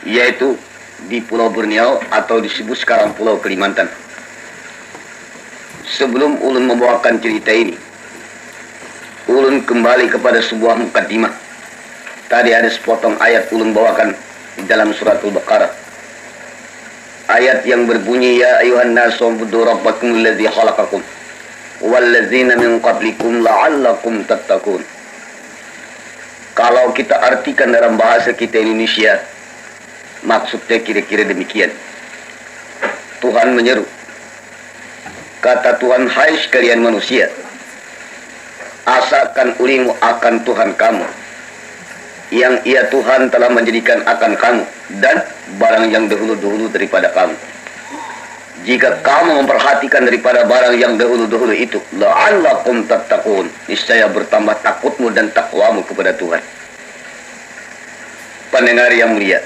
yaitu di Pulau Borneo atau disebut sekarang Pulau Kalimantan. Sebelum ulun membawakan cerita ini, ulun kembali kepada sebuah mukaddimah. Tadi ada sepotong ayat ulun bawakan di dalam surat Al-Baqarah. Ayat yang berbunyi, ya ayuhan nasu ubudu rabbakum alladzi khalaqakum walladzina min qablikum la'allakum tattaqun. Kalau kita artikan dalam bahasa kita Indonesia, maksudnya kira-kira demikian. Tuhan menyeru, kata Tuhan, hai sekalian manusia, asalkan ulimu akan Tuhan kamu, yang ia Tuhan telah menjadikan akan kamu, dan barang yang dahulu-dahulu daripada kamu. Jika kamu memperhatikan daripada barang yang dahulu-dahulu itu, la'allakum tattaqun, niscaya bertambah takutmu dan takwamu kepada Tuhan. Pendengar yang mulia,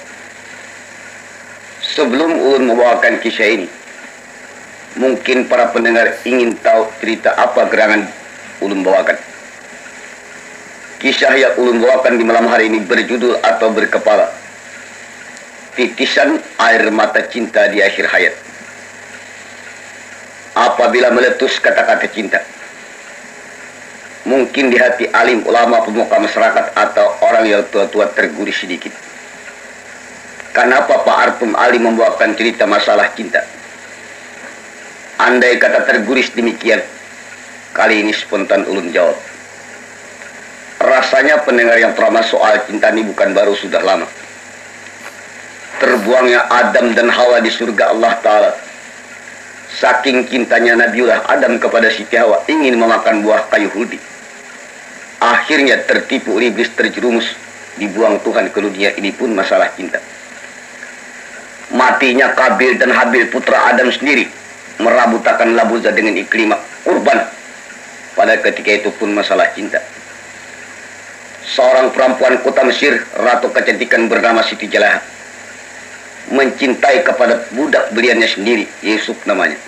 sebelum ulun membawakan kisah ini, mungkin para pendengar ingin tahu cerita apa gerangan ulun bawakan. Kisah yang ulun bawakan di malam hari ini berjudul atau berkepala Titisan Air Mata Cinta di Akhir Hayat. Apabila meletus kata-kata cinta, mungkin di hati alim, ulama, pemuka masyarakat, atau orang yang tua-tua terguris sedikit. Kenapa Pak Artum Ali membawakan cerita masalah cinta? Andai kata terguris demikian, kali ini spontan ulun jawab. Rasanya pendengar yang trauma soal cinta ini bukan baru, sudah lama. Terbuangnya Adam dan Hawa di surga Allah Ta'ala, saking cintanya Nabiullah Adam kepada Siti Hawa, ingin memakan buah kayu huldi. Akhirnya tertipu iblis, terjerumus, dibuang Tuhan ke dunia. Ini pun masalah cinta. Matinya Kabil dan Habil putra Adam sendiri merabutakan Labuza dengan iklimah kurban. Pada ketika itu pun masalah cinta. Seorang perempuan kota Mesir, ratu kecantikan bernama Siti Jalaha, mencintai kepada budak beliannya sendiri, Yusuf namanya.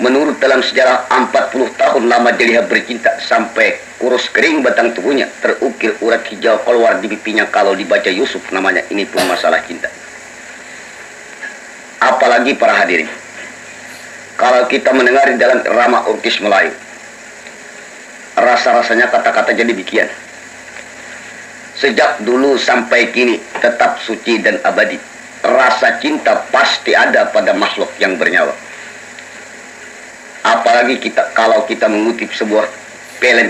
Menurut dalam sejarah, 40 tahun lama Jaliha bercinta sampai kurus kering batang tubuhnya, terukir urat hijau keluar di pipinya kalau dibaca Yusuf namanya. Ini pun masalah cinta. Apalagi para hadirin, kalau kita mendengar di dalam irama Urkis Melayu, rasa-rasanya kata-kata jadi demikian. Sejak dulu sampai kini tetap suci dan abadi. Rasa cinta pasti ada pada makhluk yang bernyawa. Apalagi kalau kita mengutip sebuah film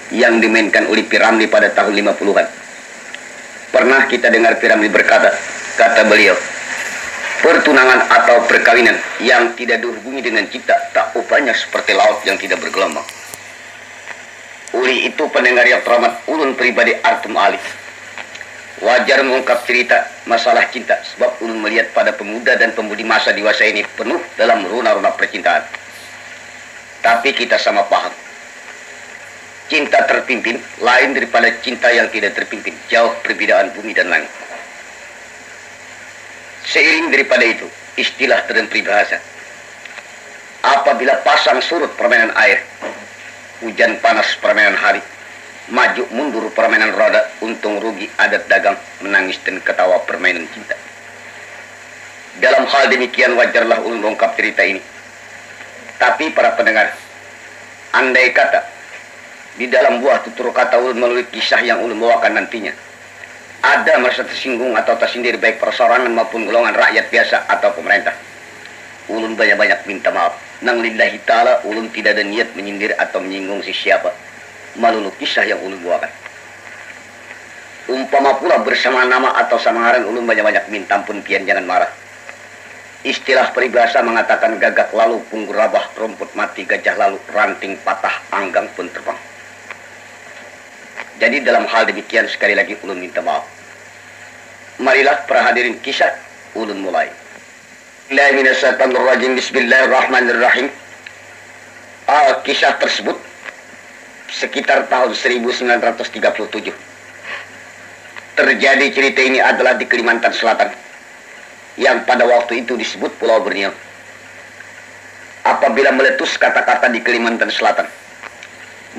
yang dimainkan oleh P. Ramlee pada tahun 50-an. Pernah kita dengar P. Ramlee berkata, kata beliau, pertunangan atau perkawinan yang tidak dihubungi dengan cinta tak upahnya seperti laut yang tidak bergelombang. Oleh itu pendengar yang teramat, ulun pribadi Artum Ali wajar mengungkap cerita masalah cinta, sebab ulun melihat pada pemuda dan pemudi masa dewasa ini penuh dalam runa-runa percintaan. Tapi kita sama paham, cinta terpimpin lain daripada cinta yang tidak terpimpin. Jauh perbedaan bumi dan langit. Seiring daripada itu, istilah dan peribahasa, apabila pasang surut permainan air, hujan panas permainan hari, maju mundur permainan roda, untung rugi adat dagang, menangis dan ketawa permainan cinta. Dalam hal demikian wajarlah ulun mengungkap cerita ini. Tapi para pendengar, andai kata di dalam buah tutur kata ulun melalui kisah yang ulun bawakan nantinya ada merasa tersinggung atau tersindir, baik perseorangan maupun golongan rakyat biasa atau pemerintah, ulun banyak-banyak minta maaf. Nang lillahi ta'ala, ulun tidak ada niat menyindir atau menyinggung siapa melalui kisah yang ulun bawakan. Umpama pula bersama nama atau samaran, ulun banyak-banyak minta ampun pian, jangan marah. Istilah peribahasa mengatakan gagak lalu punggur rabah, rumput mati gajah lalu, ranting patah anggang pun terbang. Jadi dalam hal demikian sekali lagi ulun minta maaf. Marilah para hadirin, kisah ulun mulai. Bismillahirrahmanirrahim. Kisah tersebut sekitar tahun 1937. Terjadi cerita ini adalah di Kalimantan Selatan, yang pada waktu itu disebut Pulau Borneo. Apabila meletus kata-kata di Kalimantan Selatan,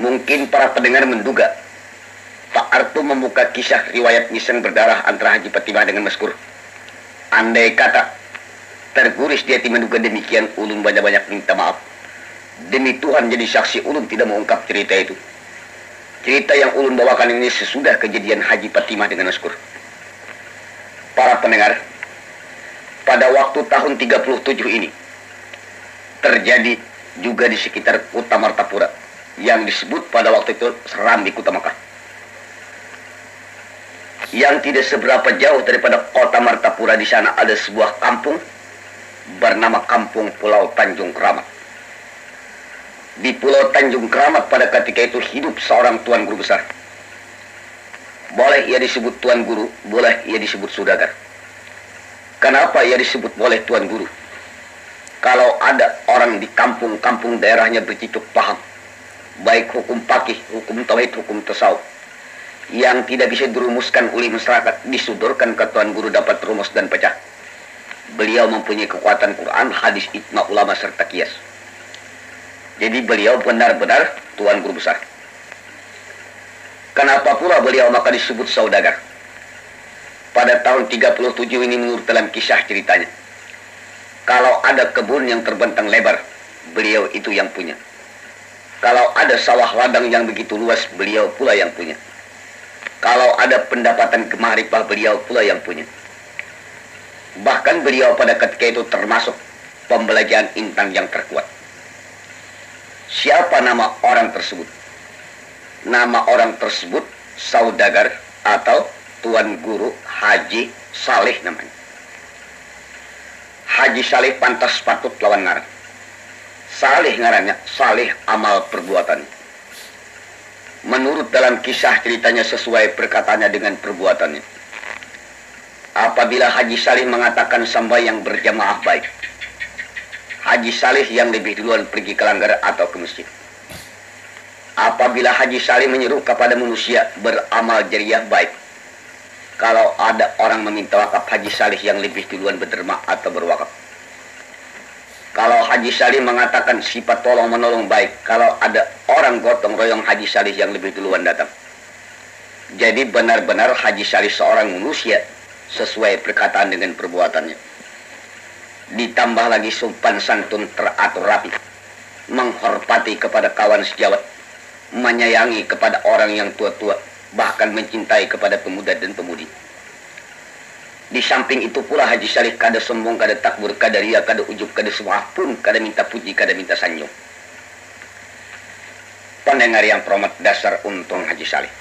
mungkin para pendengar menduga Pak Arto membuka kisah riwayat miseng berdarah antara Haji Patimah dengan Maskur. Andai kata terguris di hati menduga demikian, ulun banyak-banyak minta maaf. Demi Tuhan, jadi saksi ulun tidak mengungkap cerita itu. Cerita yang ulun bawakan ini sesudah kejadian Haji Patimah dengan Maskur. Para pendengar, pada waktu tahun 37 ini terjadi juga di sekitar Kota Martapura yang disebut pada waktu itu Serambi Kota Mekah. Yang tidak seberapa jauh daripada Kota Martapura, di sana ada sebuah kampung bernama Kampung Pulau Tanjung Keramat. Di Pulau Tanjung Keramat pada ketika itu hidup seorang tuan guru besar. Boleh ia disebut tuan guru, boleh ia disebut saudagar. Kenapa ia disebut boleh tuan guru? Kalau ada orang di kampung-kampung daerahnya bercicuk paham, baik hukum pakih, hukum tauhid, hukum tasawuf, yang tidak bisa dirumuskan oleh masyarakat, disodorkan ke tuan guru dapat rumus dan pecah. Beliau mempunyai kekuatan Quran, hadis, ijma ulama serta kias. Jadi beliau benar-benar tuan guru besar. Kenapa pula beliau maka disebut saudagar? Pada tahun 37 ini menurut dalam kisah ceritanya, kalau ada kebun yang terbentang lebar, beliau itu yang punya. Kalau ada sawah ladang yang begitu luas, beliau pula yang punya. Kalau ada pendapatan kemarifah, beliau pula yang punya. Bahkan beliau pada ketika itu termasuk pembelajaran intan yang terkuat. Siapa nama orang tersebut? Nama orang tersebut saudagar atau Tuan Guru Haji Saleh namanya. Haji Saleh pantas patut lawan ngaran. Saleh ngarannya, saleh amal perbuatan. Menurut dalam kisah ceritanya sesuai perkataannya dengan perbuatannya. Apabila Haji Saleh mengatakan sembahyang berjamaah baik, Haji Saleh yang lebih duluan pergi ke langgar atau ke masjid. Apabila Haji Saleh menyeru kepada manusia beramal jariah baik, kalau ada orang meminta wakaf, Haji Saleh yang lebih duluan berderma atau berwakaf. Kalau Haji Saleh mengatakan sifat tolong menolong baik, kalau ada orang gotong royong, Haji Saleh yang lebih duluan datang. Jadi benar-benar Haji Saleh seorang manusia sesuai perkataan dengan perbuatannya. Ditambah lagi sopan santun teratur rapi, menghormati kepada kawan sejawat, menyayangi kepada orang yang tua-tua, bahkan mencintai kepada pemuda dan pemudi. Di samping itu pula Haji Saleh kada sombong, kada takbur, kada ria, kada ujub, kada semua pun, kada minta puji, kada minta sanjung. Pendengar yang promat, dasar untung Haji Saleh.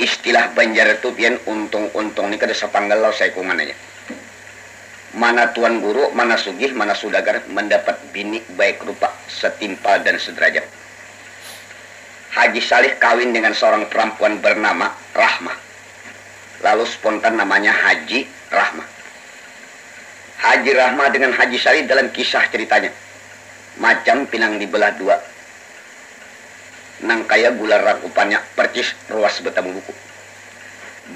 Istilah Banjar itu pian untung-untung ini kada sepanggal lau saya kumananya. Mana tuan guru, mana sugih, mana saudagar mendapat bini baik rupa, setimpal dan sederajat. Haji Saleh kawin dengan seorang perempuan bernama Rahmah. Lalu spontan namanya Haji Rahmah. Haji Rahmah dengan Haji Saleh dalam kisah ceritanya macam pinang dibelah dua, nang kaya gula rakupannya percis ruas bertemu buku.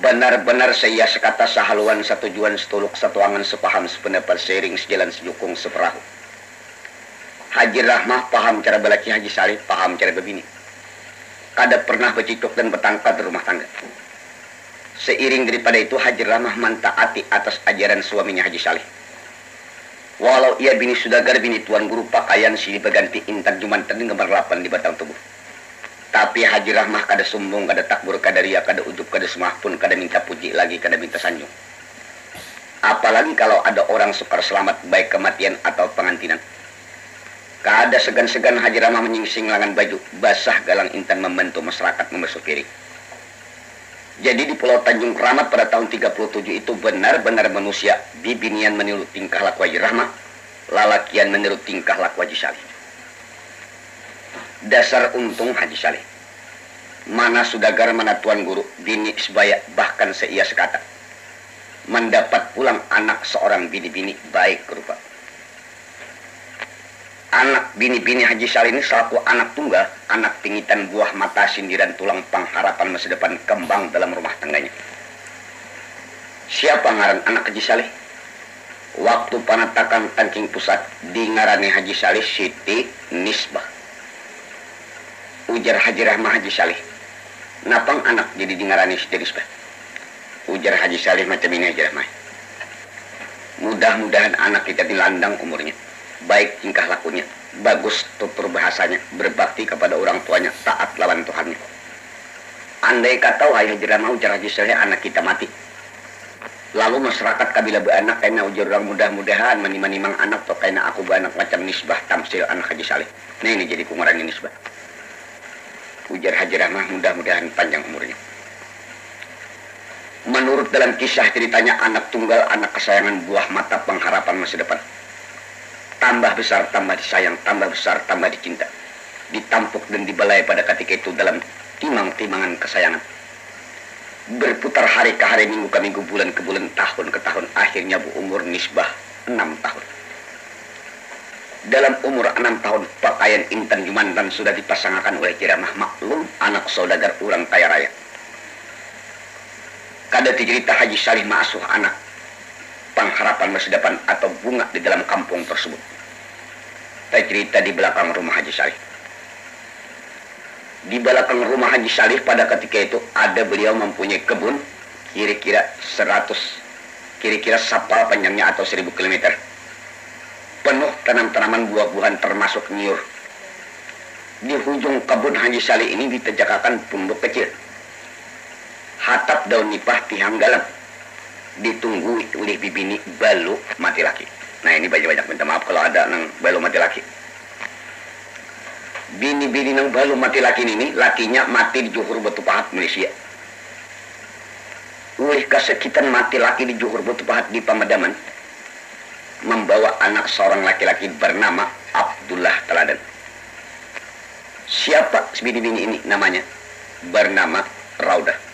Benar-benar saya sekata sahaluan, satujuan, setuluk, satu angan, sepaham, sependapat, seiring, sejalan, sejukung, seperahu. Haji Rahmah paham cara belaci Haji Saleh, paham cara berbini. Kada pernah bercicuk dan bertangkat di rumah tangga. Seiring daripada itu Haji Rahmah mentaati atas ajaran suaminya Haji Saleh. Walau ia bini saudagar, bini tuan guru, pakaian silih berganti, intan jumanten gemerlapan di batang tubuh. Tapi Haji Rahmah kada sombong, kada takbur, kada ria, kada ujub, kada semah pun, kada minta puji lagi, kada minta sanjung. Apalagi kalau ada orang sukar selamat baik kematian atau pengantinan. Kada segan-segan Haji Rahmah menyingsing lengan baju basah galang intan membantu masyarakat membasuh piring. Jadi di Pulau Tanjung Keramat pada tahun 37 itu benar-benar manusia bibinian meniru tingkah laku Haji Rahmah, lalakian meniru tingkah laku Haji Saleh. Dasar untung Haji Saleh. Mana saudagar, mana tuan guru, bini sebaya, bahkan seia sekata. Mendapat pulang anak seorang bini-bini baik rupa. Anak bini-bini Haji Saleh ini selaku anak tunggal, anak pingitan buah mata, sindiran tulang, pengharapan masa depan, kembang dalam rumah tangganya. Siapa ngaran anak Haji Saleh? Waktu panatakan tangking pusat, di ngarani Haji Saleh Siti Nisbah. Ujar Haji Rahmah Haji Saleh, napang anak jadi dingarani sedih bah. Ujar Haji Saleh macam ini aja mah. Mudah-mudahan anak kita dilandang umurnya, baik tingkah lakunya, bagus tutur bahasanya, berbakti kepada orang tuanya, taat lawan Tuhannya. Andai kata wahai Haji Rama, ujar Haji Saleh, anak kita mati, lalu masyarakat kabila beranak kena ujar orang mudah-mudahan menimang anak atau kena aku beranak macam nisbah tamsil anak Haji Saleh. Nah ini jadi pengurangan nisbah. Ujar Haji Rama, mudah-mudahan panjang umurnya. Menurut dalam kisah ceritanya, anak tunggal, anak kesayangan, buah mata pengharapan masa depan. Tambah besar, tambah disayang, tambah besar, tambah dicinta. Ditampuk dan dibalai pada ketika itu dalam timang-timangan kesayangan. Berputar hari ke hari, minggu ke minggu, bulan ke bulan, tahun ke tahun. Akhirnya umur nisbah 6 tahun. Dalam umur 6 tahun, pakaian Intan Jumantan sudah dipasangkan oleh Jiramah, maklum anak saudagar orang kaya raya. Kada cerita Haji Saleh mengasuh anak pengharapan masa depan atau bunga di dalam kampung tersebut. Cerita di belakang rumah Haji Saleh. Di belakang rumah Haji Saleh pada ketika itu ada beliau mempunyai kebun kira-kira 100, kira-kira sapal panjangnya atau 1000 km. Penuh tanam-tanaman buah-buahan termasuk nyur. Di ujung kebun Haji Saleh ini ditejakkan punduk kecil. Hatap daun nipah tihanggalam ditunggu oleh bibini balu mati laki. Nah ini banyak minta maaf kalau ada nang balu mati laki. Bini-bini nang balu mati laki ini lakinya mati di Juhur Batu Pahat Malaysia. Oleh kesakitan mati laki di Juhur Batu Pahat di Pemadaman, membawa anak seorang laki-laki bernama Abdullah Teladan. Siapa bini-bini ini namanya? Bernama Raudah.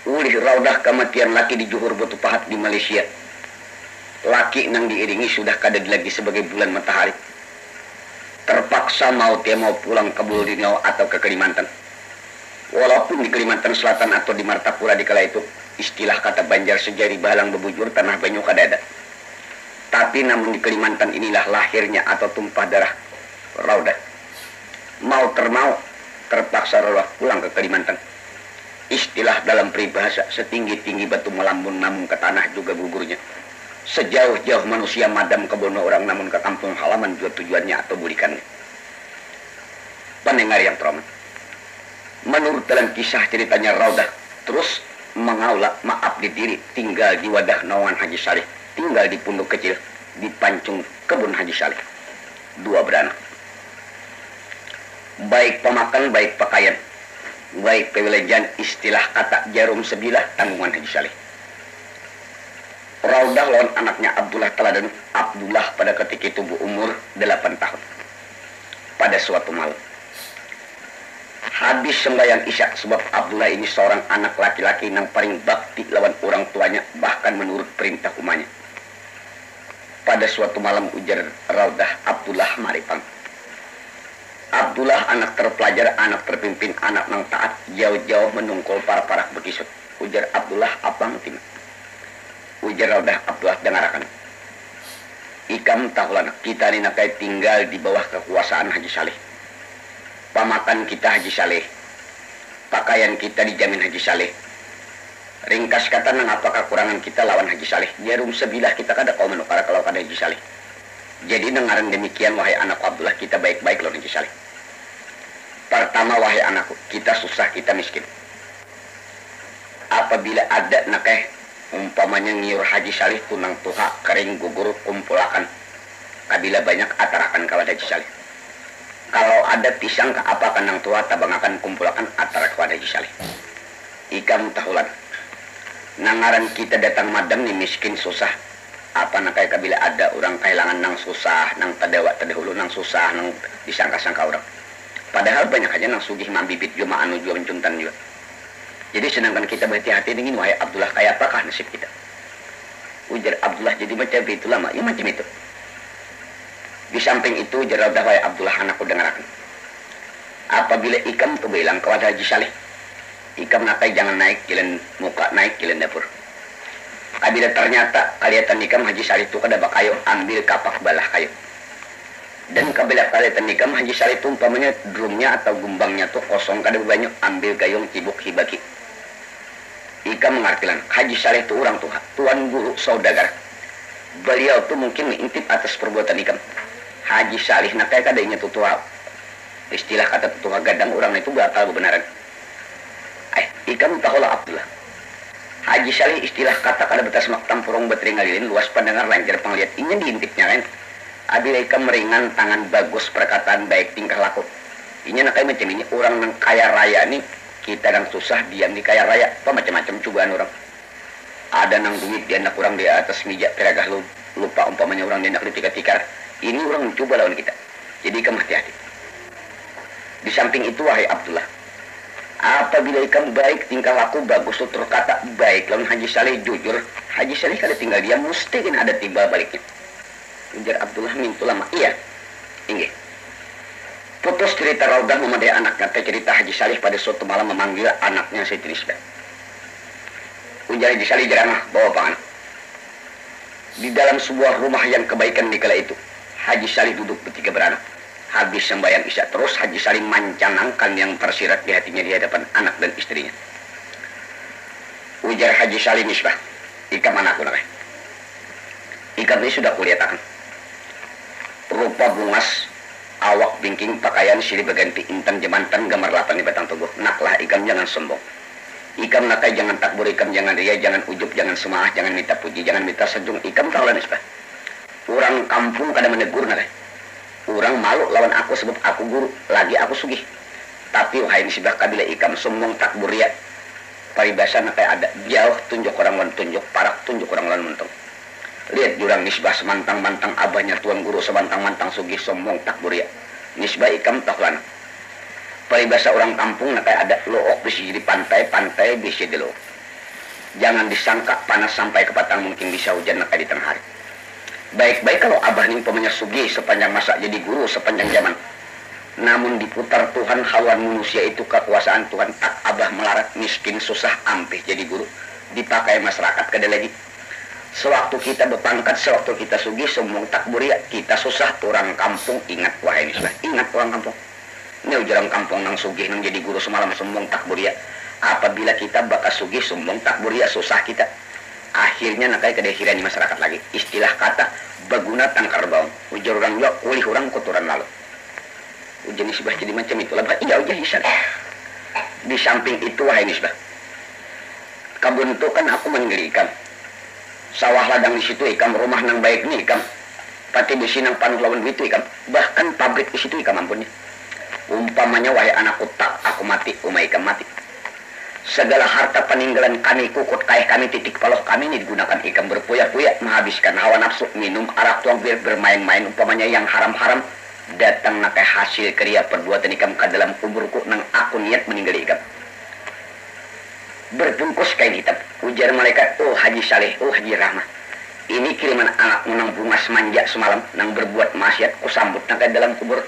Ulih Raudah kematian laki di Juhur Batu Pahat di Malaysia. Laki nang diiringi sudah kada lagi sebagai bulan matahari. Terpaksa mau pulang ke Bulunau atau ke Kalimantan. Walaupun di Kalimantan Selatan atau di Martapura di kala itu, istilah kata Banjar sejari balang bebujur tanah banyu kada ada. Tapi namun di Kalimantan inilah lahirnya atau tumpah darah Raudah. Mau terpaksa Raudah pulang ke Kalimantan. Istilah dalam peribahasa, setinggi-tinggi batu melambung namun ke tanah juga gugurnya. Sejauh-jauh manusia madam ke bono orang namun ke kampung halaman juga tujuannya atau bulikannya. Pendengar yang terhormat, menurut dalam kisah ceritanya Raudah terus mengaulak maaf di diri tinggal di wadah naungan Haji Saleh, tinggal di punduk kecil di pancung kebun Haji Saleh. 2 beranak, baik pemakan baik pakaian, baik pewelejan, istilah kata jarum sebilah tanggungan Haji Saleh. Raudah lawan anaknya Abdullah Teladan. Abdullah pada ketika itu berumur 8 tahun. Pada suatu malam, habis sembahyang isya, sebab Abdullah ini seorang anak laki-laki yang paling bakti lawan orang tuanya, bahkan menurut perintah umanya. Pada suatu malam ujar Raudah, Abdullah maripang. Abdullah anak terpelajar, anak terpimpin, anak nang taat, jauh-jauh menungkul para bekisut. Ujar Abdullah, abang tina. Ujar Raudah, Abdullah dengarkan. Ikam tahulah kita ni nakai tinggal di bawah kekuasaan Haji Saleh. Pamakan kita Haji Saleh. Pakaian kita dijamin Haji Saleh. Ringkas kata nang apa kekurangan kita lawan Haji Saleh. Jarum sebilah kita kada kau menukar kalau kada Haji Saleh. Jadi dengaran demikian wahai anak Abdullah, kita baik-baik lawan Haji Saleh. Pertama wahai anakku, kita susah, kita miskin. Apabila ada nakeh umpamanya ngiur Haji Saleh tunang tuha kering gugur kumpulakan, kabila banyak atarakan kepada Haji Saleh. Kalau ada pisang ke apa kanang tua tabang akan kumpulakan atara kepada Haji Saleh. Ikam tahulan nangaran kita datang madam ni miskin susah. Apa nakai kabila ada orang kehilangan nang susah, nang tadahulu nang susah, nang disangka-sangka orang. Padahal banyak aja nang sugih mambibit juga anu juga mencuntan juga. Jadi sedangkan kita berhati-hati dengan wahai Abdullah, kayak apakah nasib kita? Ujar Abdullah, jadi macam itu lama, ya macam itu. Di samping itu ujar Raudah, wahai Abdullah anakku dengarkan. Apabila ikam tu bilang kepada Haji Saleh, ikam nakai jangan naik jalan muka, naik jalan dapur. Apabila ternyata kelihatan ikam Haji Saleh itu kada bakayo, ambil kapak balah kayu. Dan kabila kali tandikam Haji Saleh itu umpamanya drumnya atau gumbangnya tuh kosong kada banyak, ambil gayung cibuk hibaki. Ika mengartikan Haji Saleh itu orang tuan guru saudagar. Beliau tuh mungkin mengintip atas perbuatan ikam. Haji Saleh nak kayak kadanya tuh tua. Istilah kata tua gadang orang itu batal kebenaran. Ikam tahulah Abdullah. Haji Saleh istilah kata kada betas maktam purong beteringalilin luas pendengar lancar penglihat inya diintipnya kan. Abila ikam meringan tangan bagus perkataan baik tingkah laku. Inya nak kayak macam ini orang yang kaya raya nih kita yang susah diam di kaya raya apa macam-macam cobaan orang. Ada nang duit dia nak orang di atas meja peragah lupa umpamanya orang dia nak tikar-tikar. Ini orang mencoba lawan kita. Jadi kamu hati-hati. Di samping itu wahai Abdullah, apabila kamu baik tingkah laku bagus tutur kata baik lawan Haji Saleh jujur, Haji Saleh kalau tinggal dia mesti kan ada tiba baliknya. Ujar Abdullah mintu lama iya. Inggih. Putus cerita Raudah memadai anaknya cerita Haji Saleh pada suatu malam memanggil anaknya Siti Nisbah. Ujar Haji Saleh jeramah bawa pangan. Di dalam sebuah rumah yang kebaikan di kala itu, Haji Saleh duduk bertiga beranak. Habis sembahyang isya terus Haji Saleh mancanangkan yang tersirat di hatinya di hadapan anak dan istrinya. Ujar Haji Saleh Nisbah, ikam anakku namanya. Ikam ini sudah kulihatkan. Rupa bungas, awak bingking, pakaian silih berganti intan jemantan gambar lapan di batang tubuh. Naklah ikam jangan sombong. Ikam nakai jangan takbur, ikam jangan ria, jangan ujub, jangan semaah, jangan minta puji, jangan minta sejung. Ikam tahu lah Nisbah. Orang kampung kada menegur nakai. Orang malu lawan aku sebab aku guru, lagi aku sugih. Tapi wahai Nisbah kabila ikam sombong takbur ria. Paribasa nakai ada jauh tunjuk orang lawan tunjuk, parak tunjuk orang lawan mentung. Lihat jurang Nisbah semantang-mantang abahnya tuan guru semantang-mantang sugih sombong takbur ya. Nisbah ikam tahuan. Peribahasa orang kampung nak ada look bisa jadi pantai bisa di look. Jangan disangka panas sampai ke patang mungkin bisa hujan nak di tengah hari. Baik-baik kalau abah nih pemanya sugih sepanjang masa jadi guru sepanjang zaman. Namun diputar Tuhan hawa manusia itu kekuasaan Tuhan tak abah melarat miskin susah ampih jadi guru dipakai masyarakat kada lagi. Sewaktu kita berpangkat, sewaktu kita sugih, sombong takbur ya, kita susah orang kampung. Ingat wahai Nisbah, ingat orang kampung. Ini ujaran kampung nang sugih nang jadi guru semalam sombong takbur ya. Apabila kita bakal sugih sombong takbur ya susah kita. Akhirnya nakai kedehiran masyarakat lagi. Istilah kata baguna tangkar baung. Ujar orang yo, ulih orang kotoran lalu. Ujar Nisbah jadi macam itulah. Iya ujar Hisan. Di samping itu wahai Nisbah, kabun itu kan aku menggelikan. Sawah ladang di situ ikam, rumah nang baik nih ikam, pati besi nang panuh lawan duit ikam, bahkan pabrik di situ ikam ampunnya. Umpamanya wahai anakku tak aku mati, umai ikam mati. Segala harta peninggalan kami, kukut kaya kami, titik paloh kami ini digunakan ikam berpuya-puya, menghabiskan hawa nafsu, minum arak tuang bir, bermain-main umpamanya yang haram-haram, datang nakai hasil kerja perbuatan ikam ke dalam kuburku nang aku niat meninggal ikam. Berbungkus kain hitam. Ujar malaikat, oh Haji Saleh, oh Haji Rahmah, ini kiriman anakmu nang bungas manja semalam nang berbuat maksiat kusambut nang ke dalam kubur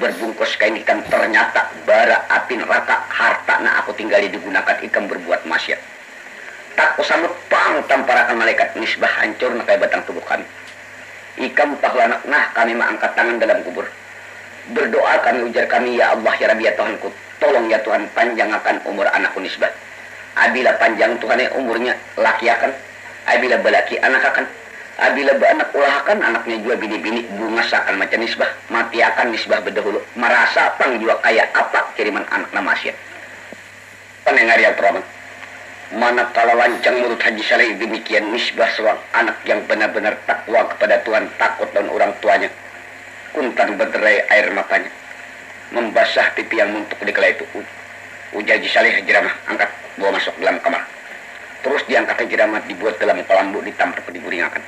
berbungkus kain hitam. Ternyata bara api neraka harta na aku tinggali digunakan ikam berbuat maksiat. Tak kusambut pang tamparakan malaikat. Nisbah hancur nang ke batang tubuh kami. Ikam tahu anak nah kami mengangkat tangan dalam kubur. Berdoa kami ujar kami, ya Allah ya Rabbi ya Tuhanku, tolong ya Tuhan panjangkan umur anakku Nisbah. Abila panjang Tuhan umurnya laki akan, abila belaki anak akan, abila beranak ulah akan anaknya juga bini-bini bunga akan macam Nisbah, mati akan Nisbah berdahulu merasa pang juga kayak apa kiriman anak nama Asia. Pendengar yang terhormat, mana kalau lancang menurut Haji Saleh demikian Nisbah seorang anak yang benar-benar takwa kepada Tuhan, takut dan orang tuanya. Kuntan berderai air matanya, membasah pipi yang muntuk di kala itu. Ujar Haji Saleh jeramah, angkat, bawa masuk dalam kamar. Terus diangkat jeramah, dibuat dalam kelambu, ditampuk, diguringakan.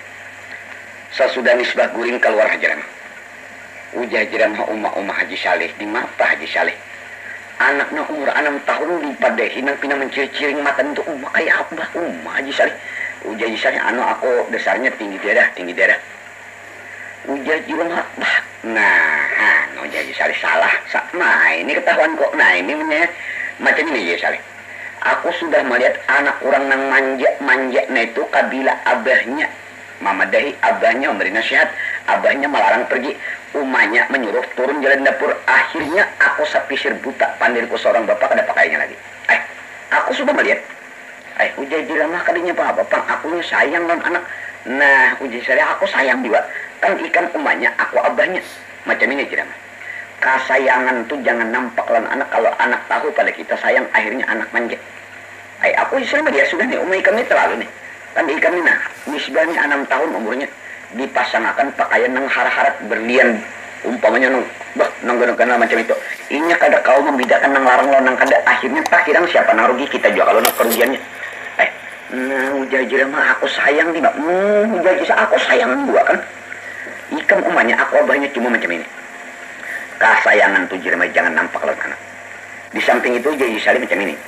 Sesudah Nisbah guring keluar jeramah. Ujar jeramah umah Haji Saleh, di mata Haji Saleh. Anaknya umur 6 tahun dipadahi nang pina menciri-ciring mata untuk umah kayak apa umah Haji Saleh. Ujar Haji Saleh, aku dasarnya tinggi darah. Ujar jeramah, nah, Ujar Haji Saleh salah. Nah, ini ketahuan kok. Nah, ini macam ini ya Saleh. Aku sudah melihat anak orang nang manja nah itu kabila abahnya mamadahi abahnya memberi nasihat, abahnya melarang pergi. Umanya menyuruh turun jalan dapur. Akhirnya aku sapisir buta pandirku seorang bapak kada pakainya lagi. Aku sudah melihat. Ujai jiramah kadinya apa pang akunya sayang non anak. Nah ujai saya aku sayang juga. Kan ikan umanya aku abahnya. Macam ini jiramah. Kasayangan tuh jangan nampak lan anak. Kalau anak tahu pada kita sayang akhirnya anak manja. Aku istilahnya dia sudah nih umai kami terlalu nih. Kan ikan ini nah misbahnya 6 tahun umurnya. Dipasangkan pakaian nang harat-harat berlian umpamanya nang ganang macam itu inya kada kau membedakan nang larang lo nang kada akhirnya tak kirang siapa nang rugi kita juga kalau nang kerugiannya nah ujajira mah aku sayang tiba ujajira aku sayang gua kan ikan umanya aku abahnya cuma macam ini kasayangan tuh jirama jangan nampak lah anak di samping itu ujajira macam ini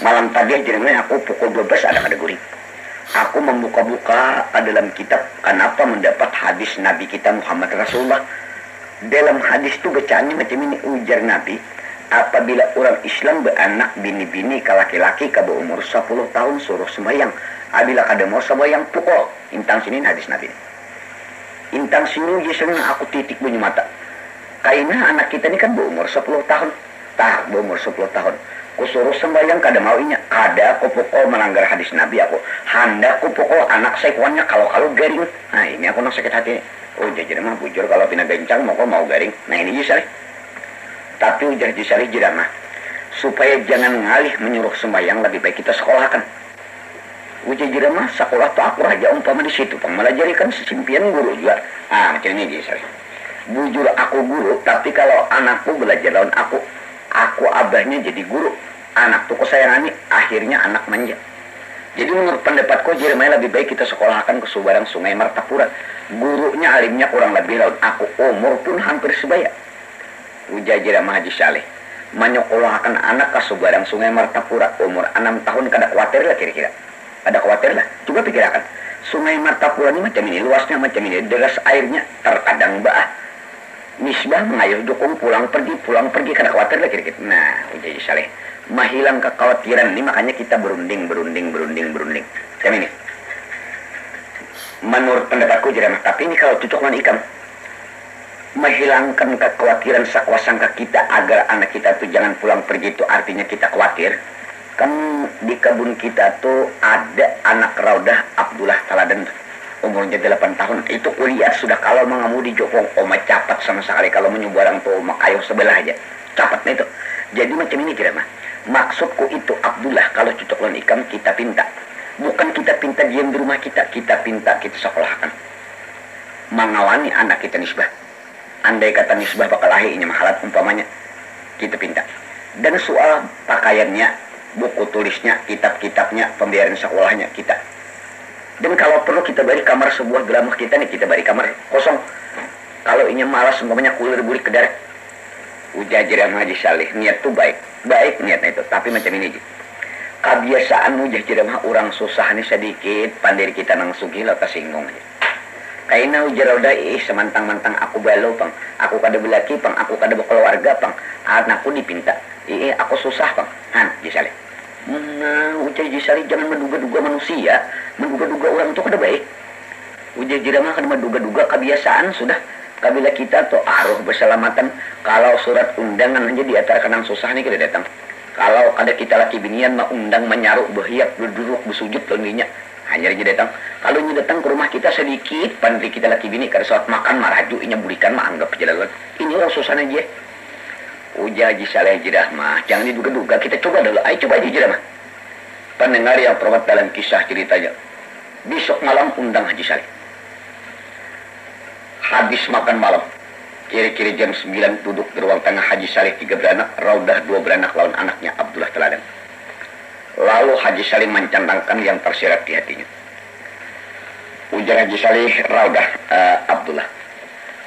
malam tadi jirama aku pukul 12 ada guring. Aku membuka-buka dalam kitab kenapa mendapat hadis Nabi kita Muhammad Rasulullah. Dalam hadis itu bacaannya macam ini ujar Nabi, apabila orang Islam beranak bini-bini ke laki-laki ke umur 10 tahun suruh sembahyang. Apabila kada mau sembahyang pukul. Intang sini hadis Nabi. Intang sini biasanya aku titik bunyi mata. Karena anak kita ini kan berumur 10 tahun. Berumur 10 tahun. Ku suruh sembahyang kada mau inya. Kada aku pukul melanggar hadis Nabi aku. Handa aku pukul anak saya kuannya kalau garing. Nah ini aku nak sakit hati. Jadi mah bujur kalau pina bencang mau garing. Nah ini jisari. Tapi ujar jisari jirama supaya jangan ngalih menyuruh sembahyang lebih baik kita sekolahkan. Ujar jirama sekolah tuh aku raja umpama di situ. Melajari kan sesimpian guru juga. Macam ini jisari. Bujur aku guru tapi kalau anakku belajar lawan aku abahnya jadi guru. Anak tuh kesayangan ini akhirnya anak manja. Jadi menurut pendapatku Jeremiah lebih baik kita sekolahkan ke Subarang Sungai Martapura. Gurunya alimnya kurang lebih laut aku umur pun hampir sebaya. Ujar Jeremiah Haji Saleh menyekolahkan anak ke Subarang Sungai Martapura umur 6 tahun kada khawatir lah kira-kira. Ada khawatir lah. Coba pikirkan. Sungai Martapura ini macam ini, luasnya macam ini, deras airnya terkadang bah. Misbah mengayuh dukung pulang pergi kada khawatir lah kira-kira. Nah, Ujar Haji Saleh menghilang kekhawatiran ini makanya kita berunding. Macam ini. Menurut pendapatku Jeremiah, tapi ini kalau cocok dengan ikan menghilangkan kekhawatiran sakwasangka kita agar anak kita tuh jangan pulang pergi itu artinya kita khawatir. Kan di kebun kita tuh ada anak Raudah Abdullah Taladan umurnya 8 tahun itu kuliah sudah kalau mengemudi jokong capat sama sekali kalau menyubarang tuh makayo sebelah aja capat itu. Jadi macam ini Jeremiah. Maksudku itu Abdullah kalau cocok dengan ikan kita pinta. Bukan kita pinta diam di rumah kita pinta kita sekolahkan. Mengawani anak kita nisbah. Andai kata nisbah bakal lahirnya mahalat umpamanya kita pinta. Dan soal pakaiannya, buku tulisnya, kitab-kitabnya, pembayaran sekolahnya kita. Dan kalau perlu kita beri kamar sebuah gelamah kita nih kita beri kamar kosong. Kalau ini malas umpamanya kulir burik ke darat. Ujar Jeremiah Haji Saleh niat tuh baik niatnya itu tapi macam ini kebiasaan ujah Jeremiah orang susah nih sedikit pandiri kita nang sugih lo tersinggung aja kaina ujar udah semantang-mantang aku balo pang aku kada belaki pang aku kada berkeluarga pang anakku dipinta aku susah pang Haji Saleh nah ujar Haji Saleh jangan menduga-duga manusia menduga-duga orang itu kada baik ujar Jeremiah kada menduga-duga kebiasaan sudah kabila kita tuh aruh berselamatan kalau surat undangan aja di antara kenang susah nih kita datang kalau kada kita laki binian mah undang menyaruk berhiap berduduk bersujud lengginya hanya aja datang kalau ini datang ke rumah kita sedikit pandri kita laki bini kada saat makan maraju inya bulikan mah anggap jalan ini orang susah aja ujar Haji Saleh jidah mah jangan diduga-duga kita coba dulu ayo coba aja jidah mah pendengar yang perawat dalam kisah ceritanya besok malam undang Haji Saleh habis makan malam kira-kira jam 9 duduk di ruang tengah Haji Saleh 3 beranak Raudah 2 beranak lawan anaknya Abdullah Teladan lalu Haji Saleh mencantangkan yang tersirat di hatinya ujar Haji Saleh Raudah Abdullah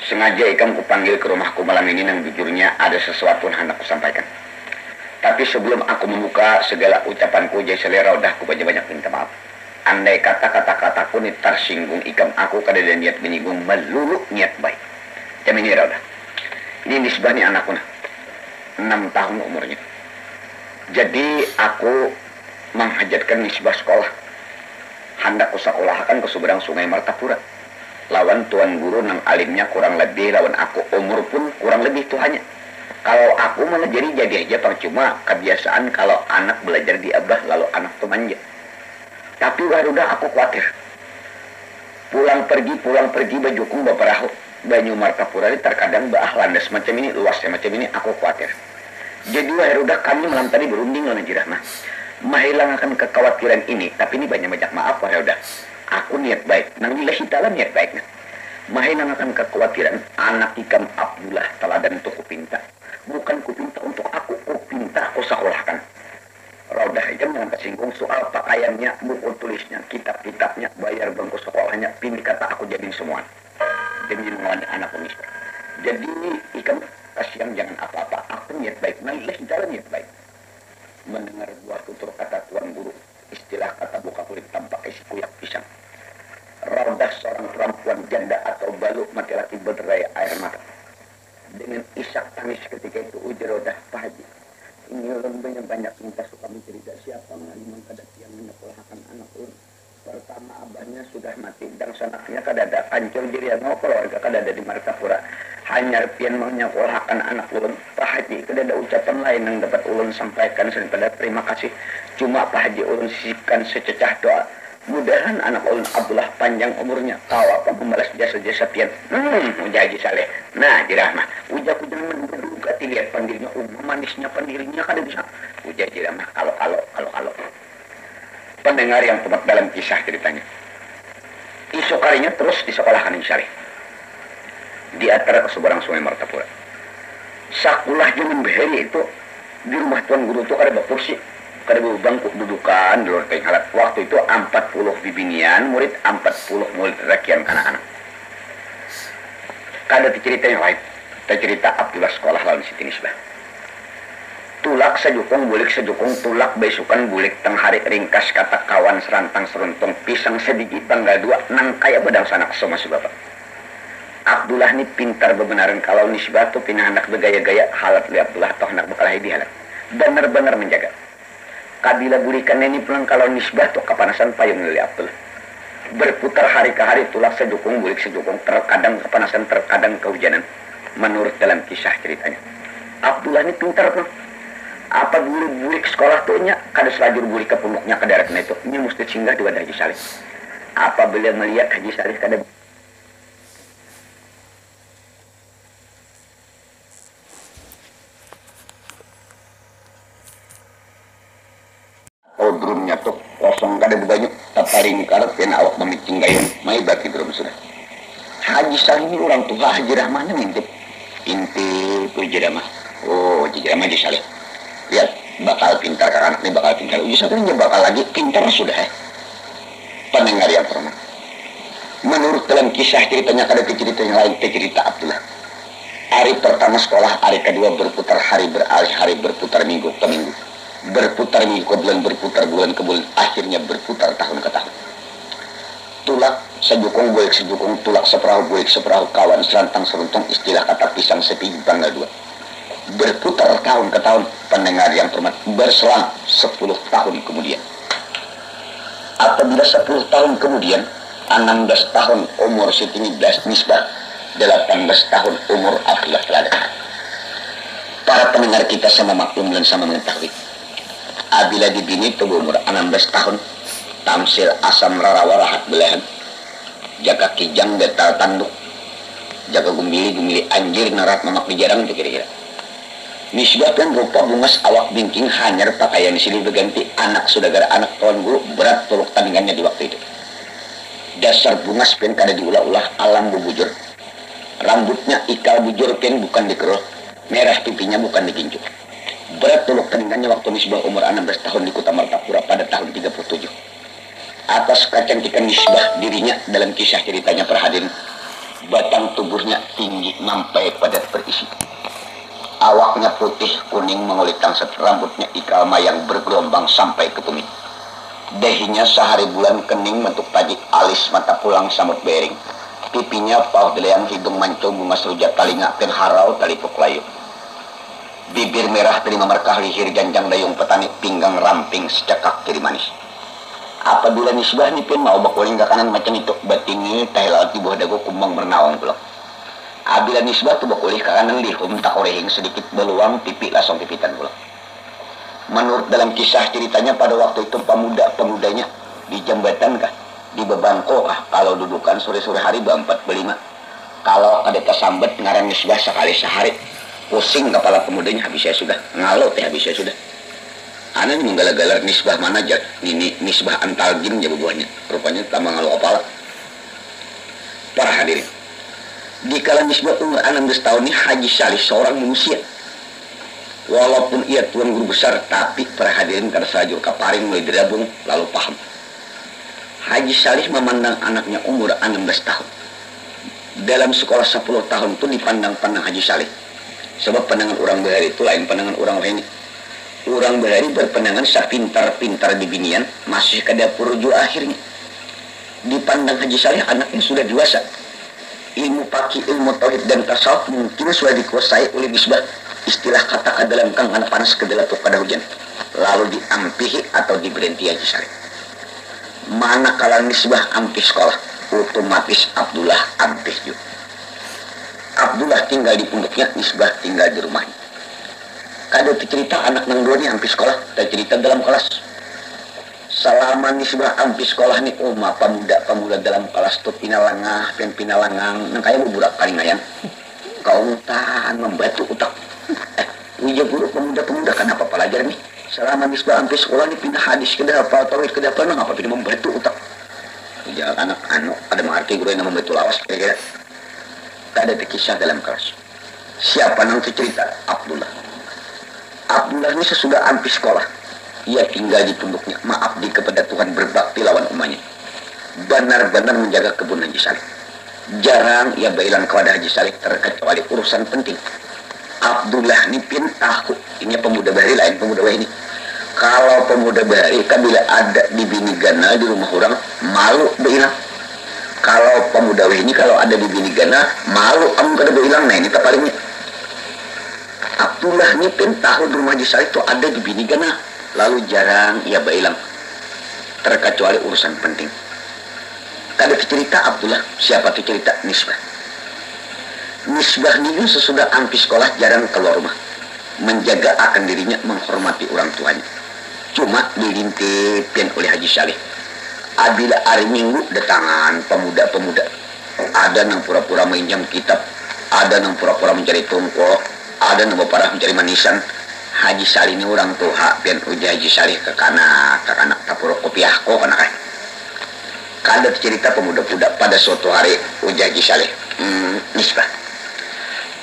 sengaja ikam kupanggil ke rumahku malam ini nang jujurnya ada sesuatu yang hendak kusampaikan tapi sebelum aku membuka segala ucapanku Haji Saleh Raudah ku banyak minta maaf andai kata-kataku ini tersinggung ikam aku kada ada niat menyinggung melulu niat baik. Jam ini Raudah. Ini nisbahnya anakku 6 tahun umurnya. Jadi aku menghajatkan nisbah sekolah. Hendak ku sekolahkan ke Subarang Sungai Martapura. lawan tuan guru nang alimnya kurang lebih lawan aku, umur pun kurang lebih tuhannya. Kalau aku malah jadi aja percuma, kebiasaan kalau anak belajar di abah lalu anak tuh manja. Tapi udah aku khawatir. Pulang pergi bajukung baparahu Banyu Martapura ini terkadang landas macam ini, luasnya macam ini, aku khawatir. Jadi udah kami malam tadi berunding lawan Jirahmah. Menghilangkan kekhawatiran ini, tapi ini banyak maaf udah. Aku niat baik, nang lillahi ta'ala niat baik. Menghilangkan kekhawatiran anak ikam Abdullah teladan itu kupinta. Bukan kupinta untuk aku, kupinta aku sekolahkan. Raudah aja mengangkat singgung soal pakaiannya, buku tulisnya, kitab-kitabnya, bayar bangku sekolahnya, pilih kata aku jadiin semua. Demi mengalami anak pemisah. Jadi ikan kasihan jangan apa-apa. Aku niat baik, lillahi ta'ala niat baik. Mendengar buah tutur kata tuan guru, istilah kata buka kulit tampak isi kuyak pisang. Raudah seorang perempuan janda atau balu mati laki berderai air mata. Dengan isak tangis ketika itu ujar Raudah, Pak Haji, ini lembanya banyak minta suka mencerita siapa mengalimang kadat yang menyekolahkan anak ulun. Pertama abahnya sudah mati dan sanaknya kadada hancur diri mau keluarga kadada di Martapura. Hanya pian menyekolahkan anak ulun. Pak Haji, kadada ucapan lain yang dapat ulun sampaikan selain pada terima kasih. Cuma Pak Haji ulun sisipkan sececah doa. Mudahan anak ulun Abdullah panjang umurnya. Kau apa membalas jasa-jasa pian. Ujar Haji Saleh. Nah, Jirahmah. Ujar jangan menduga dilihat pandirinya. Manisnya pandirinya kada bisa. Ujar Jirahmah. Kalau. Pendengar yang tepat dalam kisah ceritanya. Esok harinya terus disekolahkan Saleh. Di antara keseberang sungai Martapura. Sakulah zaman beheri itu di rumah tuan guru itu ada kursi, ada bangku dudukan di luar kain halat. Waktu itu 40 bibinian murid, 40 murid rakian anak-anak. Kada cerita yang lain, cerita Abdullah sekolah lawan Siti Nisbah. Tulak sejukung bulik sejukung tulak besukan bulik teng hari ringkas kata kawan serantang seruntung pisang sedikit bangga dua nang kaya bedang sanak sama si bapak. Abdullah ni pintar bebenaran kalau Nisbah tu pindah anak bergaya-gaya halat li Abdullah toh anak bakal di halat. Benar-benar menjaga. Kabila bulikan ini pulang kalau Nisbah tu kepanasan payung li Abdullah. Berputar hari ke hari tulak sejukung bulik sejukung terkadang kepanasan terkadang kehujanan. Menurut dalam kisah ceritanya. Abdullah ni pintar tuh. Apa bulik sekolah tu nya kada selajur bulik ke punduknya ke daratnya itu. Ini mesti singgah di wadah Haji Saleh. Apabila melihat Haji Saleh kada drumnya tuh kosong kada banyak taparing karet yang awak memicing gayung mai bagi drum sudah. Haji Saleh ini orang tua Haji Rahmahnya ngintip Haji Rahmah. Oh Haji Rahmah Haji Saleh lihat bakal pintar ke anak ini bakal pintar Haji Saleh ini bakal lagi pintar sudah pendengar yang pernah menurut dalam kisah ceritanya kada cerita yang lain cerita Abdullah. Hari pertama sekolah, hari kedua berputar hari beralih hari berputar minggu ke minggu. Berputar minggu ke bulan, berputar bulan ke bulan, akhirnya berputar tahun ke tahun. Tulak sejukung bulik sejukung, tulak seperahu bulik seperahu, kawan serantang seruntung, istilah kata pisang sepi bangga dua. Berputar tahun ke tahun, pendengar yang hormat, berselang 10 tahun kemudian. Apabila 10 tahun kemudian, 16 tahun umur Siti Nisbah, 18 tahun umur Abdullah Teladan. Para pendengar kita sama maklum dan sama mengetahui. Abila dibini itu umur 16 tahun tamsil asam rarawa rahat belahan jaga kijang getal tanduk jaga gumili anjir narat mamak di jarang itu kira-kira Nisbah kan rupa bungas awak bingking hanyar pakaian silih berganti anak saudagar anak tuan guru berat tolok tandingannya di waktu itu dasar bungas pen kada diulah-ulah alam bubujur rambutnya ikal bujur pen bukan dikerul merah pipinya bukan digincu berat tolok tandingannya waktu Nisbah umur 16 tahun di kota Martapura pada tahun 37. Atas kecantikan Nisbah dirinya dalam kisah ceritanya perhadirin batang tubuhnya tinggi sampai padat berisi. Awaknya putih kuning mengulit tangsat, rambutnya ikal mayang bergelombang sampai ke tumit. Dahinya sehari bulan kening bentuk pagi, alis mata pulang samut bering. Pipinya pauh deleang hidung mancung bunga serujat talinga pen harau talipuk layu. Bibir merah terima markah lihir janjang dayung petani pinggang ramping secekak kiri manis. apabila nisbah ni pun mau bakuling ke kanan macam itu batingi tahilal ti buah dago kumbang bernaon pula. Abila nisbah tu bakuling ke kanan lihum tak orehing sedikit beluang pipi langsung pipitan pula. Menurut dalam kisah ceritanya pada waktu itu pemuda-pemudanya di jambatan kah, di bebangko kah, kalau dudukan sore-sore hari berempat berlima. Kalau ada kesambet ngaran nisbah sekali sehari, pusing kepala pemudanya habis saya sudah, ngalau teh habis saya sudah. Anak menggala-galar nisbah mana aja, ini nisbah antal jin ya buahnya, rupanya tambah ngalau kepala. Para hadirin, di kala nisbah umur 16 tahun ini Haji Salih seorang manusia. Walaupun ia tuan guru besar, tapi para hadirin kada sajur kaparing mulai dirabung lalu paham. Haji Salih memandang anaknya umur 16 tahun. Dalam sekolah 10 tahun itu dipandang-pandang Haji Salih. Sebab pandangan orang bahari itu lain pandangan orang lain. Orang bahari berpandangan sepintar-pintar di binian masih ke dapur juga akhirnya. Dipandang Haji Salih anaknya sudah dewasa. Ilmu paki, ilmu tauhid dan tasawuf mungkin sudah dikuasai oleh nisbah. Istilah kata dalam kang anak panas kedelatuk pada hujan. Lalu diampihi atau diberhenti Haji Salih. Manakala nisbah ampih sekolah, otomatis Abdullah ampih juga. Abdullah tinggal di punduknya, nisbah tinggal di rumahnya. Kada cerita anak nang dua ni ampih sekolah, dan cerita dalam kelas. Selama nisbah ampih sekolah ni, pemuda dalam kelas tu pinalangang, nang kaya buburak kalingayan. Kau tahan membatu utak. Uja guru pemuda-pemuda kan apa pelajar nih? Selama nisbah ampih sekolah ni pindah hadis ke apa tauhid ke apa nang apa pindah membatu utak. Uja anak ada mengerti guru yang membatu lawas kira-kira. Tak ada kisah dalam kelas. Siapa nang cerita? Abdullah. Abdullah ini sesudah ampih sekolah, ia tinggal di punduknya, mengabdi kepada Tuhan, berbakti lawan umatnya, benar-benar menjaga kebun Haji Salih. Jarang ia bailan kepada Haji Salih terkecuali urusan penting. Abdullah ini pin tahu, ini pemuda bahari lain pemuda bahari ini. Kalau pemuda bahari kan bila ada di bini gana di rumah orang malu bailan. Kalau pemuda bahari ini kalau ada di bini gana malu am kada bailan, nah ini tak palingnya. Abdullah ini pun tahu di rumah Haji Salih itu ada di bini gana, lalu jarang ia bailang terkecuali urusan penting. Kada cerita Abdullah, siapa tu cerita nisbah. Nisbah ini sesudah ampih sekolah jarang keluar rumah, menjaga akan dirinya, menghormati orang tuanya. Cuma dilintipin oleh Haji Salih. Abila hari Minggu datangan pemuda-pemuda, ada yang pura-pura minjam kitab, ada yang pura-pura mencari tungkol, ada yang parah mencari manisan. Haji Salih ini orang tua, pian uja Haji Salih ke kanak tapurok kopiah ko kanak. Kada cerita pemuda-pemuda pada suatu hari uja Haji Salih. Nisbah.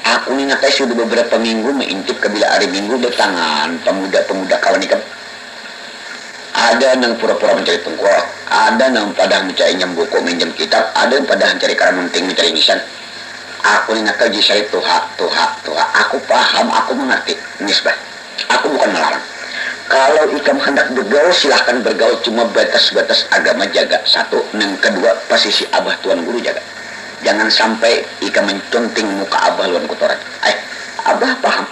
Aku ingat sudah beberapa minggu mengintip kabila hari Minggu datangan pemuda-pemuda kawan ikan. Ada yang pura-pura mencari tungkol, ada yang pada mencari nyambuko minjam kitab, ada yang pada mencari karamunting mencari nisan. Aku ingat Haji Salih tuha. Aku paham, aku mengerti nisbah. Aku bukan melarang. Kalau ikam hendak bergaul, silahkan bergaul, cuma batas-batas agama jaga. Satu, yang kedua, posisi abah tuan guru jaga. Jangan sampai ikam menconting muka abah luan kotoran. Abah paham.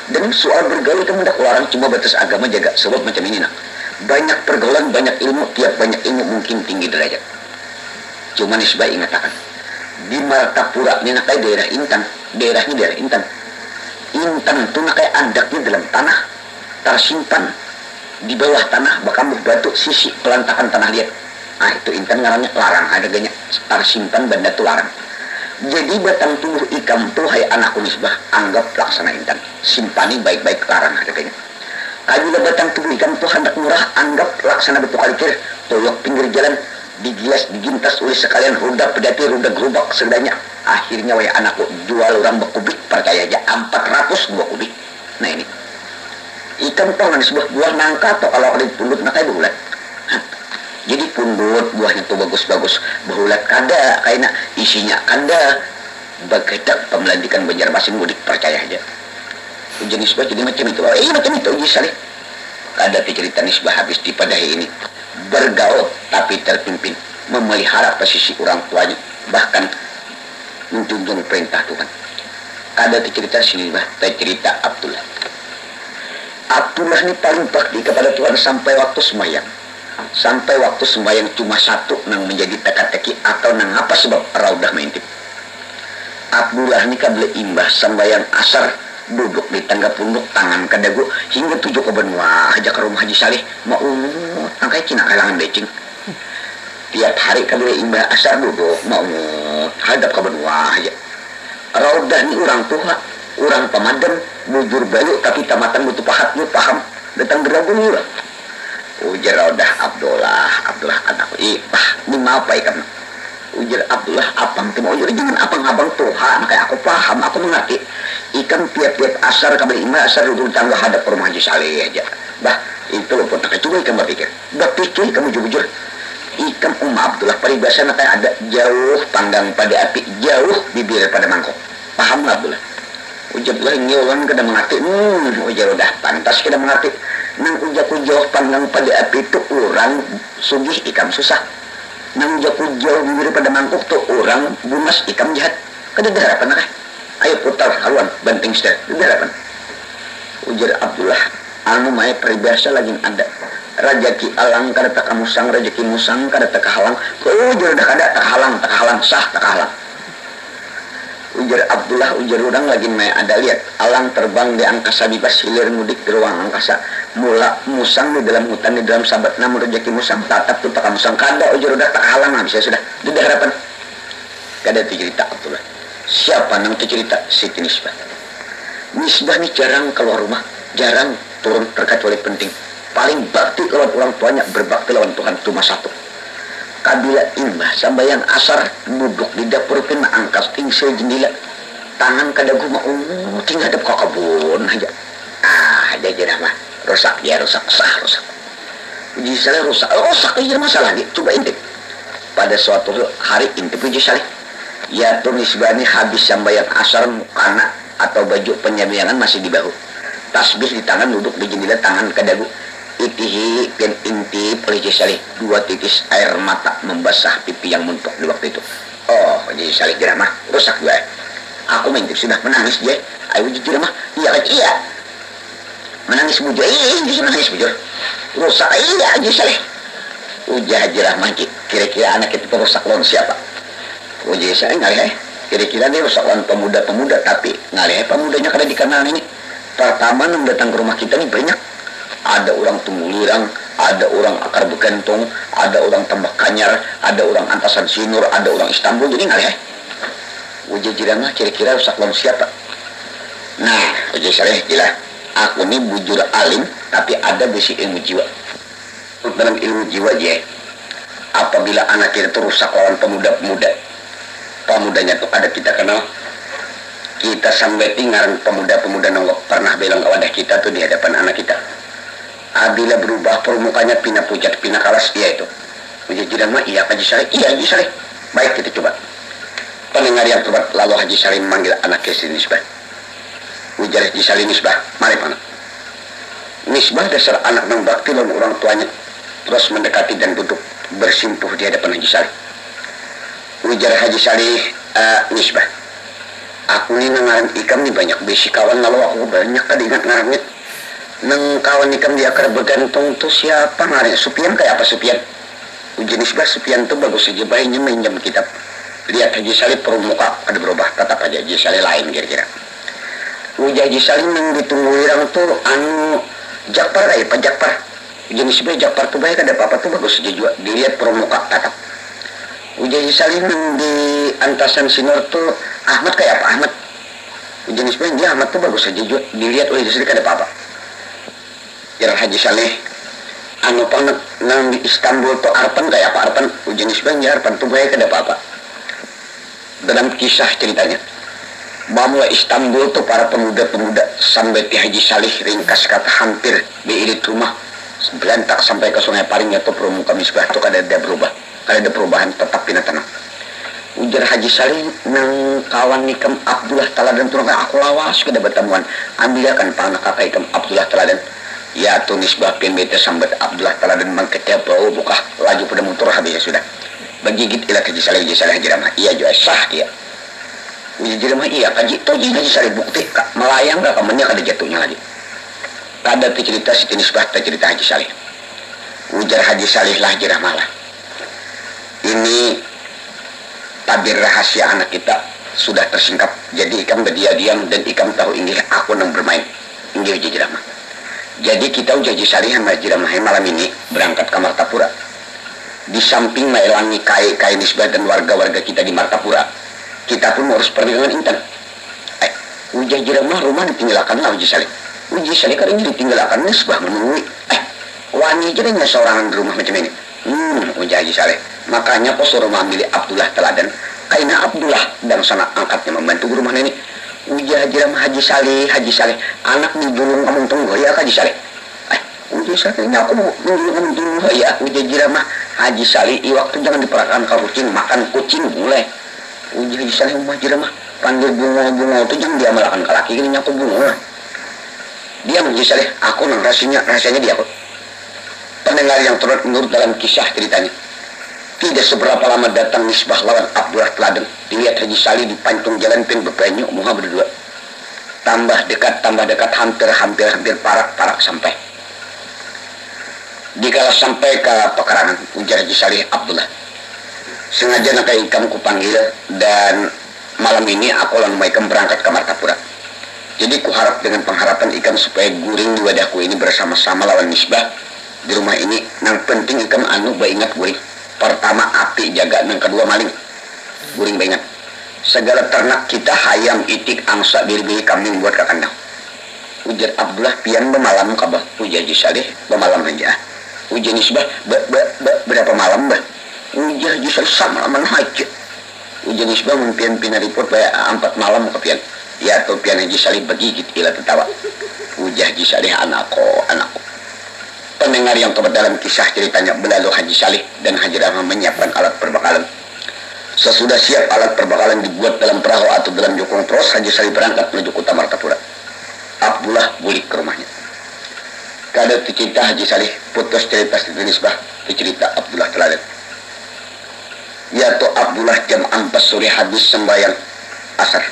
Dan soal bergaul ikam hendak larang, cuma batas agama jaga. Sebab macam ini nak. Banyak pergaulan, banyak ilmu, tiap banyak ilmu mungkin tinggi derajat. Cuma nisbah ingatakan. Di Martapura ini nakai daerah Intan, daerahnya daerah Intan. Intan itu nakai andaknya dalam tanah, tersimpan di bawah tanah, bahkan batu sisi pelantakan tanah liat. Nah itu Intan ngarannya larang, adanya tersimpan benda itu larang. Jadi batang tubuh ikam tuh hai anakku nisbah, anggap laksana Intan, simpani baik-baik, larang adanya. Kabila batang tubuh ikam tuh hendak murah, anggap laksana betul kalikir, toyok pinggir jalan, digilas, digintas oleh sekalian ruda pedati, ruda gerubak segadanya. Akhirnya wahai anakku jual orang berkubik, percaya aja 400 buah kubik. Nah ini ikan tongan sebuah buah nangka atau kalau ada pundut nakai berulat. Jadi pundut buahnya tuh bagus-bagus, berulat kada, kayaknya isinya kada. Bagedak pemelantikan Banjarmasin mudik, percaya aja. Ujian nisbah jadi macam itu. Macam itu Haji Salih. Ada cerita nisbah habis dipadahi ini. Bergaul tapi terpimpin, memelihara posisi orang tuanya, bahkan menjunjung perintah Tuhan. Ada cerita sini bah, cerita Abdullah. Abdullah ini paling bakti kepada Tuhan sampai waktu semayang. sampai waktu sembahyang cuma satu nang menjadi teka-teki atau nang apa sebab raudah maintip. Abdullah ni kabla imbah sembahyang asar duduk di tangga punduk tangan kadagu hingga 7 ke benua aja ke rumah Haji Saleh mau angkai kina kalangan becing. Tiap hari kabla imbah asar duduk mau hadap ke benua aja. Raudah ni orang tua, orang pemadam, bujur bayu tapi tamatan butuh pahatnya paham datang geragun juga. Ujar Raudah Abdullah anak ipah ni apa ikan. Ujar Abdullah apang temu ujar jangan apang-abang Tuhan kayak aku paham aku mengerti ikan tiap-tiap asar kabel imah asar duduk tangga hadap ke rumah Haji Saleh aja bah itu loh pun tak coba ikan berpikir kamu jujur ikan Abdullah peribahasa kayak ada jauh panggang pada api jauh bibir pada mangkok paham nggak Abdullah ujar Abdullah nyolan kada mengerti ujar udah pantas kada mengerti nang ujar jauh panggang pada api itu orang sugih ikan susah nang jauh bibir pada mangkok tuh orang bumas ikan jahat kada ada harapan kah ayo putar haluan banting setir ada harapan ujar Abdullah anu mae peribahasa lagi ada rajaki alang kada tak musang rajaki musang kada tak halang ujar dah kada tak halang sah tak halang ujar Abdullah ujar orang lagi mae ada lihat alang terbang di angkasa bebas hilir mudik di ruang angkasa mula musang di dalam hutan di dalam sabat namun rejeki musang tatap tuh tak musang kada ujar udah tak halang bisa sudah tidak harapan kada cerita Abdullah siapa nang cerita Siti Nisbah ni jarang keluar rumah jarang turun terkecuali penting paling bakti lawan orang tuanya berbakti lawan Tuhan cuma satu kabila imbah sambayang asar duduk di dapur kena angkat tingsil jendela tangan kadagu mau tinggal hadap ke kebun aja aja mah rusak Uji Saleh rusak aja masalah dia coba intip pada suatu hari intip Uji Saleh ya tuh Nisbah ini habis sambayang asar mukana atau baju penyambiangan masih di bahu tasbih di tangan duduk di jendela tangan kadagu itihi dan intip Uji Saleh 2 titis air mata membasah pipi yang muntuk di waktu itu Uji Saleh mah rusak gue aku mengintip sudah menangis dia ayo Uji mah iya menangis bujur menangis bujur rusak iya Haji Saleh Uji Rahmah kira-kira anak itu perusak lawan siapa Uji Saleh ngalih kira-kira dia rusak lawan pemuda-pemuda tapi ngalih pemudanya kada dikenal ini pertama yang datang ke rumah kita ini banyak ada orang tumulirang ada orang akar bekentong ada orang tembak kanyar ada orang antasan sinur ada orang Istanbul jadi ngalih Uji Rahmah kira-kira rusak lawan siapa nah Uji Saleh jelas aku ini bujur alim tapi ada besi ilmu jiwa dalam ilmu jiwa je apabila anak kita itu rusak lawan pemudanya tuh ada kita kenal kita sampai tinggal pemuda-pemuda nongok pernah bilang ke wadah kita tuh di hadapan anak kita apabila berubah permukanya pina pucat pina kalas iya itu menjadi mah iya Haji Saleh iya Haji Saleh baik kita coba pendengar yang terbat lalu Haji Saleh memanggil anak Siti Nisbah ujar Haji Saleh Nisbah mari anak Nisbah dasar anak nang bakti lawan orang tuanya terus mendekati dan duduk bersimpuh di hadapan Haji Saleh ujar Haji Saleh Nisbah aku ini nangaran ikam ni banyak besi kawan lalu aku banyak kada ingat ngarannya nang kawan ikam dia akar bergantung tuh siapa ngarannya Supian kayak apa Supian ujar Nisbah Supian tuh bagus saja bayinya minjam kitab lihat Haji Saleh permuka ada berubah tetap aja Haji Saleh lain kira-kira ujar Haji Saleh yang ditunggu orang tuh anu Jakpar kayak Pak Jakpar jenis sebenarnya Jakpar tuh baik ada apa-apa tuh bagus saja juga dilihat permuka tatap ujar Haji Saleh di antasan sinor tuh Ahmad kayak apa Ahmad jenis sebenarnya dia Ahmad tuh bagus saja juga dilihat oleh Haji Saleh ada apa-apa jalan Haji Saleh anu panget nang di Istanbul tuh Arpan kayak apa Arpan jenis sebenarnya Arpan tuh baik ada apa-apa dalam kisah ceritanya bahwa Istanbul tuh para pemuda-pemuda sampai di Haji Saleh ringkas kata hampir di irit rumah berantak sampai ke Sungai Paringnya tuh permuka Misbah tuh kada ada berubah kada ada perubahan tetap pina tenang ujar Haji Saleh nang kawan nikam Abdullah Taladan turun aku lawas kada bertemuan ambilkan panak kakak ikam Abdullah Taladan ya tuh Misbah pin bete sambat Abdullah Taladan mangketnya bau buka laju pada motor habisnya sudah begigit ilat Haji Saleh Haji Rahmah iya juga sah iya Uji mah iya kaji tuh Haji Saleh bukti melayang gak kamennya kada jatuhnya lagi kada cerita Siti Nisbah cerita Haji Saleh Ujar Haji Salih lah jeramalah. Ini tabir rahasia anak kita sudah tersingkap. Jadi ikam berdiam dan ikam tahu ini aku nang bermain. Inggih jeramah. Jadi kita ujar Haji Salih sama jeramah malam ini berangkat ke Martapura. Di samping melangi kai nisbah dan warga-warga kita di Martapura, kita pun harus pergi dengan intan. Ujar jeramah rumah ditinggalkan lah Haji Salih. Haji Salih kan ini ditinggalkan nisbah menunggu. Wani jadinya seorang di rumah macam ini. Ujar Haji Saleh. Makanya kok suruh memilih Abdullah teladan. Karena Abdullah dan sana angkatnya membantu rumah ini. Ujar Haji Saleh. Anak di julung kamu tunggu ya Haji Saleh. Ujar Saleh ini aku mau julung tunggu ya. Ujar Haji Saleh. Waktu jangan diperahkan ke kucing makan kucing boleh. Ujar Haji Saleh rumah jeramah. Panggil bunga itu jangan dia melakukan ke laki ini nyaku bunga. Dia Haji Saleh. Aku nang rahasianya dia kok. Pendengar yang turut menurut dalam kisah ceritanya. Tidak seberapa lama datang nisbah lawan Abdullah teladan. Dilihat Haji Salih di pancung jalan pin berpenyuk muha berdua. Tambah dekat, hampir parak sampai. Dikala sampai ke pekarangan, ujar Haji Salih Abdullah. Sengaja nak ikam ku panggil dan malam ini aku langsung ikam berangkat ke Martapura. Jadi ku harap dengan pengharapan ikam supaya guring di wadahku ini bersama-sama lawan nisbah. Di rumah ini nang penting ikam ingat guring. Pertama api jaga, nang kedua maling guring ingat. Segala ternak kita hayam itik angsa biri-biri kambing buat ke kandang. Ujar Abdullah pian bemalam kabah. Ujar Haji Salih bemalam aja. Ujar nisbah berapa malam bah? Ujar Haji Salih sama laman haji. Ujar nisbah mimpian pina report bayar 4 malam ke pian. Ya atau pian Haji Salih bergigit ila tertawa. Ujar Haji Salih anakku. Pendengar yang terlibat dalam kisah ceritanya berlalu Haji Salih dan Haji Rahman menyiapkan alat perbekalan. Sesudah siap alat perbekalan dibuat dalam perahu atau dalam jokong terus Haji Salih berangkat menuju kota Martapura. Abdullah balik ke rumahnya. Kada cerita Haji Salih putus cerita nisbah cerita Abdullah teladan. Yaitu Abdullah jam 4 sore habis sembahyang asar.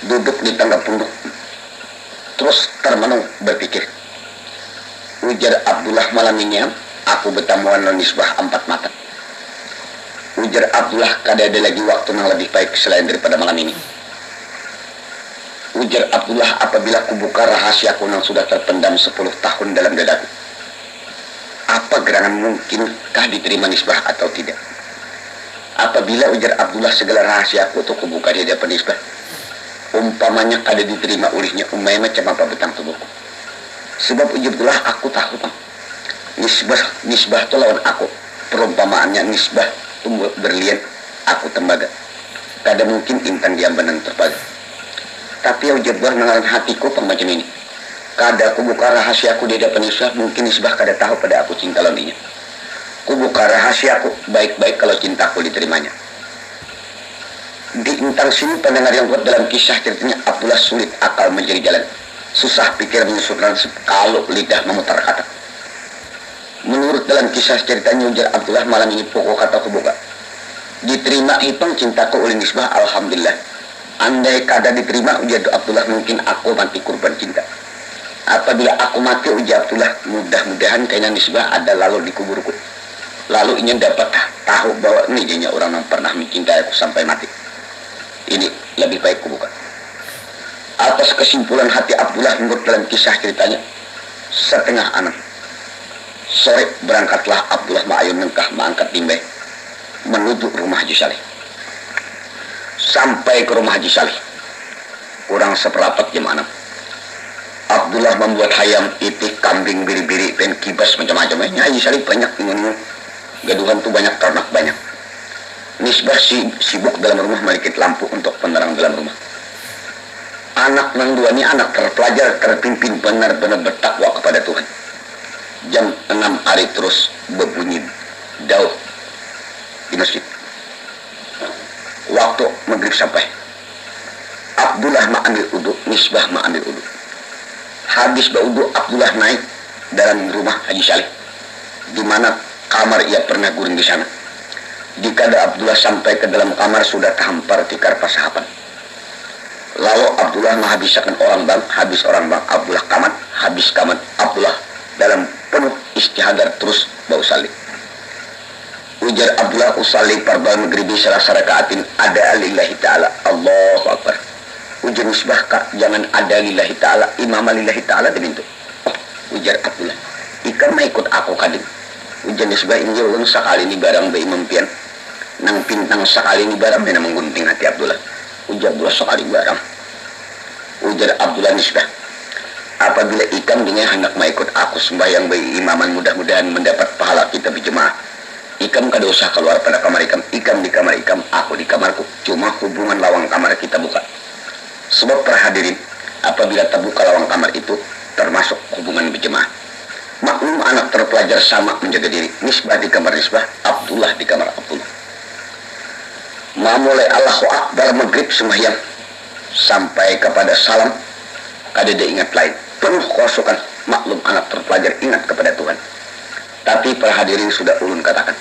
Duduk di tangga punduk. Terus termenung berpikir. Ujar Abdullah malam ini aku bertamuan nisbah 4 mata. Ujar Abdullah kada ada lagi waktu yang lebih baik selain daripada malam ini. Ujar Abdullah apabila ku buka rahasiaku yang sudah terpendam 10 tahun dalam dadaku. Apa gerangan mungkinkah diterima nisbah atau tidak? Apabila ujar Abdullah segala rahasiaku itu ku buka di hadapan nisbah. Umpamanya kada diterima olehnya umay macam apa betang tubuhku. Sebab ujublah aku tahu bang. Nisbah itu lawan aku. Perumpamaannya nisbah tumbuh berlian. Aku tembaga. Kada mungkin intan dia benang terbaga. Tapi ujublah mengalan hatiku pemacam ini. Kada aku buka rahasiaku di hadapan nisbah. Mungkin nisbah kada tahu pada aku cinta launinya. Ku buka rahasiaku baik-baik kalau cintaku diterimanya. Di intang sini pendengar yang buat dalam kisah ceritanya Abdullah sulit akal menjadi jalan. Susah pikir menyusunkan kalau lidah memutar kata. Menurut dalam kisah ceritanya ujar Abdullah malam ini pokok kata kebuka. Diterima hitung cintaku oleh nisbah alhamdulillah. Andai kada diterima ujar Abdullah mungkin aku mati kurban cinta. Apabila aku mati ujar Abdullah mudah-mudahan kayaknya nisbah ada lalu di kuburku. Lalu ingin dapat tahu bahwa ini jadinya orang yang pernah mencintai aku sampai mati. Ini lebih baik kubuka. Atas kesimpulan hati Abdullah menurut dalam kisah ceritanya setengah 6 sore berangkatlah Abdullah ma'ayun nengkah mengangkat timbay menuju rumah Haji Salih. Sampai ke rumah Haji Salih kurang seperempat jam 6. Abdullah membuat hayam itik kambing biri-biri dan kibas macam-macam. Haji Salih banyak ingun gaduhan tuh banyak ternak banyak. Nisbah sibuk dalam rumah melikit lampu untuk penerang dalam rumah. Anak nang dua ini anak terpelajar, terpimpin benar-benar bertakwa kepada Tuhan. Jam 6 hari terus berbunyi dauh di masjid. Waktu maghrib sampai. Abdullah ambil uduk, nisbah ambil uduk. Habis beruduk Abdullah naik dalam rumah Haji Salih, di mana kamar ia pernah guring di sana. Dikala Abdullah sampai ke dalam kamar sudah terhampar tikar pasahapan. Lalu Abdullah menghabiskan orang bang, habis orang bang Abdullah kamat, habis kamat Abdullah dalam penuh istihadar terus bau salib. Ujar Abdullah usalli fardal maghribi salasa rakaatin ada lillahi ta'ala. Allahu akbar. Ujar Misbah, Kak, jangan ada lillahi ta'ala, imam lillahi ta'ala demi itu. Ujar Abdullah, ikan mah ikut aku kadim. Ujar Misbah, injil sekali ini barang be imam pian. Nang pintang sekali ini barang mena menggunting hati Abdullah. Ujar Abdullah sekali barang. Ujar Abdullah Misbah, apabila ikam dengan hendak mengikut aku sembahyang bayi imaman, mudah-mudahan mendapat pahala kita berjemaah. Ikam kada usah keluar pada kamar ikam di kamar ikam, aku di kamarku. Cuma hubungan lawang kamar kita buka. Sebab para hadirin, apabila terbuka lawang kamar itu termasuk hubungan berjemaah. Maklum anak terpelajar sama menjaga diri. Misbah di kamar Misbah, Abdullah di kamar Abdullah. Mulai Allahu Akbar maghrib sembahyang sampai kepada salam, kada ada ingat lain, penuh kosongan. Maklum anak terpelajar ingat kepada Tuhan. Tapi para hadirin sudah ulun katakan,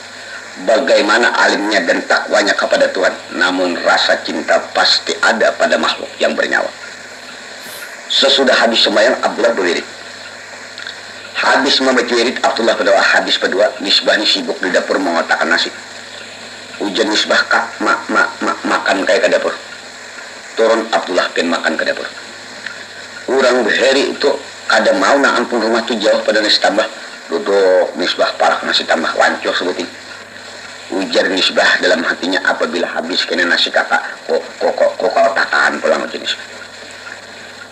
bagaimana alimnya dan takwanya kepada Tuhan, namun rasa cinta pasti ada pada makhluk yang bernyawa. Sesudah habis sembahyang, Abdullah berwirid. Habis membaca wirid, Abdullah berdoa. Habis berdoa, Misbah ini sibuk di dapur mengotakkan nasi. Ujian Misbah, Kak, makan kayak ke dapur. Turun Abdullah pun makan ke dapur. Orang berhari itu kada mau na ampun rumah tu jauh pada nasi tambah. Duduk Misbah parah nasi tambah wancur sebutin. Ujar Misbah dalam hatinya, apabila habis kena nasi kakak, kok takaan pulang ujian Misbah.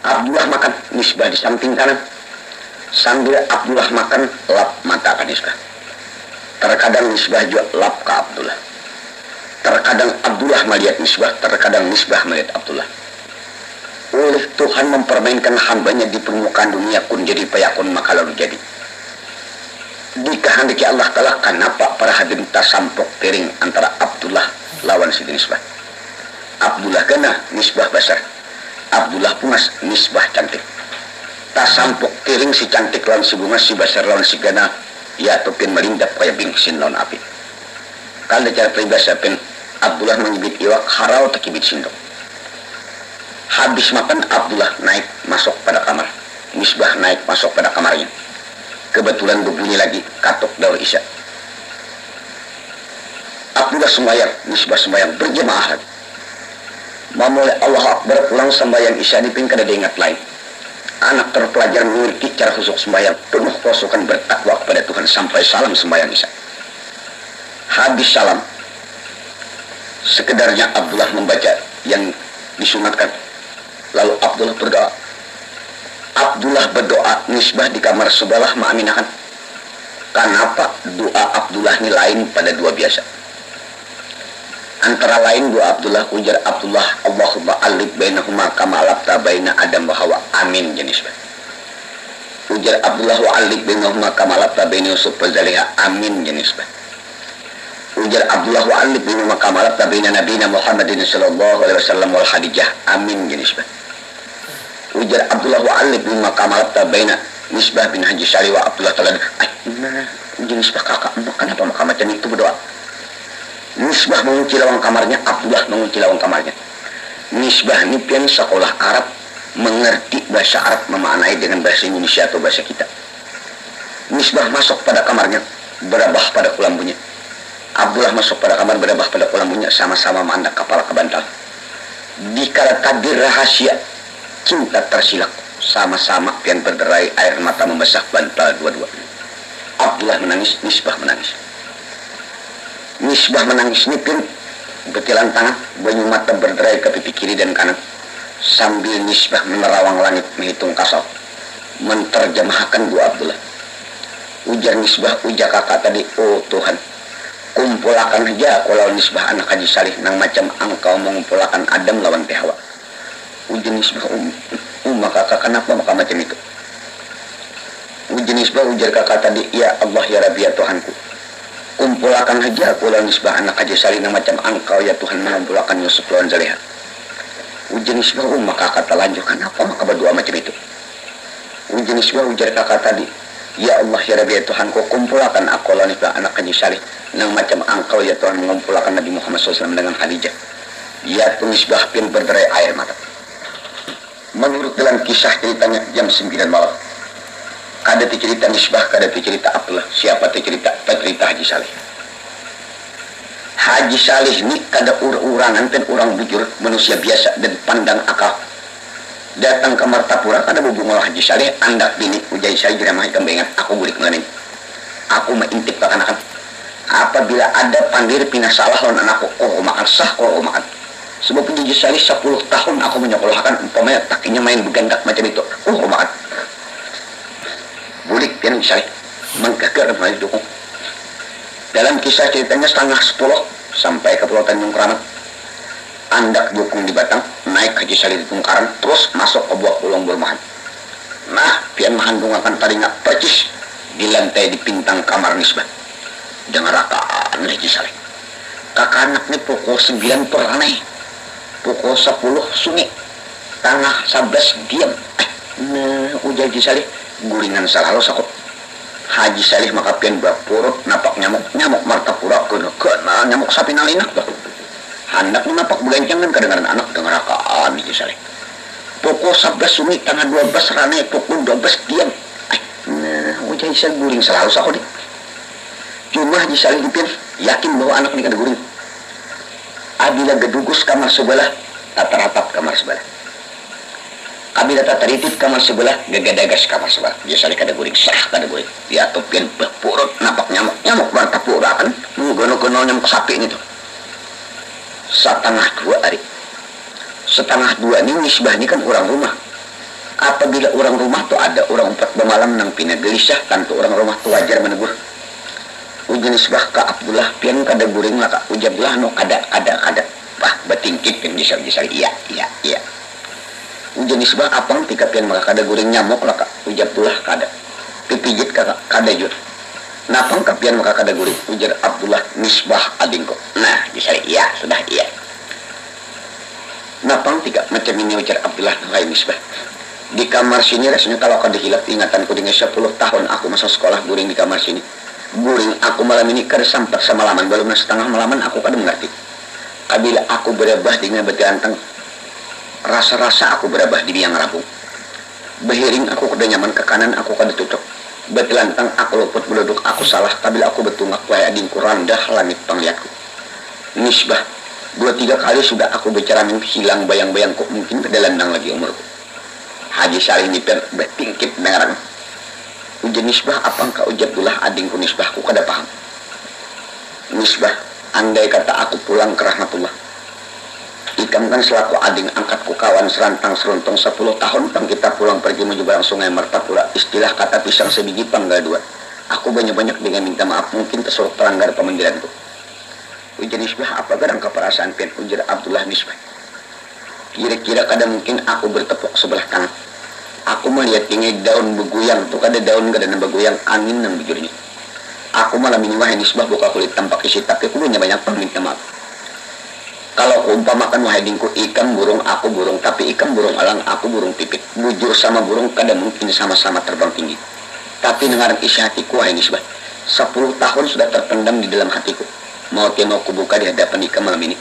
Abdullah makan, Misbah di samping kanan. Sambil Abdullah makan, lap mata ke Misbah. Terkadang Misbah juga lap ke Abdullah. Terkadang Abdullah melihat Misbah, terkadang Misbah melihat Abdullah. Oleh Tuhan mempermainkan hambanya di permukaan dunia, kun jadi payakun maka lalu jadi. Dikehendaki Allah Ta'ala, kenapa para hadirin tasampok piring antara Abdullah lawan si Misbah. Abdullah kena, Misbah besar. Abdullah pumas, Misbah cantik. Tasampok piring si cantik lawan si bunga, si besar lawan si gana. Ya topin melindap kaya bingsin lawan api. Kalau cara peribahasa pen Abdullah menyibit iwak harau takibit sindok. Habis makan, Abdullah naik masuk pada kamar. Misbah naik masuk pada kamarnya. Kebetulan berbunyi lagi katuk daur isya. Abdullah sembahyang, Misbah sembahyang berjemaah. Memulai Allah Akbar pulang sembahyang isya di pingkada ingat lain. Anak terpelajar mengerti cara khusyuk sembahyang, penuh kosokan bertakwa kepada Tuhan sampai salam sembahyang isya. Habis salam, sekedarnya Abdullah membaca yang disunatkan. Lalu Abdullah berdoa. Abdullah berdoa, Misbah di kamar sebelah mengaminakan. Kenapa doa Abdullah ini lain pada dua biasa? Antara lain doa Abdullah, ujar Abdullah, Allahumma alif bainahuma kama alafta baina Adam wa Hawa. Amin jenis. Ujar Abdullah wa alif bainahuma kama alafta baina Yusuf wa Zaliha. Amin jenis. Ujar Abdullah wa alif bainahuma kama alafta baina Nabiyina Muhammadin sallallahu alaihi wasallam wal Khadijah. Amin jenis. Ujar Abdullah wa alif bainahuma kama alafta baina Misbah bin Haji Syari wa Abdullah Taala. Jenis kakak, kenapa maka macam itu berdoa? Misbah mengunci lawang kamarnya, Abdullah mengunci lawang kamarnya. Misbah ini pian sekolah Arab, mengerti bahasa Arab, memaknai dengan bahasa Indonesia atau bahasa kita. Misbah masuk pada kamarnya, berabah pada kulambunya. Abdullah masuk pada kamar, berabah pada kulambunya, sama-sama mandang kepala ke bantal. Dikala tabir rahasia, cinta tersilak, sama-sama pian berderai air mata membasah bantal dua-dua. Abdullah menangis, Misbah menangis. Misbah menangis nipin, betilan tangan, banyu mata berderai ke pipi kiri dan kanan. Sambil Misbah menerawang langit menghitung kasau, menterjemahkan doa Abdullah. Ujar Misbah, ujar kakak tadi, oh Tuhan, kumpulakan aja kalau Misbah anak Haji Salih, nang macam engkau mengumpulakan Adam lawan Hawa. Ujar Misbah, kakak kenapa maka macam itu? Ujar Misbah, ujar kakak tadi, ya Allah ya Rabbi ya Tuhanku, kumpulakan aja kalau Misbah anak Haji Salih nang macam engkau ya Tuhan mengumpulakan Yusuf lawan Zaliha. Ujar Misbah, maka kata lanjutkan apa maka berdoa macam itu. Ujar Misbah, ujar kakak tadi, ya Allah ya Rabbi ya Tuhanku, kumpulakan aku lawan Misbah anak Haji Salih nang macam engkau ya Tuhan mengumpulakan Nabi Muhammad SAW dengan Khadijah. Ya Misbah pun berderai air mata. Menurut dalam kisah ceritanya jam 9 malam, kada teu cerita Misbah, kada teu cerita Abdullah, siapa teu cerita Haji Saleh. Haji Saleh ini kada urangan dan orang bujur, manusia biasa dan pandang akal. Datang ke Martapura kada bubungol Haji Saleh andak bini ujai saya jeramah ikan bengat aku gulik ngalamin. Aku mengintip ke kanakan. Apabila ada panggil pindah salah lawan anakku, makan sah, makan. Sebab Haji Saleh 10 tahun aku menyekolahkan umpamanya takinya main begandak macam itu. Makan. Bulik pian Haji Saleh menggagar main dukung. Dalam kisah ceritanya 9:30 sampai ke Pulau Tanjung Keramat. Andak dukung di Batang, naik Haji Saleh di Tungkaran, terus masuk ke buah Pulau Burmahan. Nah, pian mahandung akan taringa percis di lantai di pintang kamar Misbah. Dengar akan Haji Saleh. Kakak anak ni pukul 9 peranai, pukul 10 sunyi, tangah 11 diam. Nah, ujar Haji Saleh, guringan salah lo sakot. Haji Saleh maka pian bapurut napak nyamuk Martapura kena nyamuk sapi nalinak bah. Hendak napak begancang kan kedengaran anak dengar akaan Haji Saleh. Pukul 11 sunyi tanggal 12 ranai pukul 12 diam. Nah, ujar Haji Saleh guring selalu sakot. Cuma Haji Saleh dipin yakin bahwa anak ini kada guring. Abila gedugus kamar sebelah, tataratap kamar sebelah. Kabila tataritip kamar sebelah, gagadagas kamar sebelah. Haji Saleh kada guring, sah kada guring. Dia topin berpurut napak nyamuk Martapura kan, gono-gono nyamuk sapi ini tuh. 1:30 hari. 1:30 ini Misbah ini kan orang rumah. Apabila orang rumah tuh ada orang 4 bemalam nang pina gelisah, tentu orang rumah tuh wajar menegur. Ujian Misbah ke Abdullah pian kada guring lah kak. Ujian Abdullah no kada. Bah betingkit pian Haji Saleh iya. Ujian Misbah apang tika pian maka kada guring nyamuk lah kak. Ujian Abdullah kada. Pipijit kakak kada jur. Napang kapian maka kada guring. Ujar Abdullah Misbah adingko. Nah Haji Saleh iya sudah iya. Napang tiga macam ini ujar Abdullah hai Misbah. Di kamar sini rasanya kalau kada hilap ingatanku dengan 10 tahun aku masa sekolah guring di kamar sini. Guring aku malam ini kada sampai semalaman, belum setengah malaman aku kada mengerti. Kabila aku berabah dengan beti anteng, rasa-rasa aku berabah di biang rabung. Behiring aku kada nyaman ke kanan aku kada tutup. Beti lantang aku luput berduduk aku salah. Kabila aku betungak wae adingku randah langit pangliatku. Misbah 2-3 kali sudah aku bicara hilang bayang-bayangku mungkin kada landang lagi umurku. Haji Saleh ini bertingkit dengaran. Ujian Misbah apa engkau ujar Abdullah adingku Misbahku kada paham. Misbah andai kata aku pulang ke rahmatullah, ikam kan selaku ading angkatku kawan serantang seruntong 10 tahun pang kita pulang pergi menuju barang sungai Martapura, istilah kata pisang sebiji panggal 2. Aku banyak-banyak dengan minta maaf mungkin tersuruh pelanggar pemanggilanku. Ujian Misbah apa gadang keperasaan pian ujar Abdullah Misbah. Kira-kira kada mungkin aku bertepuk sebelah tangan. Aku melihat ini daun beguyang, tuh kada daun kada beguyang angin nang bujurnya. Aku malam ini wahai Misbah buka kulit tampak isi tapi aku punya banyak minta maaf. Kalau umpamakan wahai dingku ikan burung aku burung tapi ikan burung alang aku burung pipit. Bujur sama burung kada mungkin sama-sama terbang tinggi. Tapi dengaran isi hatiku wahai Misbah. 10 tahun sudah terpendam di dalam hatiku. Mau kubuka di hadapan ikan malam ini.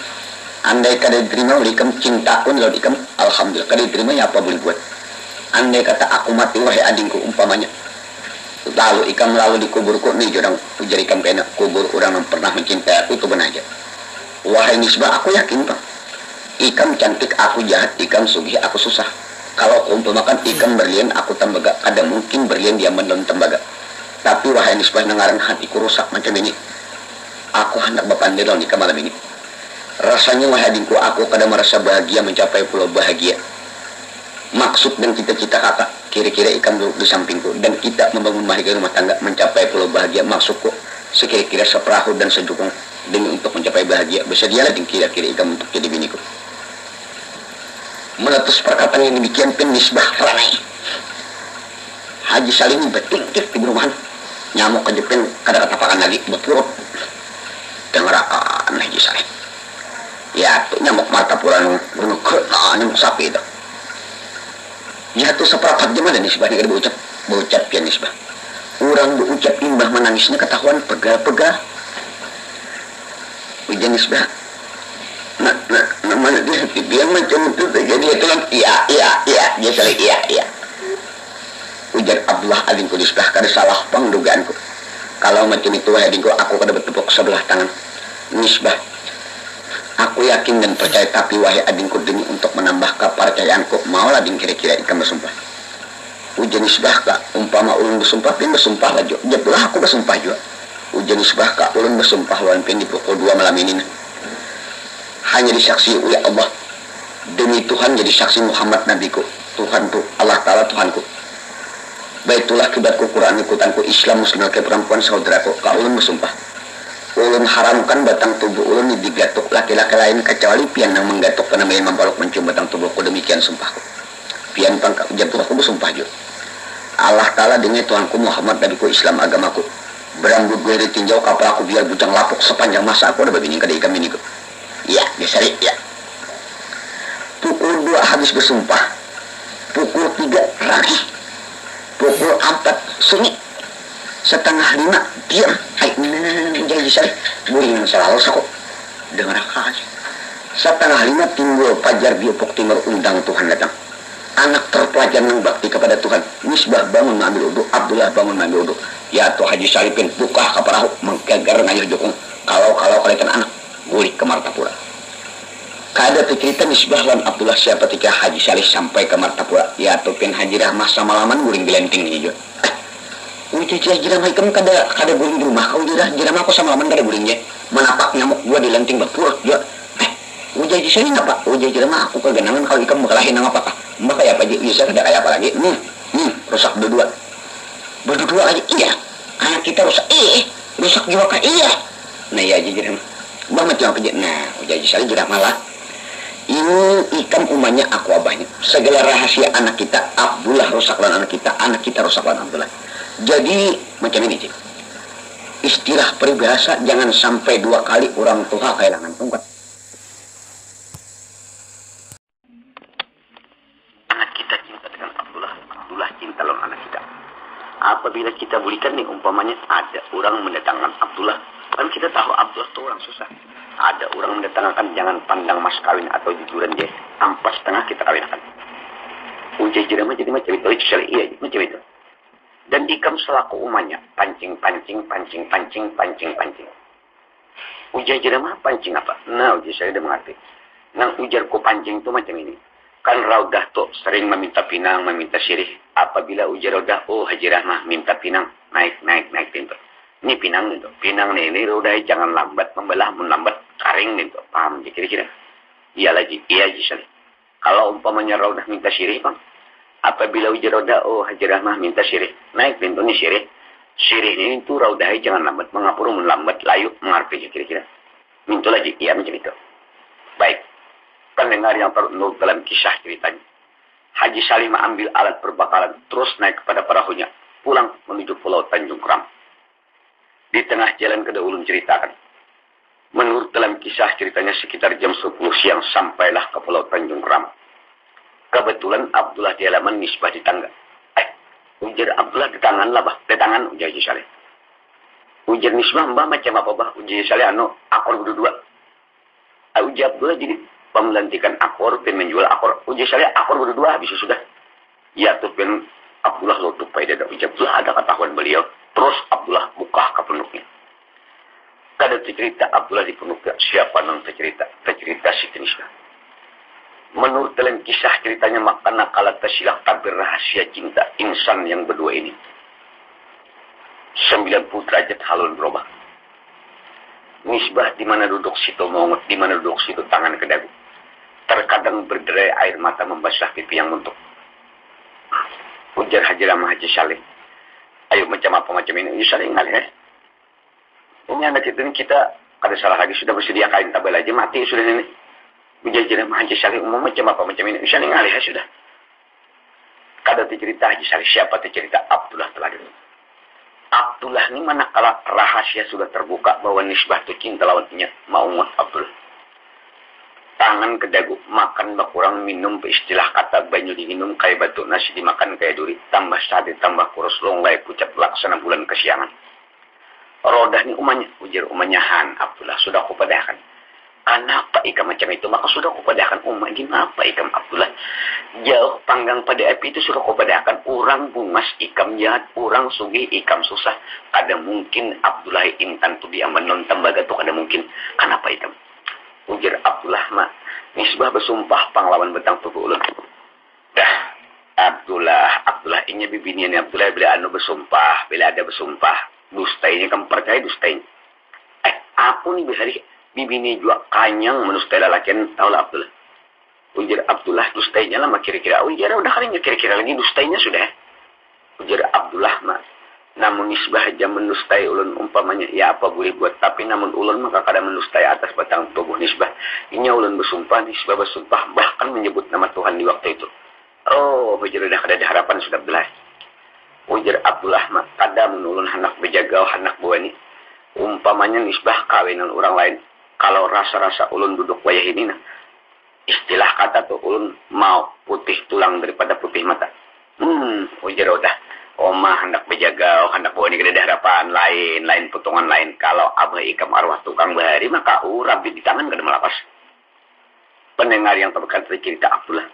Andai kada diterima oleh ikam cinta pun lalu ikam alhamdulillah kada diterima ya apa boleh buat. Andai kata aku mati wahai adingku umpamanya, lalu ikam lalu dikuburku nih jurang ujar ikam kena kubur orang yang pernah mencintai aku itu benar aja. Wahai Misbah aku yakin bang, ikam cantik aku jahat, ikam sugih aku susah. Kalau umpamakan ikam berlian aku tembaga, ada mungkin berlian dia mendon tembaga. Tapi wahai Misbah nengaran hatiku rusak macam ini. Aku hendak berpandai nikah malam ini. Rasanya wahai adingku aku kadang merasa bahagia mencapai pulau bahagia. Maksud dan cita-cita kakak kira-kira ikan duduk di sampingku dan kita membangun rumah tangga mencapai pulau bahagia. Maksudku sekira-kira seperahu dan sejukung demi untuk mencapai bahagia. Bersedialah kira-kira ikan untuk jadi biniku. Meletus perkataan yang demikian pun Misbah ramai. Haji Saleh ini bertingkir di perumahan. Nyamuk kejepin kada katapakan lagi berpurut. Dengar akan Haji Saleh. Ya tuh nyamuk Martapura bunuh kena nyamuk sapi itu. Ya tuh seperempat jam ada Misbah ini kada berucap pian Misbah. Orang berucap imbah menangisnya ketahuan pegal-pegal. Ujian Misbah. Namanya dia macam itu jadi itu kan iya dia Saleh iya. Ujar Abdullah adingku di sebelah kada salah pangdugaanku. Kalau macam itu adingku aku kada bertepuk sebelah tangan. Nisbah, aku yakin dan percaya, tapi wahai adingku, demi untuk menambah kepercayaanku, maulah ading kira-kira ikan bersumpah. Ujar Nisbah kak, umpama ulun bersumpah, pin bersumpah lah jo. Jatulah aku bersumpah juga. Ujar Nisbah kak, ulun bersumpah lawan pin di pukul 2 malam ini. Hanya disaksi oleh Allah. Demi Tuhan jadi saksi Muhammad nabiku. Tuhanku, Allah Ta'ala Tuhanku. Baitulah kibatku, Quran ikutanku, Islam muslim ke perempuan saudaraku. Kak ulun bersumpah. Ulun haramkan batang tubuh ulun digatuk laki-laki lain kecuali pian yang menggatuk penambahan membalok mencium batang tubuhku, demikian sumpahku. Pian pangkak jatuh aku bersumpah juga. Allah Ta'ala dengan Tuhanku Muhammad nabiku Islam agamaku. Berambut gue ditinjau kapal aku biar bujang lapuk sepanjang masa aku ada babini kada ikam ini. Ya, disari ya. Pukul 2 habis bersumpah. Pukul 3 raih. Pukul 4 sunyi. Setengah 5 diam. Hai, jadi saya buring selalu aku dengar aja. Setengah 5 timbul pajar di ufuk timur, undang Tuhan datang. Anak terpelajar yang bakti kepada Tuhan. Nisbah bangun mengambil uduk, Abdullah bangun mengambil uduk. Ya tuh Haji Salipin buka kaparahu menggagar ngayur jokong. Kalau kalian anak bulik ke Martapura. Kada cerita Nisbah lan Abdullah siapa ketika Haji Salih sampai ke Martapura. Ya tuh pin Haji Rahmah samalaman guring gelenting ini juga. Uji jiramah ikam kada guring di rumah. Kau jiramah aku samalaman kada guringnya. Menapak nyamuk gua di lenting berpurut juga. Uji Haji Salih ngapa? Uji jiramah aku kegenangan kalau ikam berkelahi nang apakah? Mbak kayak apa aja? Bisa kada kayak apa lagi? Rusak berdua. Berdua aja iya. Anak kita rusak rusak juga kah iya. Nah ya Haji jiramah. Mbak macam apa aja? Nah Uji Haji Salih jiramah lah. Ini ikan umanya aku abahnya. Segala rahasia anak kita Abdullah rusak lan anak kita rusak lan Abdullah. Jadi macam ini cik. Istilah peribahasa jangan sampai 2 kali orang tua kehilangan tongkat. Anak kita cinta dengan Abdullah, Abdullah cinta lawan anak kita. Apabila kita berikan nih umpamanya ada orang mendatangkan Abdullah, kan kita tahu Abdullah itu orang susah. Ada orang mendatangkan jangan pandang mas kawin atau jujuran dia, ampas setengah kita kawinkan. Ujai jeramah jadi macam itu iya macam itu. Dan ikam selaku umanya pancing. Ujai jeramah pancing apa? Nah ujai saya udah mengerti. Nang ujarku pancing itu macam ini. Kan Raudah tuh sering meminta pinang, meminta sirih. Apabila ujar Raudah, oh Haji Rahmah minta pinang, naik pintu. Ini pinang itu. Pinang ini Raudah jangan lambat membelah, melambat karing itu. Paham kira-kira? Iya Haji Salih. Kalau umpamanya Raudah minta sirih, Bang. Apabila ujar Raudah, oh Haji Rahmah minta sirih, naik pintu ini sirih. Sirih ini itu Raudah jangan lambat, mengapur melambat, layu, mengarpi kira-kira. Mintu lagi, iya macam itu. Baik. Pendengar yang ternur dalam kisah ceritanya. Haji Salih mengambil alat perbakalan, terus naik kepada perahunya, pulang menuju Pulau Tanjung Kram. Di tengah jalan kada ulun ceritakan. Menurut dalam kisah ceritanya sekitar jam 10 siang sampailah ke Pulau Tanjung Kram. Kebetulan Abdullah di halaman, Nisbah di tangga. Ujar Abdullah di tangan lah bah, di tangan ujar Haji Salih. Ujar Nisbah mbah macam apa bah? Ujar Salih akor berdua. Ujar Abdullah jadi melantikan akor dan menjual akor. Uji saya akor berdua habis sudah. Ya tuh ben Abdullah lotuk pada ada uji Abdullah ada ketahuan beliau. Terus Abdullah buka ke penuknya. Kada cerita Abdullah di penuknya. Siapa nang cerita? Cerita si Nisbah. Menurut dalam kisah ceritanya maka nakala tersilap tabir rahasia cinta insan yang berdua ini. 90 derajat halun berubah. Nisbah di mana duduk situ mongut, di mana duduk situ tangan ke dagu. Terkadang berderai air mata membasah pipi yang muntuk. Ujar Haji Rahmah Haji Salih. Ayo macam apa macam ini. Haji Salih ngalih. Ini anak itu kita kada salah lagi sudah bersedia kain tabel aja mati sudah ini. Ujar Haji Rahmah Haji Salih umum macam apa macam ini. Haji Salih ngalih sudah. Kada cerita Haji Salih siapa cerita Abdullah telaga. Abdullah ini manakala rahasia sudah terbuka bahwa Nisbah itu cinta lawannya mau Abdullah. Tangan ke dagu, makan bakurang minum istilah kata banyu diminum kayak batu nasi dimakan kayak duri, tambah sate tambah kurus longlai pucat laksana bulan kesiangan. Rodah ini umanya, ujar umanya Han Abdullah sudah aku padahkan. Kenapa ikam macam itu? Maka sudah aku padahkan umah ini apa ikam Abdullah? Jauh panggang pada api itu suruh kau badakan orang bungas ikam jahat, orang sugi ikam susah. Ada mungkin Abdullah Intan tu dia menonton baga tu ada mungkin. Kenapa ikam? Ujar Abdullah mak, nisbah bersumpah panglawan betang tubuh ulun. Dah, Abdullah ini bibinian Abdullah bila anu bersumpah, bila ada bersumpah, dustainya kamu percaya dustainya. Apa nih bihari bibini juga kanyang menustai lalakian taulah Abdullah. Ujar Abdullah dustainya lama kira-kira. Ujar udah kalinya kira-kira lagi dustainya sudah. Ujar Abdullah mah. Namun nisbah aja mendustai ulun umpamanya. Ya apa boleh buat. Tapi namun ulun maka kada mendustai atas batang tubuh nisbah. Ini ulun bersumpah. Nisbah bersumpah. Bahkan menyebut nama Tuhan di waktu itu. Oh ujar udah kada ada harapan sudah belas. Ujar Abdullah mah. Kada menulun anak bejaga anak buah ini. Umpamanya nisbah kawinan orang lain. Kalau rasa-rasa ulun duduk wayah ini nah. Istilah kata tuh ulun mau putih tulang daripada putih mata. Ujar udah. Omah hendak berjaga, hendak bawa ini ada harapan lain potongan lain. Kalau abah ikam arwah tukang bahari maka urab di tangan kada melapas. Pendengar yang terberkat cerita Abdullah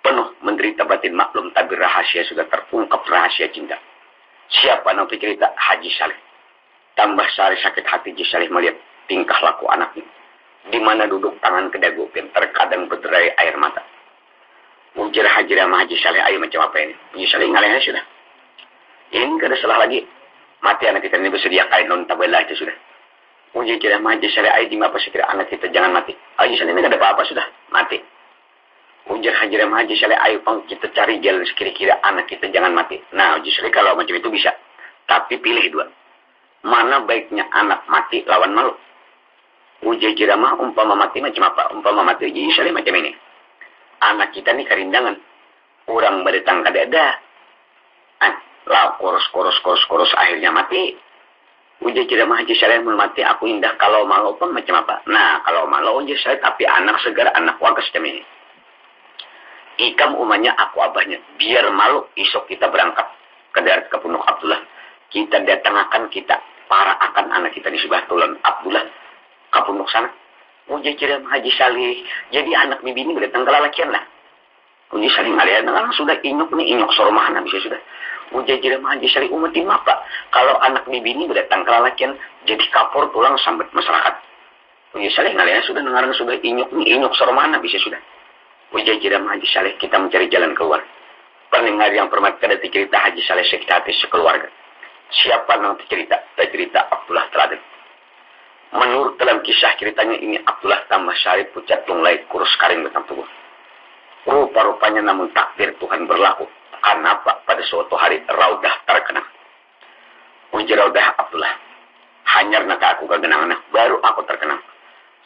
penuh menderita batin maklum tapi rahasia sudah terungkap rahasia cinta. Siapa nanti cerita Haji Saleh. Tambah sehari sakit hati Haji Saleh melihat tingkah laku anaknya. Di mana duduk tangan ke dagu terkadang berderai air mata. Ujar Haji sama Haji Saleh ayo macam apa ini? Haji Saleh ngalihnya sudah. Ini kada salah lagi. Mati anak kita ini bersedia kain non tabela aja sudah. Ujar sama Haji Saleh ayo di apa sekira anak kita jangan mati. Haji Saleh ini kada apa-apa sudah mati. Ujar Haji sama Haji Saleh ayo pang kita cari jalan sekira-kira anak kita jangan mati. Nah Haji Saleh kalau macam itu bisa. Tapi pilih dua. Mana baiknya anak mati lawan malu? Ujar jirama umpama mati macam apa? Umpama mati Haji Saleh macam ini. Anak kita ni karindangan. Orang berdatang kada ada. Lah koros akhirnya mati. Ujar jirama Haji Saleh mati aku indah kalau malu pun macam apa? Nah kalau malu Haji Saleh tapi anak segar anak wagas macam ini. Ikam umanya aku abahnya. Biar malu esok kita berangkat ke darat ke Pondok Abdullah. Kita datangkan kita para akan anak kita di sebelah tulan Abdullah. Kapunduk sana. Ujar ciram Haji Saleh. Jadi anak bibi ini datang ke lalakian lah. Ujar Saleh ngalian dengan sudah inyuk soromahana bisa sudah. Ujar ciram Haji Saleh umatin apa? Kalau anak bibi ini datang ke lalakian jadi kapur tulang sambat masyarakat. Ujar Saleh ngalian sudah dengaran sudah inyuk soromahana bisa sudah. Ujar ciram Haji Saleh kita mencari jalan keluar. Pendengar yang hormat kada cerita Haji Saleh sekitar hati sekeluarga. Siapa nanti cerita? Cerita Abdullah Teladan. Menurut dalam kisah ceritanya ini Abdullah tambah syarif pucat lunglai kurus karing betang tubuh. Rupa-rupanya namun takdir Tuhan berlaku. Kenapa pada suatu hari Raudah terkenang. Ujar Raudah Abdullah. Hanyar naka aku kegenangan baru aku terkenang.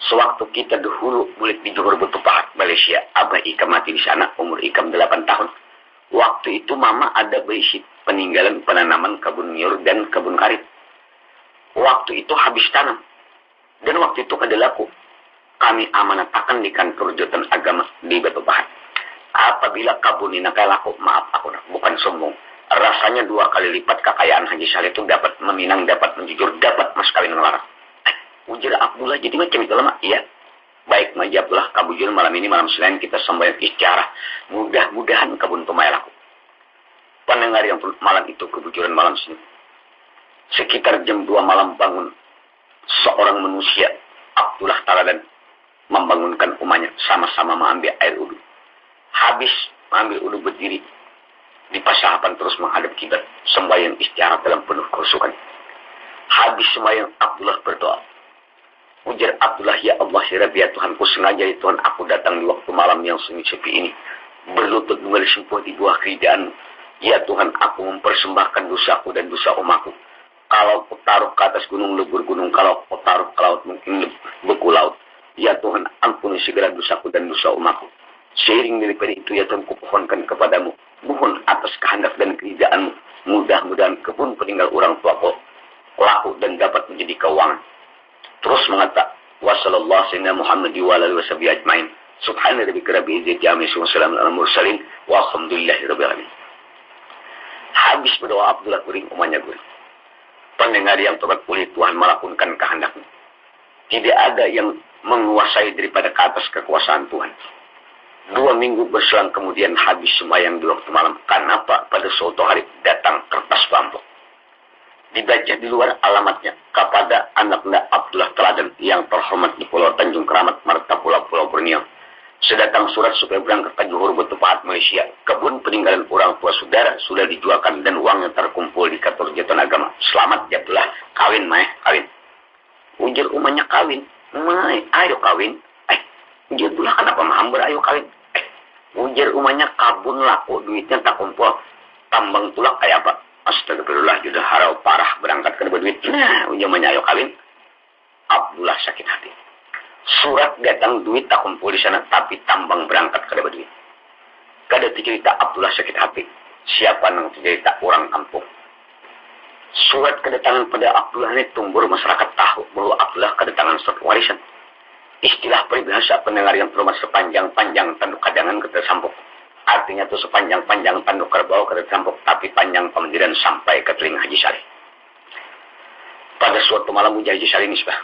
Sewaktu kita dahulu bulik di Johor Betupahat Malaysia. Abah Ikam mati di sana umur Ikam 8 tahun. Waktu itu mama ada berisi peninggalan penanaman kebun nyur dan kebun karet. Waktu itu habis tanam. Dan waktu itu kada laku. Kami amanatakan di kantor Jurusan Agama di Batu Pahat. Apabila kabun ini laku, maaf aku bukan sombong. Rasanya 2 kali lipat kekayaan Haji Saleh itu dapat meminang, dapat menjujur, dapat mas kawin ngelarang. Ujar Abdullah jadi macam itu lama. Iya. Baik Maji Abdullah kabujur malam ini malam selain kita sembahyang istiarah. Mudah-mudahan kabun itu laku. Pendengar yang malam itu kebujuran malam sini. Sekitar jam 2 malam bangun. Seorang manusia Abdullah Teladan membangunkan umatnya sama-sama mengambil air udu. Habis mengambil udu berdiri di pasahapan terus menghadap kiblat sembahyang istiarat dalam penuh kehusukan. Habis sembahyang Abdullah berdoa. Ujar Abdullah ya Allah ya Rabbi ya Tuhanku sengaja ya Tuhan aku datang di waktu malam yang sunyi sepi ini berlutut bersimpuh di buah keridaan. Ya Tuhan aku mempersembahkan dosaku dan dosa umatku. Kalau aku taruh ke atas gunung lebur gunung, kalau aku taruh ke laut mungkin beku laut. Ya Tuhan, ampuni segala dosaku dan dosa umatku. Seiring daripada itu ya Tuhan, kupohonkan kepadamu. Mohon atas kehendak dan keridaanmu. Mudah-mudahan kebun peninggal orang tuaku laku dan dapat menjadi keuangan. Terus mengatakan, wassallallahu sayyidina Muhammad wa alihi washabihi ajmain. Subhana rabbika rabbil izzati amma yasifun wa salamun alal mursalin walhamdulillahi rabbil alamin. Habis berdoa Abdullah guring umatnya guring. Pendengar yang tobat pulih Tuhan melakukan kehendaknya. Tidak ada yang menguasai daripada ke atas kekuasaan Tuhan. 2 minggu berselang kemudian habis sembahyang di waktu malam. Kenapa pada suatu hari datang kertas amplop. Dibaca di luar alamatnya kepada anaknya Abdullah Teladan yang terhormat di Pulau Tanjung Keramat, Marta Pulau Borneo. Sedatang surat supaya berangkat ke Johor Batu Pahat, Malaysia. Kebun peninggalan orang tua saudara sudah dijualkan dan uangnya terkumpul di kantor Jatuh Agama. Selamat ya Abdullah, kawin mah kawin. Ujar umahnya kawin, mah ayo kawin. Ujar Abdullah kenapa mah hamba ayo kawin. Ujar umahnya kabun laku duitnya tak kumpul. Tambang tulak kayak apa? Astagfirullah, sudah harau parah berangkat ke duit. Nah, ujar ayo kawin. Abdullah sakit hati. Surat datang duit tak kumpul di sana, tapi tambang berangkat ke duit. Kada cerita Abdullah sakit hati. Siapa yang cerita orang kampung. Surat kedatangan pada Abdullah ini tumbuh masyarakat tahu bahwa Abdullah kedatangan surat warisan. Istilah peribahasa pendengar yang terima sepanjang-panjang tanduk kadangan kita sampuk. Artinya itu sepanjang-panjang tanduk kerbau kita sampuk, tapi panjang pemendirian sampai ke telinga Haji Saleh. Pada suatu malam ujar Haji Saleh nisbah.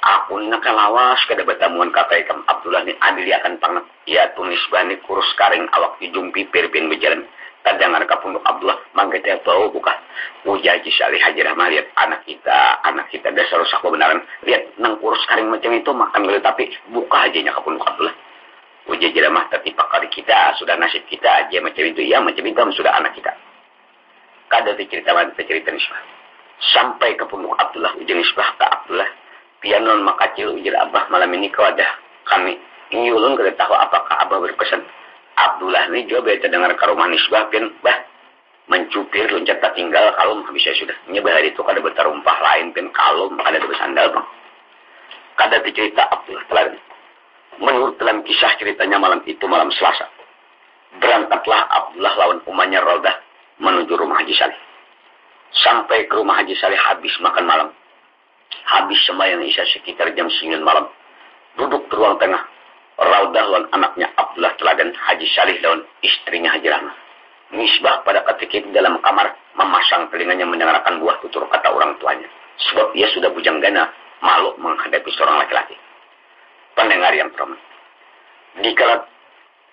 Aku nak lawas kada batamuan kakak ikam Abdullah ni adili akan pangnak. Ya tunis bani kurus karing awak dijumpi perpin berjalan. Kadangan kapunduk Abdullah mangga teh bau buka. Ujar Haji Saleh Haji Rahmah, lihat anak kita dasar rusak kebenaran. Lihat nang kurus karing macam itu makan gede tapi buka aja nya kapunduk Abdullah. Ujar Haji Rahmah, tapi pakar kita sudah nasib kita aja macam itu ya, macam itu sudah anak kita. Kada cerita nisbah. Sampai ke punduk Abdullah ujar nisbah ke Abdullah. Pianon makacil ujar Abah malam ini kau ada kami. Ini ulun kada tahu apakah Abah berpesan. Abdullah ini juga baca dengar ke rumah nisbah pian bah mencupir loncat tak tinggal kalum habis saya sudah nyebah hari itu kada bertarumpah lain pian kalum kada ada bersandal bang. Kada cerita Abdullah Teladan. Menurut dalam kisah ceritanya malam itu malam Selasa. Berangkatlah Abdullah lawan umannya Rodah menuju rumah Haji Saleh. Sampai ke rumah Haji Saleh habis makan malam. Habis sembahyang isya sekitar jam 9 malam. Duduk di ruang tengah. Raudah lawan anaknya Abdullah Teladan, Haji Saleh lawan istrinya Haji Rahmah. Misbah pada ketika itu dalam kamar memasang telinganya mendengarkan buah tutur kata orang tuanya. Sebab ia sudah bujanggana, malu menghadapi seorang laki-laki. Pendengar yang terhormat. Dikala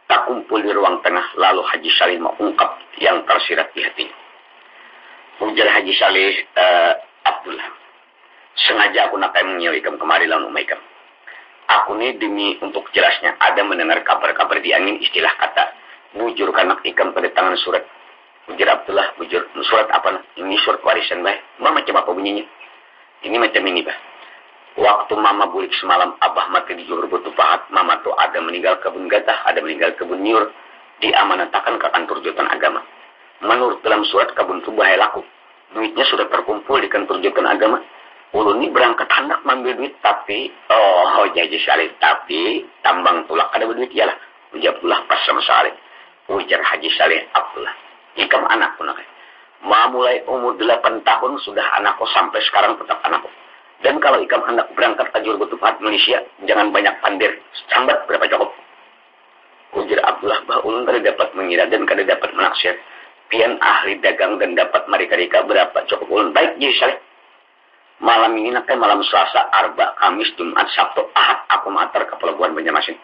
tak kumpul di ruang tengah, lalu Haji Saleh mengungkap yang tersirat di hati. Ujar Haji Saleh, Abdullah. Sengaja aku nak menyewikan kemari lawan umaikam. Aku ini demi untuk jelasnya ada mendengar kabar-kabar di angin istilah kata bujur kanak ikam pada tangan surat. Ujar Abdullah, bujur surat apa? Ini surat warisan bah. Macam apa bunyinya? Ini macam ini bah. Waktu mama bulik semalam Abah mati di Johor Batu Pahat. Mama tuh ada meninggal kebun gatah, ada meninggal kebun nyur. Diamanatakan ke kantor Jatuh Agama. Menurut dalam surat kebun tuh bahaya laku. Duitnya sudah terkumpul di kantor Jatuh Agama. Ulun ini berangkat hendak mengambil duit tapi Haji Saleh tapi tambang tulak ada duit ialah. Ujar Abdullah pas sama Saleh. Ujar Haji Saleh Abdullah. Ikam anakku nak. Mulai umur 8 tahun sudah anakku sampai sekarang tetap anakku. Dan kalau ikam hendak berangkat ke Johor Batu Pahat Malaysia jangan banyak pandir. Sambat berapa cukup. Ujar Abdullah bah ulun kada dapat mengira dan kada dapat menaksir. Pian ahli dagang dan dapat mereka-reka berapa cukup ulun. Baik Haji Saleh. Malam ini nak malam Selasa, Arba, Kamis, Jumat, Sabtu, Ahad aku mater ke pelabuhan Banjarmasin.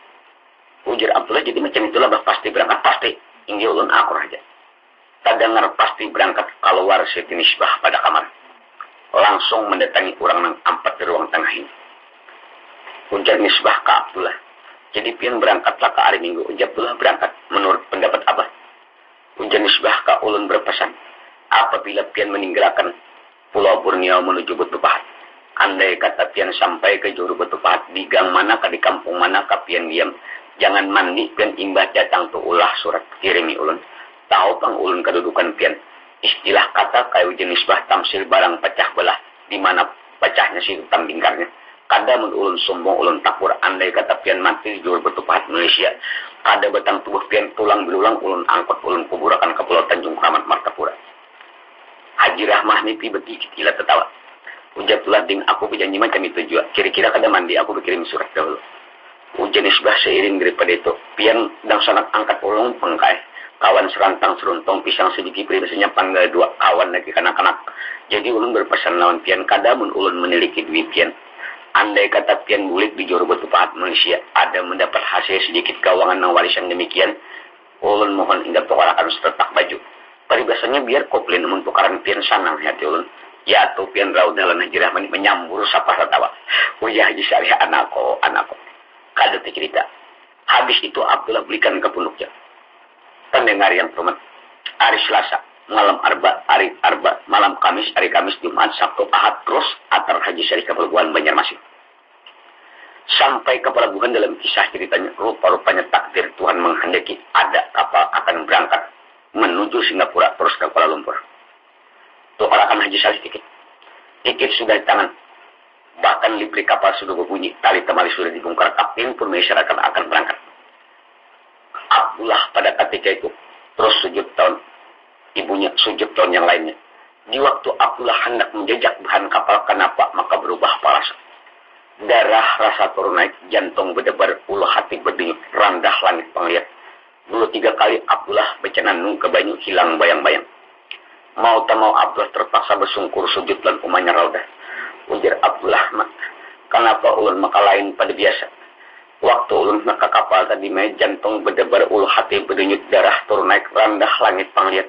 Ujar Abdullah jadi macam itulah bah pasti berangkat pasti. Ini ulun akur aja. Tak dengar pasti berangkat keluar Siti Nisbah pada kamar. Langsung mendatangi orang nang ampat di ruang tengah ini. Ujar Nisbah ke Abdullah. Jadi pian berangkatlah ke hari Minggu. Ujar Abdullah berangkat menurut pendapat Abah. Ujar Nisbah ke ulun berpesan. Apabila pian meninggalkan Pulau Borneo menuju Batu Pahat. Andai kata pian sampai ke Johor Batu Pahat, di gang mana di kampung mana pian diam. Jangan mandi pian imbah datang tu ulah surat kirimi ulun. Tahu pang ulun kedudukan pian. Istilah kata kayu jenis bah tamsil barang pecah belah. Di mana pecahnya si utang lingkarnya. Kada mun ulun sombong ulun takur andai kata pian mati di Johor Batu Pahat Malaysia. Kada batang tubuh pian tulang belulang ulun angkut ulun kuburakan ke Pulau Tanjung Keramat Martapura. Haji Rahmah ni tiba-tiba gila tertawa. Ujar Abdullah ding aku berjanji macam itu juga. Kira-kira kada mandi aku berkirim surat dahulu. Ujar Nisbah seiring daripada itu. Pian dan sangat angkat ulung pengkai. Kawan serantang seruntong pisang sedikit biasanya panggil 2 kawan lagi kanak-kanak. Jadi ulun berpesan lawan pian kada mun ulun meniliki duit pian. Andai kata pian bulik di juru betupahat manusia ada mendapat hasil sedikit keuangan ng warisan demikian, ulun mohon ingat tukarakan setetak baju. Paribasanya biar koplin namun tukaran pian sanang hati ulun. Ya tuh pian raud dalam hajirah menyambur sapa satawa. Ujah haji syariah anako. Kada cerita. Habis itu Abdullah belikan ke punduknya. Pendengar yang hormat. Hari Selasa, malam hari Arba, malam Kamis, hari Kamis, Jumat, Sabtu, Ahad, terus atar haji syariah ke pelabuhan Banjarmasin. Sampai ke pelabuhan dalam kisah ceritanya, rupa-rupanya takdir Tuhan menghendaki ada kapal akan berangkat menuju Singapura terus ke Kuala Lumpur. Tukarakan haji syariah tiket. Tiket sudah di tangan. Bahkan libri kapal sudah berbunyi, tali temali sudah dibongkar, kapten pun mengisyaratkan akan berangkat. Abdullah pada ketika itu terus sujud tahun, ibunya sujud tahun yang lainnya. Di waktu Abdullah hendak menjejak bahan kapal kenapa maka berubah parasa. Darah rasa turun naik, jantung berdebar, ulu hati berdenyut, randah langit penglihat. Dulu 3 kali Abdullah bercenanung ke banyu, hilang bayang-bayang. Mau tak mau Abdullah terpaksa bersungkur sujud dan umanya raudah. Ujar Abdullah, kenapa ulun maka lain pada biasa? Waktu ulun nak ke kapal tadi jantung berdebar, ulu hati berdenyut, darah turun naik, randah langit penglihat.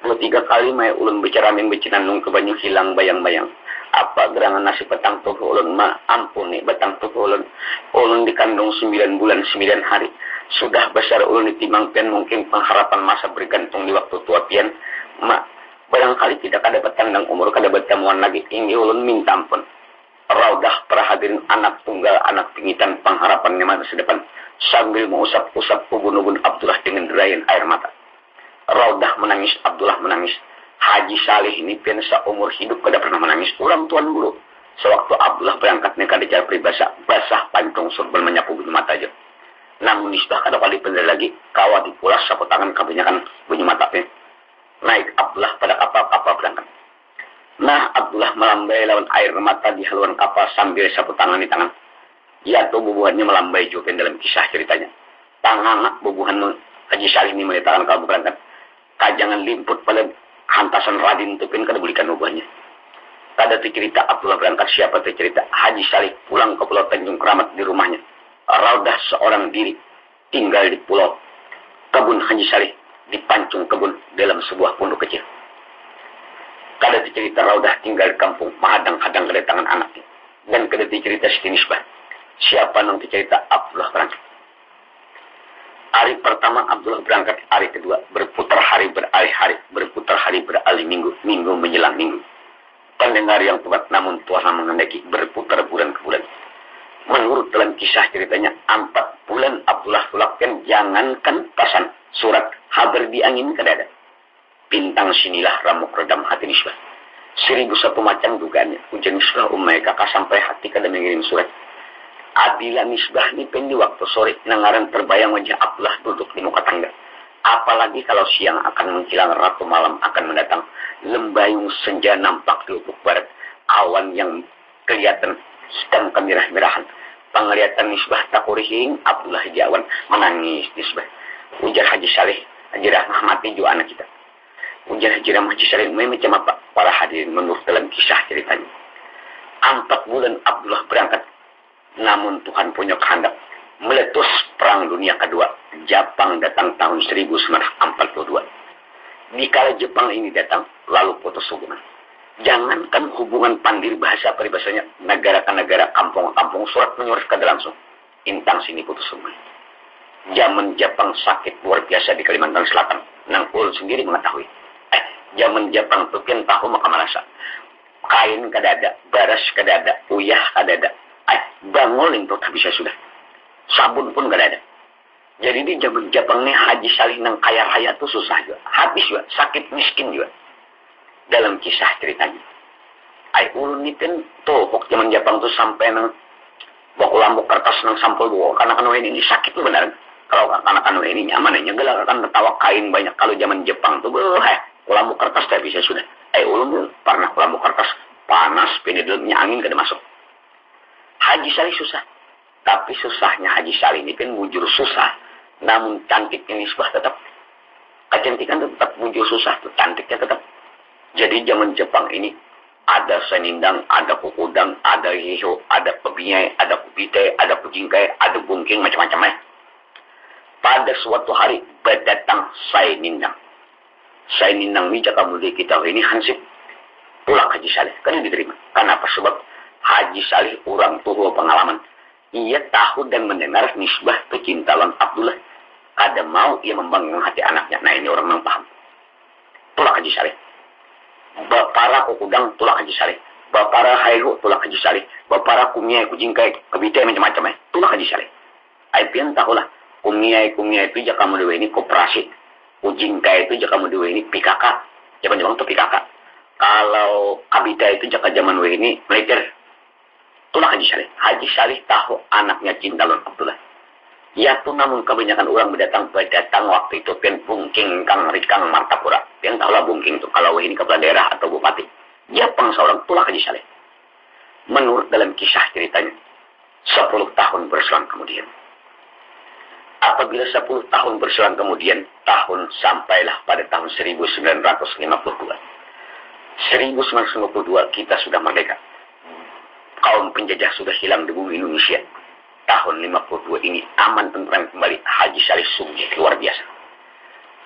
2-3 kali ulun berceraming bercenanung ke banyu, hilang bayang-bayang. Apa gerangan nasi petang tuh ulun ampuni betang tuh ulun. Ulun dikandung 9 bulan 9 hari. Sudah besar ulun ditimbang pian mungkin pengharapan masa bergantung di waktu tua pian. Barangkali tidak ada petandang umur kada bertemuan lagi. Ini ulun minta ampun. Raudah perhadirin anak tunggal, anak pingitan pengharapannya masa depan. Sambil mengusap-usap ubun-ubun Abdullah dengan derayan air mata. Raudah menangis, Abdullah menangis. Haji Salih ini pian seumur hidup kada pernah menangis. Orang tuan dulu. Sewaktu Abdullah berangkat nikah di jalan basah pancung surban menyapu bunyi mata aja. Namun nisbah kada kali bener lagi. Kawat dipulas sapu tangan kebanyakan bunyi matanya. Naik Abdullah pada kapal berangkat. Nah, Abdullah melambai lawan air mata di haluan kapal sambil sapu tangan di tangan. Ya tuh bubuhannya melambai juga dalam kisah ceritanya. Tangan bubuhan Haji Salih ini meletakkan kalbu berangkat. Kajangan limput pada hantasan Radin itu pun kada belikan bubuhannya. Kada cerita Abdullah berangkat, siapa cerita Haji Salih pulang ke Pulau Tanjung Keramat di rumahnya. Raudah seorang diri tinggal di pulau. Kebun Haji Salih dipancung kebun dalam sebuah pondok kecil. Kada cerita Raudah tinggal di kampung, mahadang-hadang kedatangan anaknya. Dan kada cerita Siti Nisbah. Siapa nang cerita Abdullah berangkat. Hari pertama Abdullah berangkat, hari kedua berputar hari beralih hari, berputar hari beralih minggu, minggu menjelang minggu. Pendengar yang tepat namun Tuhan menghendaki berputar bulan ke bulan. Menurut dalam kisah ceritanya 4 bulan Abdullah tulakkan jangankan pesan surat habar di angin kada ada. Bintang sinilah ramuk redam hati Nisbah. 1001 macam dugaannya. Ujian Nisbah umay kakak sampai hati kada mengirim surat. Adila Nisbah ni pendi waktu sore nangaran terbayang wajah Abdullah duduk di muka tangga. Apalagi kalau siang akan menghilang, ratu malam akan mendatang. Lembayung senja nampak di ufuk barat. Awan yang kelihatan sedang kemirah-mirahan. Penglihatan Nisbah takurihing Abdullah Jawan menangis Nisbah. Ujar Haji Salih, Haji Rahmah mati juga anak kita. Ujar Haji Rahmah Haji Salih macam apa? Para hadirin menurut dalam kisah ceritanya. 4 bulan Abdullah berangkat. Namun Tuhan punya kehendak. Meletus perang dunia kedua. Jepang datang tahun 1942. Dikala Jepang ini datang, lalu putus hubungan. Jangankan hubungan pandir bahasa peribahasanya negara ke negara, kampung ke kampung, surat menyurat kada langsung. Intang sini putus hubungan. Zaman Jepang sakit luar biasa di Kalimantan Selatan. Nang ulun sendiri mengetahui. Zaman Jepang tu pian tahu maka merasa. Kain kada ada, baras kada ada, uyah kada ada. Bangol itu tak bisa sudah. Sabun pun kada ada. Jadi di zaman Jepang ni Haji Salih nang kaya raya tu susah juga. Habis juga, sakit miskin juga. Dalam kisah ceritanya. Ulun ni kan tohok zaman Jepang tu sampai nang baku lambuk kertas nang sampul buah. Karena kan ini sakit tu benar. Kalau anak-anak ini nyamannya gelak akan tertawa kain banyak. Kalau zaman Jepang tu lambuk kertas tak bisa sudah. Ulun pernah lambuk kertas panas, penidalnya angin kada masuk. Haji Salih susah. Tapi susahnya Haji Salih ini kan bujur susah. Namun cantiknya Nisbah tetap. Kecantikan tetap bujur susah. Cantiknya tetap. Jadi zaman Jepang ini ada senindang, ada kukudang, ada hiho, ada pebinyai, ada kupite, ada kujingkai, ada bungking, macam-macam. Pada suatu hari berdatang Sainindang. Sainindang ini jika mulia kita ini hansip pulang Haji Saleh. Kan diterima. Kenapa? Sebab Haji Saleh orang tua pengalaman. Ia tahu dan mendengar nisbah kecintaan Abdullah. Ada mau ia membangun hati anaknya. Nah ini orang yang paham. Pulang Haji Saleh. Bapara kukudang tulak Haji Saleh. Bapara haihu tulak Haji Saleh. Bapara kumiyai kujingkai kebite macam-macam. Tulak Haji Saleh. Aipian tahulah. Kumiyai itu jika kamu dewa ini koperasi. Kujingkai itu jika kamu dewa ini PKK. Zaman-zaman itu PKK. Kalau kabita itu jika zaman dewa ini militer. Tulak Haji Saleh. Haji Saleh tahu anaknya cinta lawan Abdullah. Ya tuh namun kebanyakan orang berdatang waktu itu pian bungking kang rikang Martapura. Pian tahulah bungking itu kalau ini kepala daerah atau bupati. Dia seorang tulak Haji Saleh. Menurut dalam kisah ceritanya, 10 tahun berselang kemudian. Apabila 10 tahun berselang kemudian, tahun sampailah pada tahun 1952. 1952 kita sudah merdeka. Kaum penjajah sudah hilang di bumi Indonesia. Tahun 52 ini aman tentram kembali. Haji Saleh sugih luar biasa.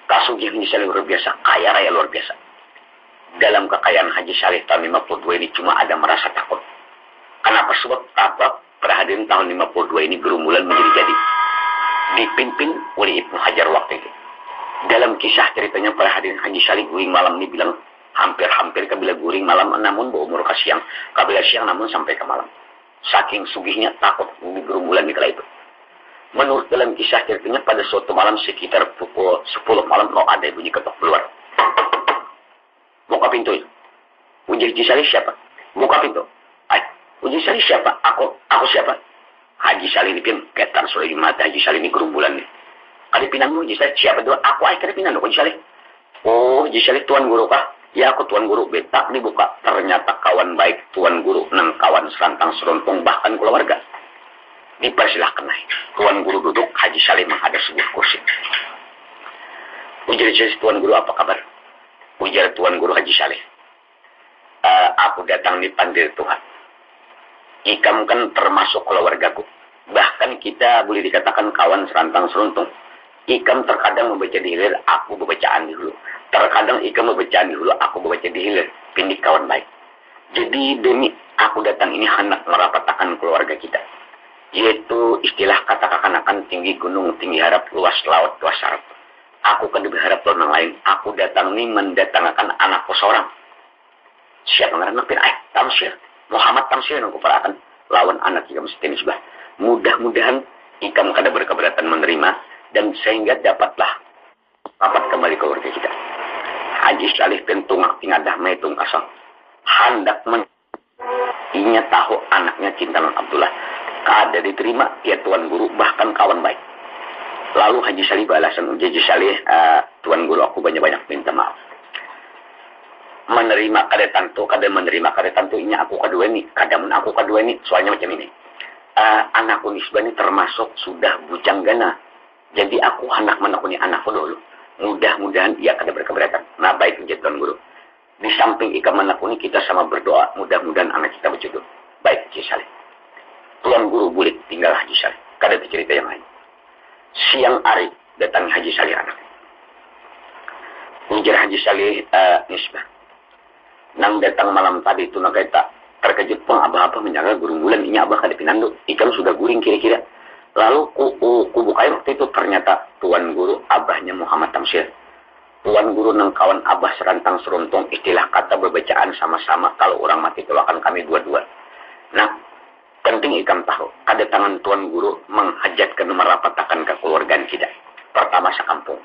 Kasugih Haji Saleh luar biasa. Kaya raya luar biasa. Dalam kekayaan Haji Saleh tahun 52 ini cuma ada merasa takut. Kenapa? Sebab perhadian tahun 52 ini gerumulan menjadi jadi. Dipimpin oleh Ibnu Hajar waktu itu. Dalam kisah ceritanya perhadian Haji Saleh guring malam ini bilang hampir-hampir kabila guring malam namun berumur ke siang. Kabila siang namun sampai ke malam. Saking sugihnya takut di gerumulan di kala itu. Menurut dalam kisah ceritanya pada suatu malam sekitar pukul 10 malam lo ada bunyi ketok keluar. Buka pintu itu. Uji Haji Saleh siapa? Buka pintu. Uji Saleh siapa? Aku siapa? Haji Saleh ini pun ketan sudah di mata Haji Saleh ini gerumbulan nih. Kali pinang Haji Saleh siapa tuh? Aku kali pinang Haji Saleh. Oh Haji Saleh tuan guru kah? Ya aku tuan guru. Betak dibuka. Ternyata kawan baik tuan guru. Nang kawan serantang seruntung bahkan keluarga. Dipersilahkan naik. Tuan guru duduk. Haji Saleh menghadap sebuah kursi. Ujar Haji tuan guru apa kabar? Ujar tuan guru Haji Saleh. Aku datang dipanggil Tuhan. Ikam kan termasuk keluargaku. Bahkan kita boleh dikatakan kawan serantang seruntung. Ikam terkadang membaca di hilir, aku membacaan di hulu. Terkadang ikam membacaan di hulu, aku membaca di hilir. Pindik kawan baik. Jadi demi aku datang ini hendak merapatakan keluarga kita. Yaitu istilah kata kekanakan tinggi gunung, tinggi harap, luas laut, luas harap. Aku kan berharap orang lain. Aku datang ini mendatangkan anakku seorang. Siapa ngaran pin Tamsir. Muhammad Tamsir yang kuperakan lawan anak ikam setin subah. Mudah-mudahan ikam kada berkeberatan menerima dan sehingga dapatlah dapat kembali ke keluarga kita. Haji Saleh pentungak tingadah metung kasang. Hendak inya tahu anaknya cinta Abdullah. Kada diterima ya tuan guru bahkan kawan baik. Lalu Haji Saleh balasan Haji Saleh, tuan guru aku banyak-banyak minta maaf. Menerima kada tantu, kada menerima kada tantu ini aku kedua ini, kadamun aku kedua ini, soalnya macam ini. Anakku nisbah ini termasuk sudah bujang gana. Jadi aku hendak menekuni anakku dulu. Mudah-mudahan ia kada berkeberatan. Nah baik jadi tuan guru. Di samping ikam menekuni kita sama berdoa, mudah-mudahan anak kita berjodoh. Baik Haji Saleh. Tuan guru bulik tinggal Haji Saleh. Kada cerita yang lain. Siang hari datang Haji Saleh anak. Ujar Haji Saleh nisbah. Nang datang malam tadi itu nak kita terkejut pun abah-abah menjaga gerumbulan ini abah kada pinando. Ikan sudah guring kira-kira. Lalu ku bukai waktu itu ternyata tuan guru abahnya Muhammad Tamsir. Tuan guru nang kawan abah serantang seruntung istilah kata berbacaan sama-sama kalau orang mati doakan kami dua-dua. Nah, penting ikam tahu kedatangan tuan guru menghajatkan merapatakan kekeluargaan kita. Pertama sekampung.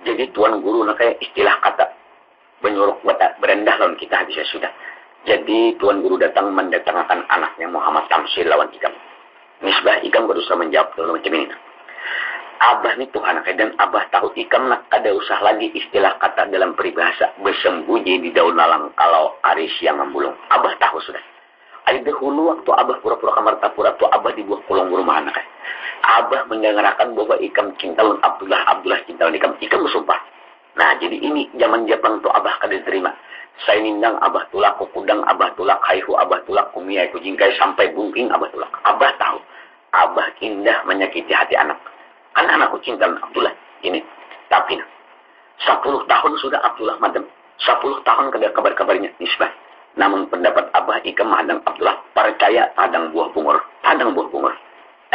Jadi tuan guru nak kayak istilah kata menyuruh berendah lawan kita habisnya sudah. Jadi tuan guru datang mendatangkan anaknya Muhammad Tamsir lawan ikam. Nisbah ikam berusaha menjawab dulu macam ini. Abah ni Tuhan dan abah tahu ikam nak ada usah lagi istilah kata dalam peribahasa bersembunyi di daun lalang kalau hari siang membulung. Abah tahu sudah. Ada dahulu waktu abah pura-pura kamar tapura tu abah dibuat kolong rumah anak. Abah mendengarkan bahwa ikam cinta lawan Abdullah cinta lawan ikam bersumpah. Nah, jadi ini zaman Jepang tuh abah kada diterima. Saya nindang abah tulak, kudang abah tulak, haihu abah tulak, kumiyai kujingkai sampai bungking abah tulak. Abah tahu, abah indah menyakiti hati anak. Kan anakku cinta Abdullah ini. Tapi 10 tahun sudah Abdullah madam. 10 tahun kada kabar-kabarnya nisbah. Namun pendapat abah ikam madang Abdullah percaya padang buah bungur. Padang buah bungur.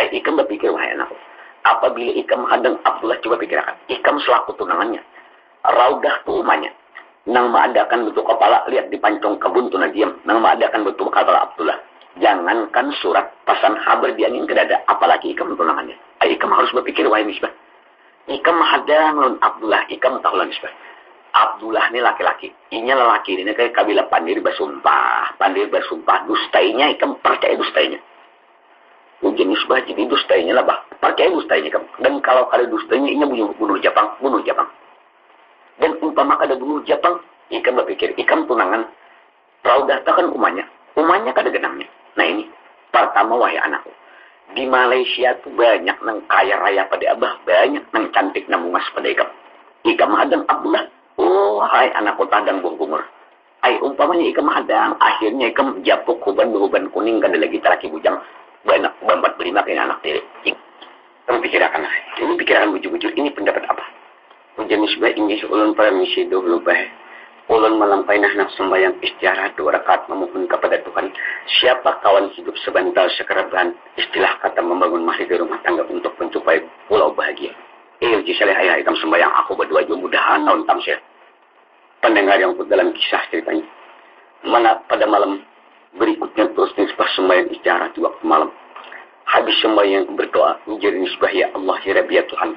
Ikam berpikir wahai anakku. Apabila ikam hadang Abdullah coba pikirkan. Ikam selaku tunangannya. Raudah tu umanya. Nang maadakan bentuk kepala lihat di pancong kebun tu diam. Nang maadakan bentuk kepala Abdullah. Jangankan surat pasan haber diangin ke dada. Apalagi ikam tunangannya. Ikam harus berpikir wahai nisbah. Ikam hadang lon Abdullah. Ikam tahu lah nisbah. Abdullah ini laki-laki. Inya lelaki ini kayak kabilah pandir bersumpah. Pandir bersumpah. Dustainya ikam percaya dustainya. Ujian nisbah jadi dustainya lah bah. Percaya dustainya ikam. Dan kalau kali dustainya inya bunuh Jepang. Bunuh Jepang. Dan umpama kada bunuh Jepang. Ikam berpikir. Ikam tunangan. Raudah kan umanya. Umanya kada genangnya. Nah ini. Pertama wahai anakku. Di Malaysia tuh banyak nang kaya raya pada abah. Banyak nang cantik nang mungas pada ikam. Ikam hadang Abdullah. Oh, hai anakku tadang buang bungur. Umpamanya ikam hadang. Akhirnya ikam japuk huban kuning kada lagi teraki bujang. Banyak bambat berlima kaya anak tiri. Kamu pikirkan. Ini pikiran bujur-bujur. Ini pendapat apa? Ujian nisbah ini ulun para misi dulu bah. Ulun melampai nak sembahyang istiarah 2 rakaat memohon kepada Tuhan. Siapa kawan hidup sebentar sekeraban. Istilah kata membangun mahligai rumah tangga untuk mencapai pulau bahagia. Uji salih ayah ikam sembahyang aku berdua juga mudahan tahun tamsir. Pendengar yang ikut dalam kisah ceritanya. Mana pada malam berikutnya terus nisbah sembahyang istiarah di waktu malam. Habis sembahyang berdoa menjadi nisbah ya Allah ya Rabbi ya Tuhan.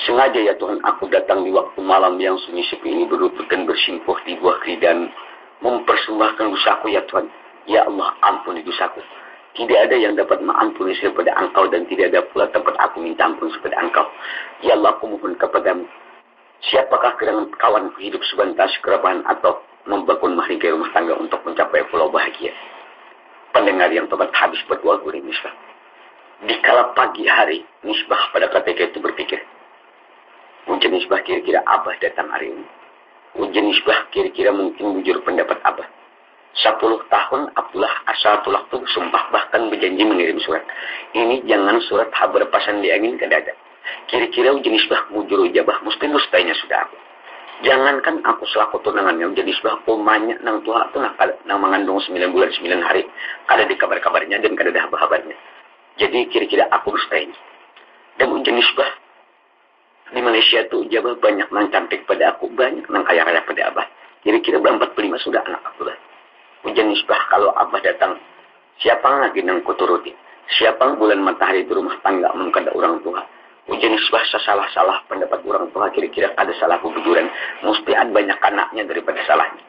Sengaja ya Tuhan aku datang di waktu malam yang sunyi sepi ini berlutut dan bersimpuh di buah keridan. Mempersembahkan dosaku ya Tuhan. Ya Allah ampuni dosaku. Tidak ada yang dapat mengampuni daripada Engkau dan tidak ada pula tempat aku minta ampun daripada Engkau. Ya Allah aku mohon kepadamu. Siapakah gerangan kawan hidup sebentar sekeraban atau membangun mahligai rumah tangga untuk mencapai pulau bahagia. Pendengar yang tepat habis berdoa gurih nisbah. Di kala pagi hari, nisbah pada ketika itu berpikir. Ujian nisbah kira-kira abah datang hari ini. Ujian nisbah kira-kira mungkin bujur pendapat abah. 10 tahun Abdullah asal tulak tu sumpah bahkan berjanji mengirim surat. Ini jangan surat haber pasan di angin ke dada. Kira-kira ujian nisbah bujur ujabah mesti dustainya sudah aku. Jangankan aku selaku tunangannya ujian nisbah umanya nang tua tu nang mengandung 9 bulan 9 hari. Kada di kabar-kabarnya dan kada ada kabarnya. Jadi kira-kira aku dustainya. Dan ujian nisbah di Malaysia tu ujabah banyak nang cantik pada aku, banyak nang kaya-kaya pada abah. Kira-kira 45 sudah anak Abdullah. Ujian nisbah kalau abah datang, siapa lagi nang kuturuti? Siapa bulan matahari di rumah tangga mengkada orang tua? Ujian nisbah salah-salah pendapat orang tua kira-kira ada salah kebujuran. Mesti ada banyak anaknya daripada salahnya.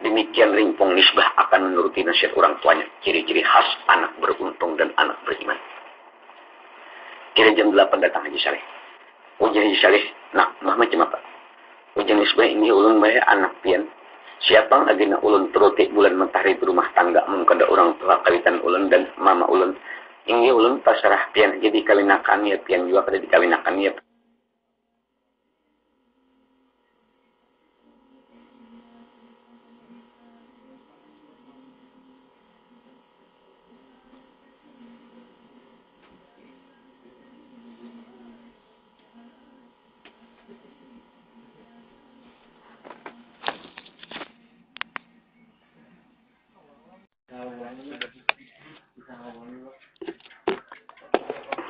Demikian rimpung nisbah akan menuruti nasihat orang tuanya. Ciri-ciri khas anak beruntung dan anak beriman. Kira jam 8 datang Haji Saleh. Ujian Haji Saleh, nah macam apa? Ujian nisbah ini ulun bayar anak pian. Siapa lagi nak ulun terutik bulan matahari di rumah tangga mengkada orang tua kawitan ulun dan mama ulun. Ini ulun pasrah pian jadi kawinakan ya pian juga kada dikawinakan ya.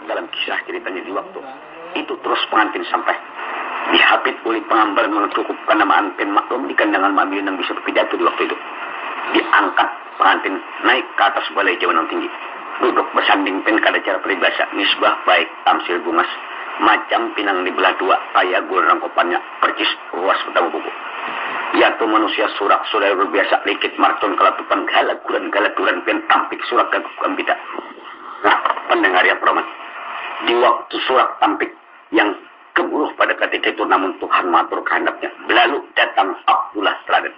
Dalam kisah ceritanya di waktu itu terus pengantin sampai dihapit oleh pengambar mengcukupkan nama anten maklum di kandangan mamil yang bisa berpidato di waktu itu. Diangkat pengantin naik ke atas balai jawanan tinggi, duduk bersanding pen kada cara peribahasa nisbah baik tamsil bungas macam pinang di belah dua kaya gul rangkupannya percis ruas pertama buku. Yaitu manusia surak sudah berbiasa likit marton kelatupan galaduran pen tampik surak gaguk gambita. Nah pendengar yang promat. Di waktu surat tampik yang keburuh pada ketika itu namun Tuhan matur kehendaknya. Lalu datang Abdullah teladan.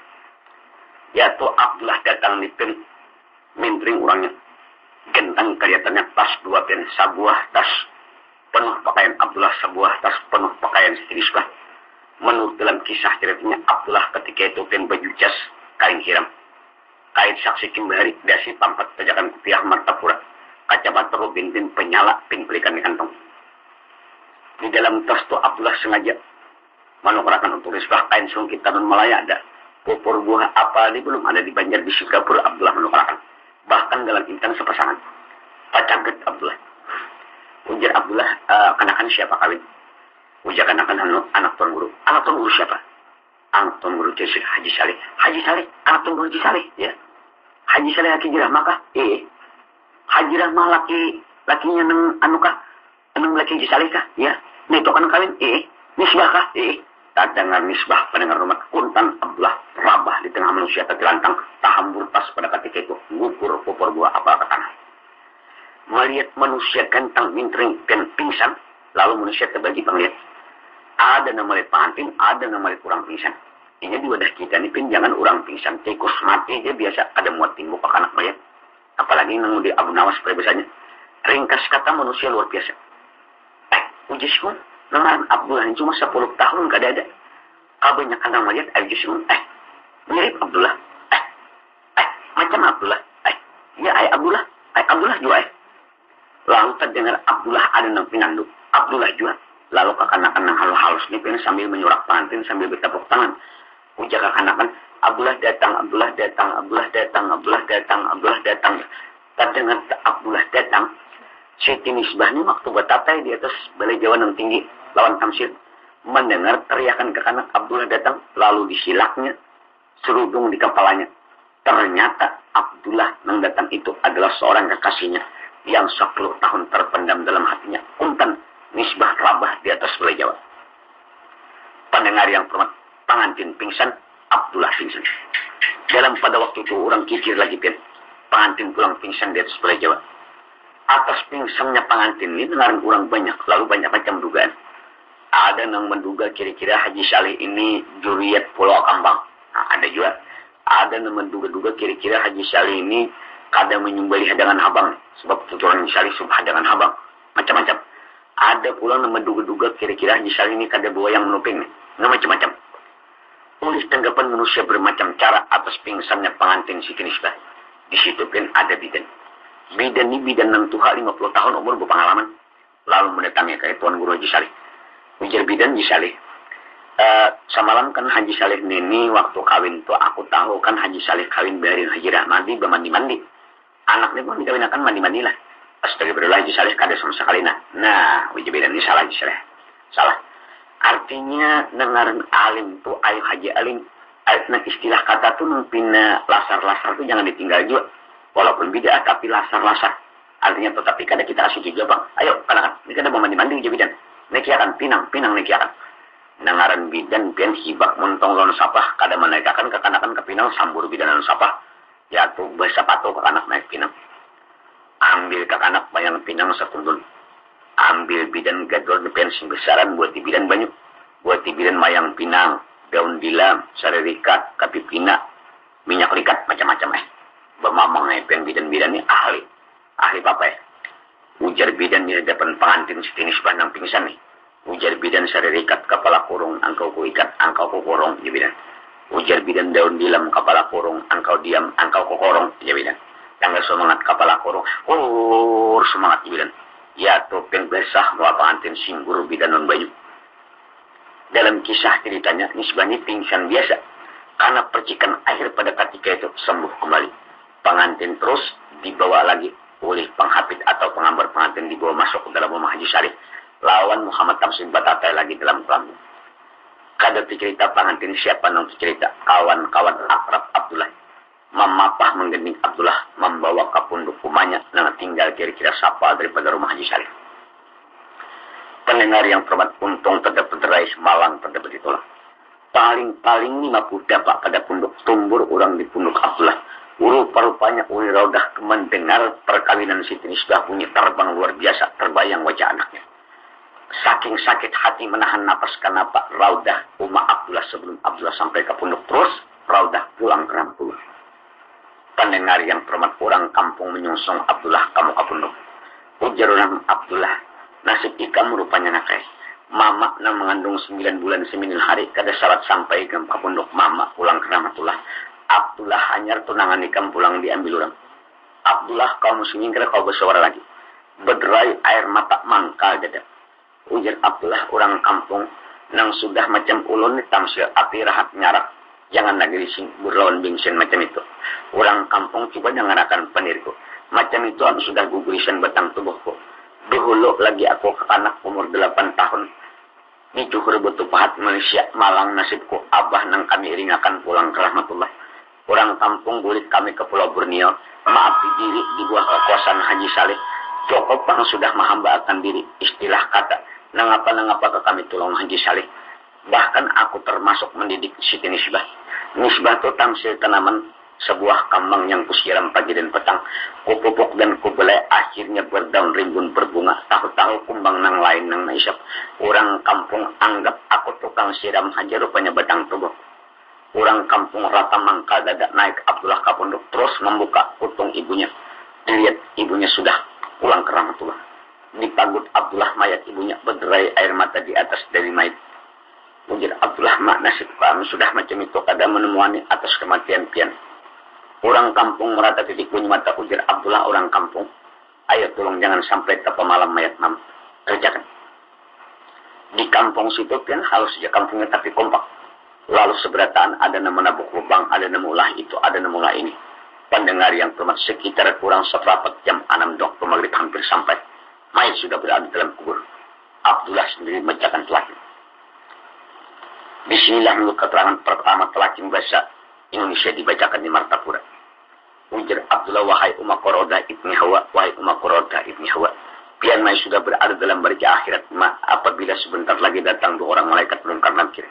Yaitu Abdullah datang di pen mentring orangnya. Gentang kelihatannya tas 2 pen. Sebuah tas penuh pakaian Abdullah. Sebuah tas penuh pakaian Siti Nisbah. Menurut dalam kisah ceritanya Abdullah ketika itu pen baju jas kain hiram. Kain saksi kimbari dasi pampat pejakan tiah martapura. Kacabat robin bin penyala bin belikan di kantong. Di dalam tas itu Abdullah sengaja menukarakan untuk misbah kain sungkit tanun Malaya ada. Popor buah apa ini belum ada di Banjar di Singapura. Abdullah menukarakan. Bahkan dalam intan sepasangan. Pacaget Abdullah. Ujar Abdullah, kanakan siapa kawin? Ujar kanakan anak tuan guru. Anak tuan guru siapa? Anak tuan guru Jessica Haji Saleh. Haji Saleh, anak tuan guru Haji Saleh. Ya. Haji Saleh laki jirah maka? Haji Rahmah lakinya neng anukah? Neng laki Haji Saleh kah? Ya. Nah itu kan kawin? Nisbah kah? Tak dengar nisbah pendengar rumah kuntan Abdullah rabah di tengah manusia tergelantang tahambur pas pada ketika itu ngukur popor buah apa ke tanah. Melihat manusia ganteng mintring dan pingsan, lalu manusia terbagi penglihat. Ada namanya pengantin, ada namanya kurang pingsan. Ini di wadah kita nih pin jangan orang pingsan, tikus mati aja biasa ada muat timbuk ke anak mayat. Apalagi nang di Abu Nawas biasanya. Ringkas kata manusia luar biasa. Ujiskun, dengan Abdullah ini cuma 10 tahun gak ada. Kabanya kandang mayat, ujiskun, mirip Abdullah. Macam Abdullah. Ya, Abdullah. Abdullah juga, Lalu terdengar Abdullah ada nang pinanduk. Abdullah juga. Lalu kekanakan nang halus-halus nih pengen sambil menyurak pengantin sambil bertepuk tangan. Ujar kekanakan, Abdullah datang, Abdullah datang, Abdullah datang, Abdullah datang, Abdullah datang. Terdengar Abdullah datang. Siti Nisbah ini waktu bertatai di atas balai Jawa yang tinggi lawan Tamsil. Mendengar teriakan kekanak Abdullah datang. Lalu disilaknya serudung di kepalanya. Ternyata Abdullah yang datang itu adalah seorang kekasihnya yang 10 tahun terpendam dalam hatinya. Kuntan Nisbah rabah di atas balai Jawa. Pendengar yang hormat, pengantin pingsan, Abdullah pingsan. Dalam pada waktu itu orang kikir lagi pengantin pulang pingsan di atas balai Jawa. Atas pingsannya pengantin ini dengaran orang banyak, lalu banyak macam dugaan. Ada yang menduga kira-kira Haji Saleh ini juriat Pulau Kambang. Nah, ada juga. Ada yang menduga-duga kira-kira Haji Saleh ini kada menyumbali hadangan habang. Sebab tujuan Haji Saleh subah hadangan habang. Macam-macam. Ada pula yang menduga-duga kira-kira Haji Saleh ini kada bawa yang menuping. Nah, macam-macam. Oleh tanggapan manusia bermacam cara atas pingsannya pengantin Siti Nisbah. Di situ pun ada bidan. Bidan ini bidan yang tua 50 tahun umur berpengalaman. Lalu mendatangi ke Tuan Guru Haji Saleh. Ujar bidan Haji Saleh. Semalam kan Haji Saleh ini waktu kawin tuh aku tahu kan Haji Saleh kawin biarin Haji Rahmadi bermandi-mandi. Anaknya pun dikawin akan mandi-mandi lah. Astagfirullah Haji Saleh kada sama sekali nah. Nah, ujar bidan ini salah Haji Saleh. Salah. Artinya dengaran alim tuh ayo Haji Alim. Nah, istilah kata tuh numpina lasar-lasar tuh jangan ditinggal juga. Walaupun beda tapi lasar-lasar. Artinya tetapi kada kita kasih juga bang. Ayo kan ini kada mau mandi-mandi Haji bidan. Nekiakan pinang nekiakan. Nangaran bidan pian hibak montong lon sapah kada menaikakan kekanakan ke pinang sambur bidan lon sapah. Ya tuh bahasa pato kekanak naik pinang. Ambil kekanak bayang pinang sekundun. Ambil bidan gadol di pensi besaran buat di bidan banyak. Buat di bidan mayang pinang, daun dilam, sari rikat, kapi pina, minyak rikat macam-macam Bemamang pian bidan-bidan ini ahli. Ahli apa Ujar bidan di hadapan pengantin Siti Nisbah nang pingsan nih. Ujar bidan saririkat kepala kurung, engkau kuikat, engkau kukorong, ya bidan. Ujar bidan daun dilam kepala kurung, engkau diam, engkau kukorong, ya bidan. Tanggal semangat kepala kurung, semangat ya bidan. Ya topeng besah mau pengantin singguru bidan non banyu. Dalam kisah ceritanya Nisbah ini pingsan biasa. Karena percikan air pada ketika itu sembuh kembali. Pengantin terus dibawa lagi oleh penghapit atau pengambar pengantin dibawa masuk ke dalam rumah Haji Saleh. Lawan Muhammad Tamsin Batatai lagi dalam kelambu. Kada cerita pengantin siapa nang cerita kawan-kawan akrab Abdullah. Memapah menggending Abdullah membawa ke punduk rumahnya nang tinggal kira-kira sapa daripada rumah Haji Saleh. Pendengar yang terhormat untung terdapat semalang terdapat itulah. Paling-paling 50 dapak pada punduk tumbur orang di punduk Abdullah. Rupa-rupanya Uli Raudah mendengar perkawinan Siti Nisbah bunyi terbang luar biasa terbayang wajah anaknya. Saking sakit hati menahan napas kenapa Raudah Uma Abdullah sebelum Abdullah sampai ke punduk terus Raudah pulang ke Rampul. Pendengar yang terhormat orang kampung menyungsung Abdullah kamu ke punduk. Ujar orang Abdullah nasib ikam rupanya nakai. Mama na mengandung 9 bulan 9 hari kada salat sampai ke pondok mama pulang ke rahmatullah. Abdullah hanyar tunangan ikam pulang diambil orang. Abdullah kau muslimin kira kau bersuara lagi. Berderai air mata mangkal dada. Ujar Abdullah orang kampung nang sudah macam ulun tamsil api rahat nyarak. Jangan lagi dising berlawan bingsen macam itu. Orang kampung coba dengarkan penirku. Macam itu aku sudah gugurisan batang tubuhku. Dahulu lagi aku ke anak umur 8 tahun. Ini cukur betul pahat Malaysia malang nasibku. Abah nang kami ringakan pulang ke rahmatullah. Orang kampung bulik kami ke Pulau Borneo. Maafi diri di buah kekuasaan Haji Saleh. Cukup pang sudah menghambaakan diri. Istilah kata. Nangapa ke kami tolong Haji Saleh. Bahkan aku termasuk mendidik Siti Nisbah. Nisbah itu tamsil tanaman. Sebuah kambang yang kusiram pagi dan petang. Kupupuk dan kubelai akhirnya berdaun rimbun berbunga. Tahu-tahu kumbang nang lain nang maisap. Orang kampung anggap aku tukang siram aja rupanya batang tubuh. Orang kampung rata mangkal dadak naik Abdullah ke pondok. Terus membuka kutung ibunya. Dilihat ibunya sudah pulang ke rahmatullah. Dipagut Abdullah mayat ibunya berderai air mata di atas dari mayat. Ujar Abdullah mak nasib kami sudah macam itu kada menemuani atas kematian pian. Orang kampung merata titik bunyi mata ujar Abdullah orang kampung. Ayo tolong jangan sampai ke pemalam mayat mam. Kerjakan. Di kampung situ pian halus saja kampungnya tapi kompak. Lalu seberataan ada nama nabuk lubang, ada nama ulah itu, ada nama ulah ini. Pendengar yang termat sekitar kurang seperempat jam 6 waktu maghrib hampir sampai. Mayat sudah berada dalam kubur. Abdullah sendiri membacakan telakin. Bismillah menurut keterangan pertama telakin bahasa Indonesia dibacakan di Martapura. Ujar Abdullah wahai umat Qoroda ibni Hawa, wahai umat Qoroda ibni Hawa. Pian mai sudah berada dalam barca akhirat apabila sebentar lagi datang 2 orang malaikat melingkar langkir.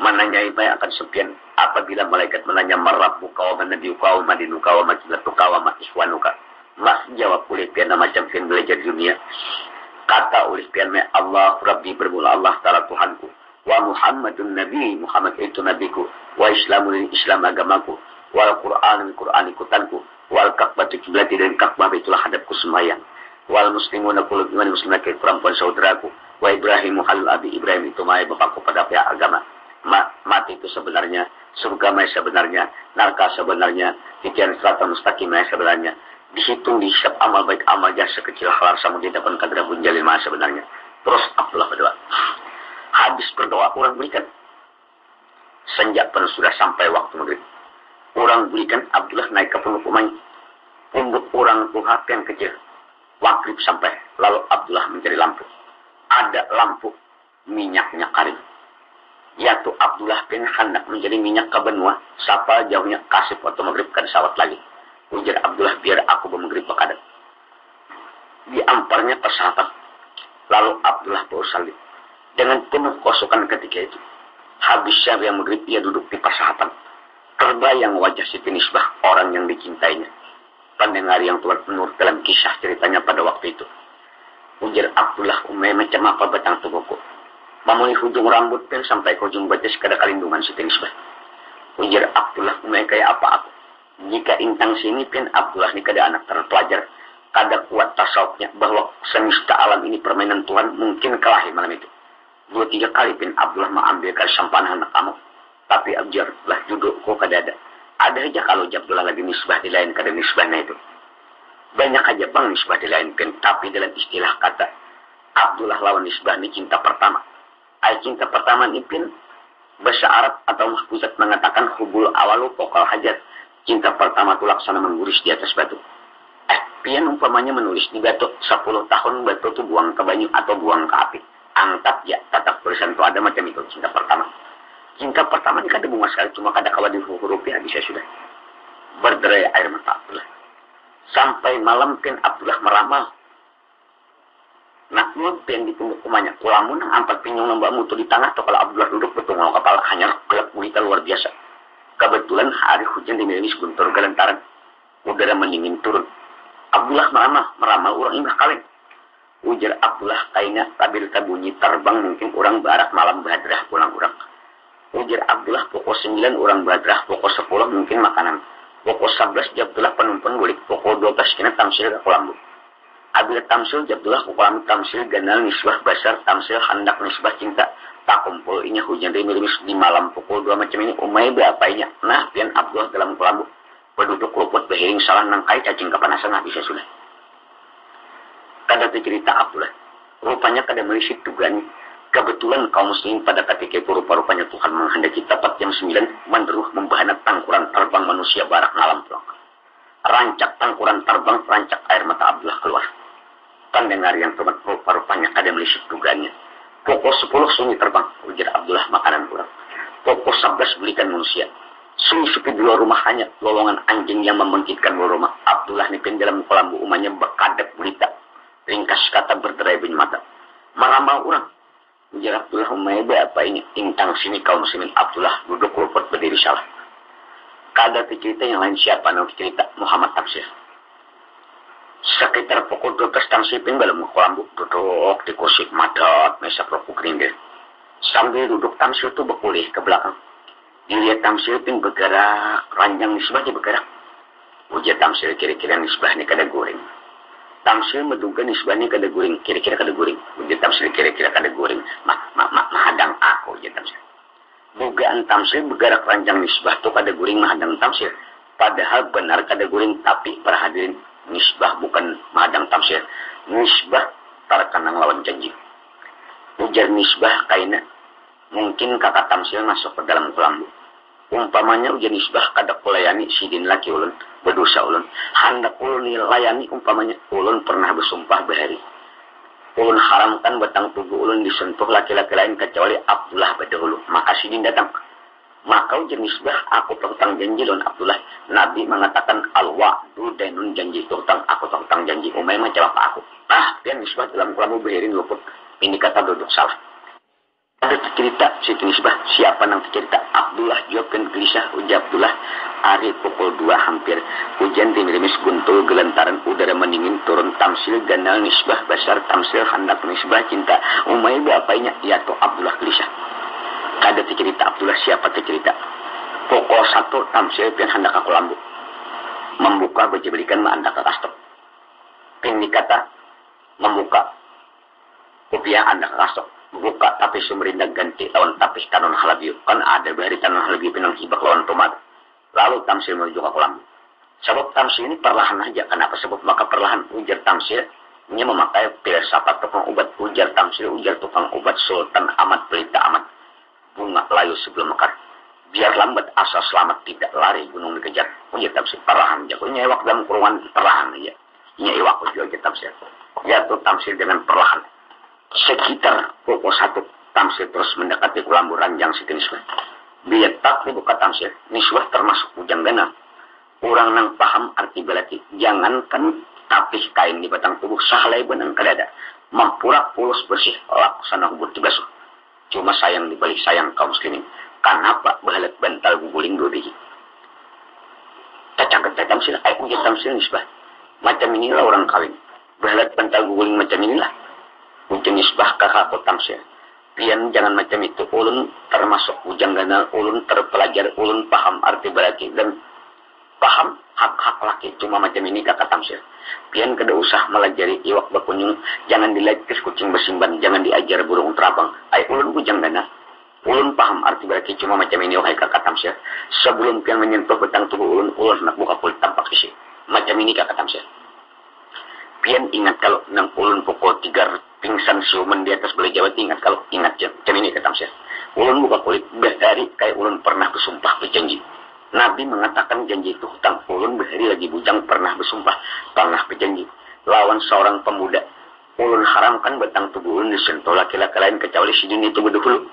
Menanyai mai akan sepian apabila malaikat menanya marabbuka wa manabiyuka wa madinuka wa majlatuka wa ma'iswanuka. Mas jawab oleh pian macam pian belajar dunia. Kata oleh pian mai Allah Rabbi bermula Allah Ta'ala Tuhanku. Wa Muhammadun Nabi, Muhammad itu nabiku. Wa Islamul Islam agamaku. Wal Qur'an ikutanku. Wal Ka'batu kiblati dan Ka'bah itulah hadapku sembahyang. Wal muslimuna kullu iman muslimat perempuan saudaraku. Wa Ibrahim halul abi Ibrahim itu mai bapakku pada pihak agama. Mati itu sebenarnya, surga mai sebenarnya, neraka sebenarnya, titian sirata mustaqim mai sebenarnya. Dihitung dihisap amal baik amal jasa sekecil halar sama di depan kadra bunjalil mai sebenarnya. Terus Abdullah berdoa. Habis berdoa orang berikan. Senja penuh sudah sampai waktu maghrib. Orang berikan Abdullah naik ke pondok rumahnya. Pondok orang Tuhan yang kecil. Maghrib sampai. Lalu Abdullah mencari lampu. Ada lampu minyaknya karing. Yaitu Abdullah bin hendak menjadi minyak ke benua. Sapa jauhnya kasih waktu maghrib kan sawat lagi. Ujar Abdullah biar aku bermaghrib pekadat. Diamparnya persahabat. Lalu Abdullah bersalib. Dengan penuh kosokan ketika itu. Habis syariah maghrib ia duduk di persahaban. Terbayang wajah Siti Nisbah, orang yang dicintainya. Pendengar yang turut menurut dalam kisah ceritanya pada waktu itu. Ujar Abdullah umay macam apa batang tubuhku. Mamuni hujung rambut pun sampai ke ujung batas kada kalindungan Siti Nisbah. Ujar Abdullah umay kayak apa aku. Jika intang sini pun Abdullah ni kada anak terpelajar. Kada kuat tasawufnya bahwa semesta alam ini permainan Tuhan mungkin kelahi malam itu. 2-3 kali pun Abdullah mengambilkan sampahan anak kamu. Tapi abjarlah dudukku kada ada. Ada aja kalau Abdullah lagi nisbah di lain kada nisbahnya itu. Banyak aja bang nisbah di lain kan. Tapi dalam istilah kata Abdullah lawan nisbah ini cinta pertama. Cinta pertama ini pun bahasa Arab atau mahfuzat mengatakan hubul awalu pokal hajat. Cinta pertama itu laksana mengguris di atas batu. Pian umpamanya menulis di batu 10 tahun batu itu buang ke banyu atau buang ke api. Angkat ya tatap tulisan itu ada macam itu cinta pertama. Cinta pertama ini kada bunga sekali cuma kada kawan di huruf ya bisa sudah. Berderai air mata Abdullah. Sampai malam pun Abdullah meramal. Nak mungkin di punduk rumahnya. Kulamun nang ampat pinyong nambah mutu di tengah atau kalau Abdullah duduk bertunggal kepala hanya gelap gulita luar biasa. Kebetulan hari hujan di Indonesia guntur gelantaran. Udara mendingin turun. Abdullah meramal orang indah kalian. Ujar Abdullah kayaknya tabir bunyi terbang mungkin orang barat malam badrah pulang orang. Ujar Abdullah pokok 9 orang badrah, pokok 10 mungkin makanan. Pokok 11 Abdullah penumpang balik, pokok 12 kena tamsil ke kolam. Abila tamsil Abdullah kukalam tamsil ganal nisbah basar tamsil hendak nisbah cinta tak kumpul inya hujan rimis di malam pukul 2 macam ini umay beapainya. Nah pian Abdullah dalam kelambu berduduk luput behiring salah nangkai cacing kepanasan bisa sudah. Kada cerita Abdullah rupanya kada melisik dugaan. Kebetulan kaum muslimin pada ketika itu rupa-rupanya Tuhan menghendaki tepat jam 9 menderuh membahana tangkuran terbang manusia barak ngalam pulang. Rancak tangkuran terbang, rancak air mata Abdullah keluar. Pendengar yang temat rupa-rupanya kada melisik dugaannya. Pukul 10 sunyi terbang, ujar Abdullah makanan kurang. Pukul 11 belikan manusia. Sunyi sepi di luar rumah hanya lolongan anjing yang membangkitkan luar rumah. Abdullah nipin dalam kelambu umahnya berkadap berita. Ringkas kata berderai bin mata. Maramal orang. Ujar Abdullah umahnya apa ini? Intang sini kaum muslimin. Abdullah duduk luput berdiri salah. Kada cerita yang lain siapa nanti cerita Muhammad Tafsir. Sekitar pukul 12 tamsil pin dalam kelambu duduk di kursi madat mesa proku gerindir. Sambil duduk tamsil itu berpulih ke belakang. Dilihat tamsil pin bergerak, ranjang nisbah dia bergerak. Ujar tamsil kira-kira nisbah ini kada goreng. Tamsil menduga nisbah ini kada goreng, kira-kira kada goreng. Ujar tamsil kira-kira kada goreng. Mahadang aku ujar tamsil. Dugaan tamsil bergerak ranjang nisbah itu kada goreng mahadang tamsil. Padahal benar kada goreng tapi para hadirin nisbah bukan mahadang tamsil. Nisbah terkenang lawan janji. Ujar nisbah kaina. Mungkin kakak tamsil masuk ke dalam kelambu. Umpamanya ujar nisbah kada kulayani sidin laki ulun. Berdosa ulun. Hendak ulun layani umpamanya ulun pernah bersumpah bahari. Ulun haramkan batang tubuh ulun disentuh laki-laki lain kecuali Abdullah berdahulu. Maka sidin datang. Maka ujar nisbah aku terhutang janji lawan Abdullah. Nabi mengatakan al-wa'du dainun janji terhutang aku terhutang janji. Umay macam apa aku? Pian nisbah dalam kelambu behirin luput. Ini kata duduk salah. Ada cerita si nisbah siapa nang cerita Abdullah jawabkan gelisah ujar Abdullah hari pukul 2 hampir hujan rimis guntul gelantaran udara mendingin turun tamsil ganal nisbah basar tamsil hendak nisbah cinta umay beapainya ya to Abdullah gelisah. Kada cerita Abdullah siapa cerita. Pukul 1 tamsil pian hendak aku lambu. Membuka baju berikan maandak ke kastok. Ini kata membuka. Kopiah anda ke kastok. Buka tapi sumerindak ganti lawan tapi tanon halabiu. Kan ada dari tanon halabiu pinang hibak lawan tomat. Lalu tamsil menuju aku lambu. Sebab tamsil ini perlahan aja. Kenapa sebab maka perlahan ujar tamsil. Ini memakai pil sapat tukang ubat. Ujar tamsil ujar tukang ubat sultan amat pelita amat. Bunga layu sebelum mekar. Biar lambat asal selamat tidak lari gunung dikejar. Ujar tamsil perlahan aja. Ini ewak dalam kurungan perlahan aja. Ini ewak ujar tamsil. Jatuh tamsil dengan perlahan. Sekitar pukul 1 tamsil terus mendekati kelambu ranjang Siti Nisbah. Biar tak dibuka tamsil. Nisbah termasuk ujang ganal. Orang nang paham arti belati. Jangankan tapih kain di batang tubuh sahlai benang kadada. Mampurak pulus bersih laksana hubur dibasuh. Cuma sayang dibalik sayang kaum muslimin. Kenapa bahalat bantal guguling dua biji? Cacagat tamsil. Ujar tamsil Nisbah. Macam inilah orang kawin. Bahalat bantal guguling macam inilah. Ujian nisbah kakak tamsil. Pian jangan macam itu. Ulun termasuk ujang ganal. Ulun terpelajar. Ulun paham arti belaki. Dan paham hak-hak laki. Cuma macam ini kakak tamsil. Pian kada usah melajari iwak berkunjung. Jangan dilatih kucing bersimban. Jangan diajar burung terabang. Ulun ujang ganal. Ulun paham arti belaki. Cuma macam ini wahai kakak tamsil. Sebelum pian menyentuh betang tubuh ulun. Ulun nak buka kulit tampak isi. Macam ini kakak tamsil. Pian ingat kalau nang ulun pukul 3 pingsan siuman di atas balai Jawa ingat kalau ingat jam ini kata saya. Ulun buka kulit dari kayak ulun pernah bersumpah berjanji. Nabi mengatakan janji itu hutang. Ulun bahari lagi bujang pernah bersumpah, pernah berjanji lawan seorang pemuda. Ulun haramkan batang tubuh ulun disentuh laki-laki lain kecuali si jin itu berdahulu.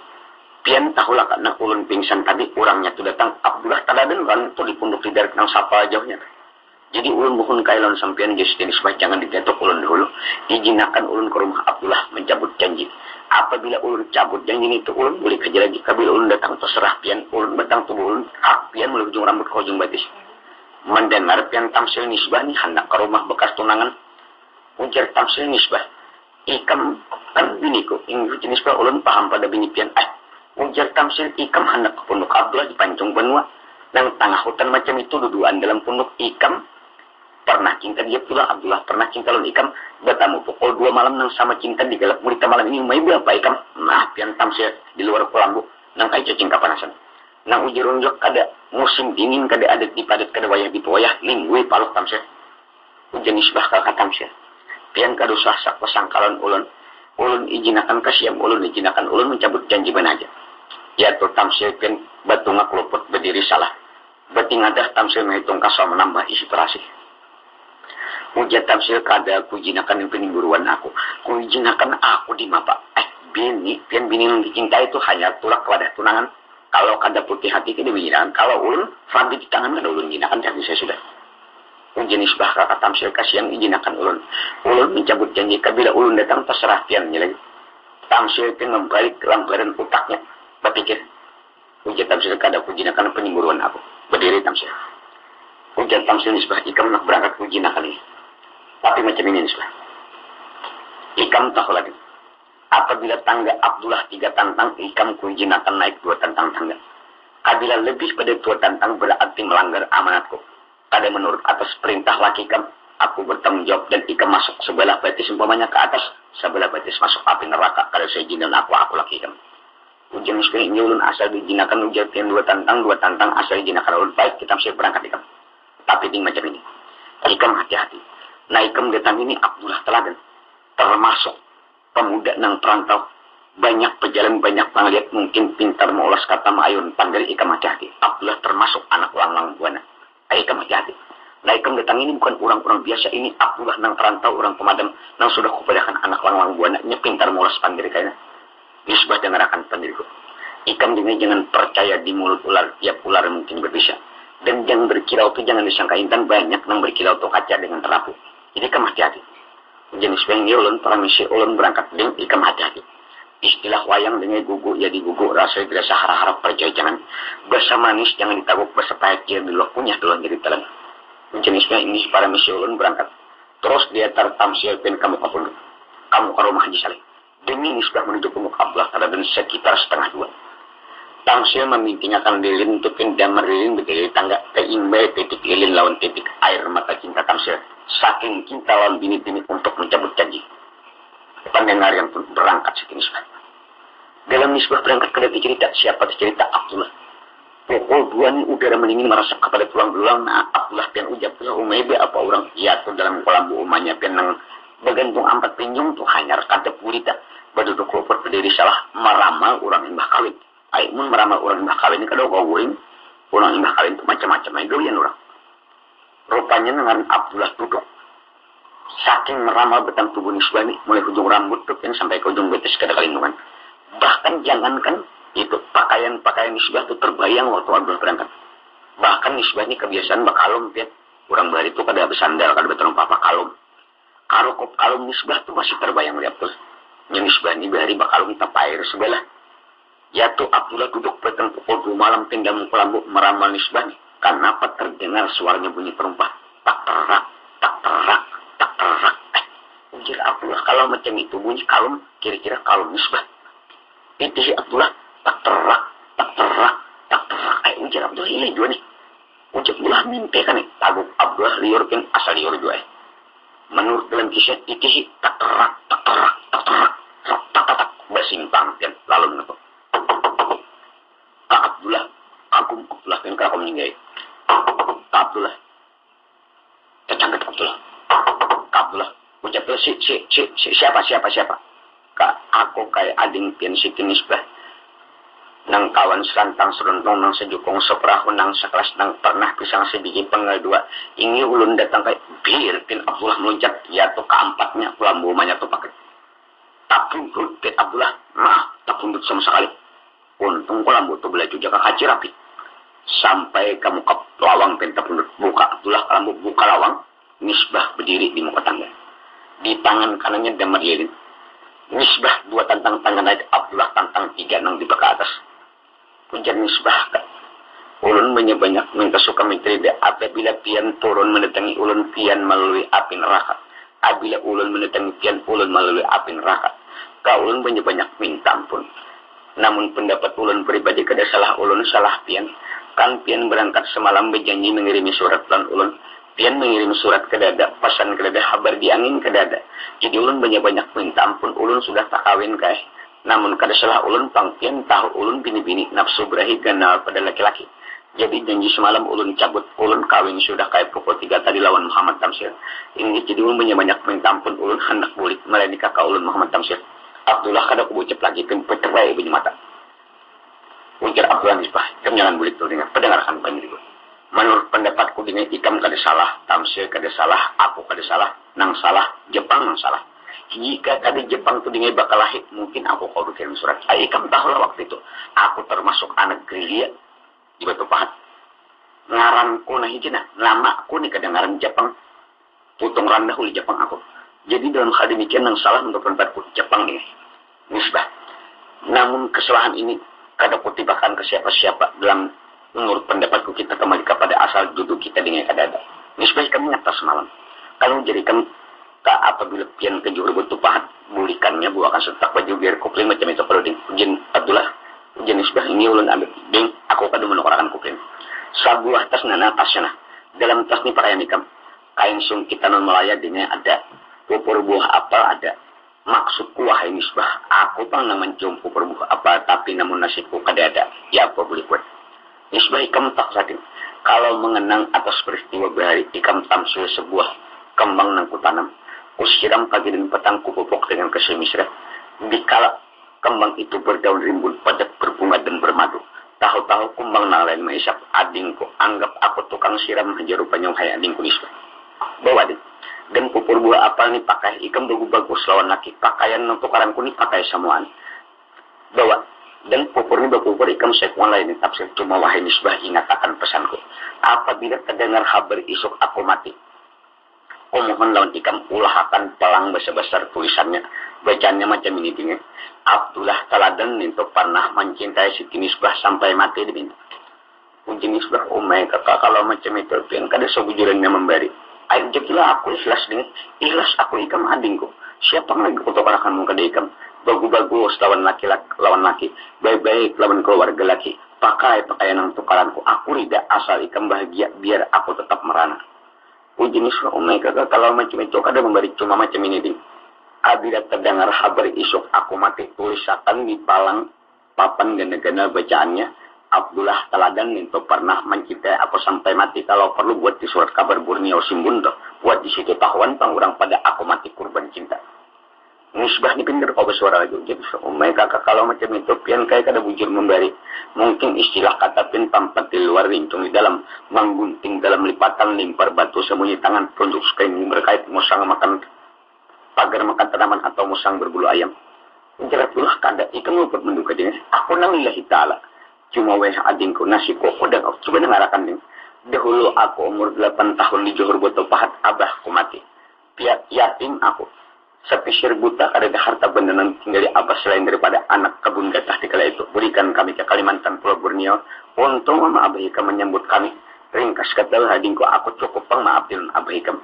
Pian tahulah karena ulun pingsan tadi orangnya tu datang Abdullah tadaden kan tu di punduk lidar nang sapa jauhnya. Jadi ulun bukan kailan sampean geus jenis jangan digetok ulun dulu. Ijinakan ulun ke rumah Abdullah mencabut janji. Apabila ulun cabut janji itu ulun boleh kerja lagi. Kabila ulun datang terserah pian ulun batang tubuh ulun hak pian mulai ujung rambut ke ujung batis. Mendengar pian tamsil nisbah ni hendak ke rumah bekas tunangan. Ujar tamsil nisbah. Ikam kan biniku. Ingin nisbah ulun paham pada bini pian. Ujar tamsil ikam hendak ke pondok Abdullah di Pancung Benua. Nang tengah hutan macam itu duduan dalam pondok ikam. pernah cinta dia pula Abdullah pernah cinta lawan Ikam bertamu pukul 2 malam nang sama cinta di galak murita malam ini umay berapa Ikam nah pian tamsir di luar Kolambu nang kai cacing kapanasan nang ujar-unjuk kada musim dingin kada ada di padat kada wayah di wayah lingwe paluk tamsir ujan isbah kakak tamsir pian kada usah sak pasangkalan ulun izinakan kasiam ulun izinakan ulun mencabut janji banaja ya tuh tamsir pian batu ngakluput berdiri salah bating adah tamsir menghitung kasal menambah isi terasi ujar tamsir kada aku izinakan yang peningguruan aku izinakan aku di mapa bini pian bini yang dicintai itu hanya tulak wadah tunangan kalau kada putih hati tidak menjinakan kalau ulun fadi di tangan kada ulun jinakan jadi saya sudah jenis bah kakak tamsir kasihan izinakan ulun mencabut janji kabila ulun datang terserah pian lagi tamsir pian membalik lambaran utaknya berpikir ujar tamsir kada aku jinakan peningguruan aku berdiri tamsir ujar tamsir nisbah Ikam nak berangkat ujinakan ini tapi macam ini nisbah Ikam tahu lagi apabila tangga Abdullah 3 tantang Ikam kuijinakan naik 2 tantang tangga apabila lebih pada 2 tantang berarti melanggar amanatku pada menurut atas perintah laki Ikam aku bertanggung jawab dan Ikam masuk sebelah batis umpamanya ke atas sebelah batis masuk api neraka kalau saya izin aku laki Ikam ujian nisbah ini ulun asal dijinakan ujian 2 tantang asal dijinakan ulun baik kita mesti berangkat Ikam tapi ini macam ini Ikam hati-hati nah Ikam datang ini Abdullah teladan termasuk pemuda nang perantau banyak pejalan banyak pangliat mungkin pintar mengulas kata maayun panggil Ikam hati-hati Abdullah termasuk anak lang-lang buana Ikam hati-hati nah Ikam datang ini bukan orang-orang biasa ini Abdullah nang perantau orang pemadam nang sudah kupadakan anak lang-lang buana nya pintar mengulas panggil kayaknya nisbah dengarkan pendiriku Ikam jangan percaya di mulut ular tiap ular mungkin berbisa dan jangan berkilau itu jangan disangka intan banyak nang berkilau itu kaca dengan terapu jadi Ikam hati-hati jenis pengi ulun para misi ulun berangkat dengan Ikam hati-hati istilah wayang dengan gugu ya digugu rasa dirasa harap-harap percaya jangan bahasa manis jangan ditaguk bahasa pahit dia dulu punya dulu jadi telan jenisnya ini para misi ulun berangkat terus dia tertamsil pen kamu kapunduk kamu ke rumah Haji Saleh demi nisbah menuju ke muka Abdullah pada dan sekitar 1:30 tamsil memintingkan lilin untuk damar lilin berdiri tangga keimbai titik lilin lawan titik air mata cinta tamsil saking cinta lawan bini-bini untuk mencabut janji pendengar yang berangkat sejenis dalam nisbah berangkat kada cerita siapa cerita Abdullah pukul 2 ini udara mendingin merasa kepada tulang belulang nah Abdullah pian ujab umebe apa orang jatuh dalam kolam umanya pian nang bergantung 4 pinjung tuh hanya kada pulita berduduk luput berdiri salah meramal orang imbah kawin aimun meramal orang imbah kawin ini kada kawin orang imbah kawin itu macam-macam itu yang orang rupanya dengan Abdullah duduk saking meramal betang tubuh nisbah ini mulai ujung rambut tuh yang sampai ke ujung betis kada kalindungan bahkan jangankan itu pakaian nisbah itu terbayang waktu Abdullah berangkat bahkan nisbah ini kebiasaan bakalum pian orang bari itu kada bersandal kada betul papa kalum karo kop kalum nisbah itu masih terbayang lihat tuh yang nisbah ini bari bakalum tapair sebelah ya tuh Abdullah duduk betang pukul 2 malam pindam kelambu meramal nisbah ini kenapa terdengar suaranya bunyi perumpah tak terak tak terak tak terak ujar Abdullah kalau macam itu bunyi kalum kira-kira kalum nisbah itu Abdullah tak terak tak terak tak terak ujar Abdullah ini juga nih ujar Abdullah mimpi kan nih tabuk Abdullah liur kan asal liur juga menurut dalam kisah itu tak terak tak terak tak terak tak tak bersimpang kan lalu menepuk Abdullah aku Abdullah kan kalau meninggal Abdullah tercangkat Abdullah ucap siapa kak aku kayak ading pian Siti Nisbah nang kawan selantang seruntong nang sejukong soprahu nang sekelas nang pernah pisang sebiji penggal 2 ini ulun datang kayak bir pin Abdullah meloncat jatuh keempatnya lambu umanya tuh pakai tak pundut pin Abdullah tak pundut sama sekali untung lambu tuh bela juga kaci rapi sampai kamu ke lawang penta pundut buka Abdullah lambu buka lawang Nisbah berdiri di muka tangga di tangan kanannya damar lilin Nisbah 2 tantang tangga naik Abdullah tantang 3 nang di bawah atas puncak Nisbah ulun banyak minta suka menteri apabila pian turun mendatangi ulun pian melalui api neraka apabila ulun mendatangi pian ulun melalui api neraka ka ulun banyak minta ampun namun pendapat ulun pribadi kada salah ulun salah pian kan pian berangkat semalam berjanji mengirimi surat lan ulun pian mengirim surat ke dada, pesan ke dada, kabar di angin ke dada. Jadi ulun banyak-banyak minta ampun, ulun sudah tak kawin kae. Namun kada salah ulun pangpian tahu ulun bini-bini nafsu berahi ganal pada laki-laki. Jadi janji semalam ulun cabut, ulun kawin sudah kayak pukul 3 tadi lawan Muhammad Tamsir. Ini jadi ulun banyak minta ampun, ulun hendak bulik melayani kakak ulun Muhammad Tamsir. Abdullah kada kubucap lagi ke peterai bunyi mata. Ujar Abdullah Nisbah, ikam jangan bulik tuh dengar, pendengarkan panjang. Menurut pendapatku dengan ikam kada salah, Tamsir kada salah, aku kada salah, nang salah, Jepang nang salah. Jika kada Jepang tu dengan bakal lahir, mungkin aku kau kirim surat. Ikam tahu lah waktu itu, aku termasuk anak gerilya di Batu Pahat. Ngaranku nah hijina, nama aku nih kedengaran Jepang, putung randah uli Jepang aku. Jadi dalam hal demikian yang salah untuk pendapatku Jepang ini, Nisbah. Namun kesalahan ini kada kutibakan ke siapa-siapa dalam menurut pendapatku kita kembali kepada asal duduk kita dengan kadada. Nisbah kami nyata semalam. Kalau jadikan tak apabila pian ke juru Batu Pahat, bulikannya buakan setak baju biar kupling macam itu perlu di ujian Abdullah. Ujian Nisbah ini ulun ambil, ding aku kada menukarakan kupling. Sabuah tas nana tasnya, dalam tas ni pakaian ikam, kain sungkitan non Malaya dengan ada pupur buah apel ada. Maksudku wahai Nisbah, aku pernah mencium pupur buah apel tapi namun nasibku kada ada. Ya apa boleh buat? Nisbah ikam tak sadin. Kalau mengenang atas peristiwa berhari ikam tamsil sebuah kembang nang kutanam, kusiram pagi dan petang kupupuk dengan kesemisra. Dikala kembang itu berdaun rimbun padat berbunga dan bermadu. Tahu-tahu kumbang nang lain maisap adingku anggap aku tukang siram haja rupanya wahai adingku Nisbah. Bawa din. Dan pupur buah apel ni pakai ikam bagus-bagus lawan laki. Pakaian nang tukaranku ni pakai samuan. Bawa. Dan pupur ni berpupur ikam sekuan lain ni tafsir. Cuma wahai Nisbah ingatkan pesanku. Apabila terdengar kabar isuk aku mati. Kumohon lawan ikam ulahakan pelang besar-besar tulisannya. Bacaannya macam ini tinggal. Abdullah Taladan itu pernah mencintai Siti Nisbah sampai mati di pintu. Kunci Nisbah, umay kakak kalau macam itu pian kada sebujurannya memberi. Ayo jadilah aku ikhlas dengan ikhlas aku ikam adingku. Siapa lagi kutukarakan muka ikam? Bagus-bagus lawan laki, baik-baik lawan keluarga laki. Pakai pakaian yang tukaranku. Aku tidak asal ikam bahagia biar aku tetap merana. Kunci Nisbah, umay kakak kalau macam itu kada memberi cuma macam ini ding. Abila terdengar kabar isuk aku mati tulisakan di palang papan gana-gana bacaannya Abdullah Taladan itu pernah mencintai aku sampai mati kalau perlu buat di surat kabar Borneo Simbun tuh buat di situ tahuan orang pada aku mati kurban cinta. Nisbah ni pinggir kau bersuara lagi jadi umay kakak kalau macam itu pian kayak kada bujur memberi mungkin istilah kata pin pampat di luar rincung di dalam menggunting dalam lipatan limpar batu sembunyi tangan tunduk sekali berkait musang makan pagar makan tanaman atau musang berbulu ayam. Jelaslah kada ikan luput menduga dengan aku nang lillahi ta'ala. Cuma weh adingku nasi koko dan coba nengarakan nih. Dahulu aku umur 8 tahun di Johor Batu Pahat abahku mati. Piat yatim aku. Sepisir buta kada ada harta benda yang tinggal di abah selain daripada anak kebun gatah di kala itu. Berikan kami ke Kalimantan Pulau Borneo. Untung mama abah ikam menyambut kami. Ringkas kata adingku aku cukup pang maafin abah ikam.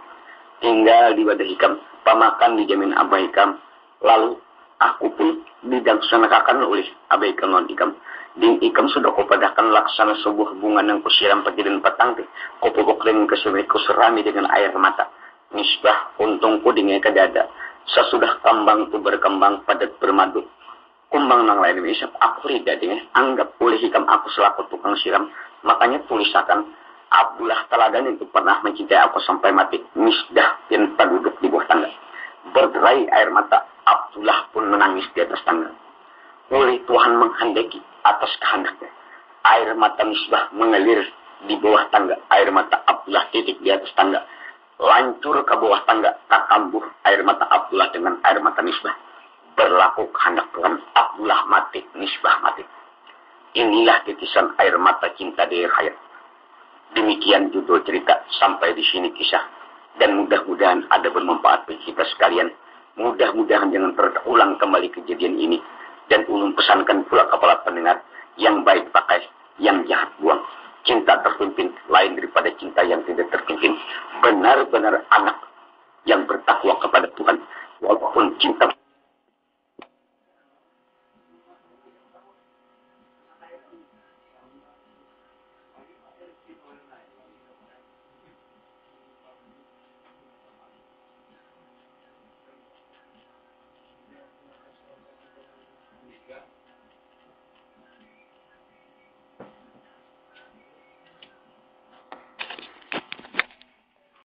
Tinggal di wadah ikam, pamakan dijamin abah ikam. Lalu aku pun didangsanakan oleh abah ikam non ikam. Ding ikam sudah kupadahkan laksana sebuah bunga yang kusiram pagi dan petang. Kupukuk dengan kesuliku serami dengan air mata. Nisbah untungku dengan kedada. Sesudah kembang itu berkembang padat bermadu. Kumbang nang lain isap aku rida dengan anggap oleh ikam aku selaku tukang siram. Makanya tulisakan Abdullah Taladan itu pernah mencintai aku sampai mati. Misdah yang duduk di bawah tangga. Berderai air mata. Abdullah pun menangis di atas tangga. Oleh Tuhan menghendaki atas kehendaknya. Air mata Misbah mengalir di bawah tangga. Air mata Abdullah titik di atas tangga. Lancur ke bawah tangga. Tak kambuh air mata Abdullah dengan air mata Misbah. Berlaku kehendak Tuhan. Abdullah mati. Misbah mati. Inilah titisan air mata cinta dari hayat. Demikian judul cerita sampai di sini kisah. Dan mudah-mudahan ada bermanfaat bagi kita sekalian. Mudah-mudahan jangan terulang kembali kejadian ini. Dan ulun pesankan pula kepala pendengar. Yang baik pakai, yang jahat buang. Cinta terpimpin lain daripada cinta yang tidak terpimpin. Benar-benar anak yang bertakwa kepada Tuhan. Walaupun cinta Ya.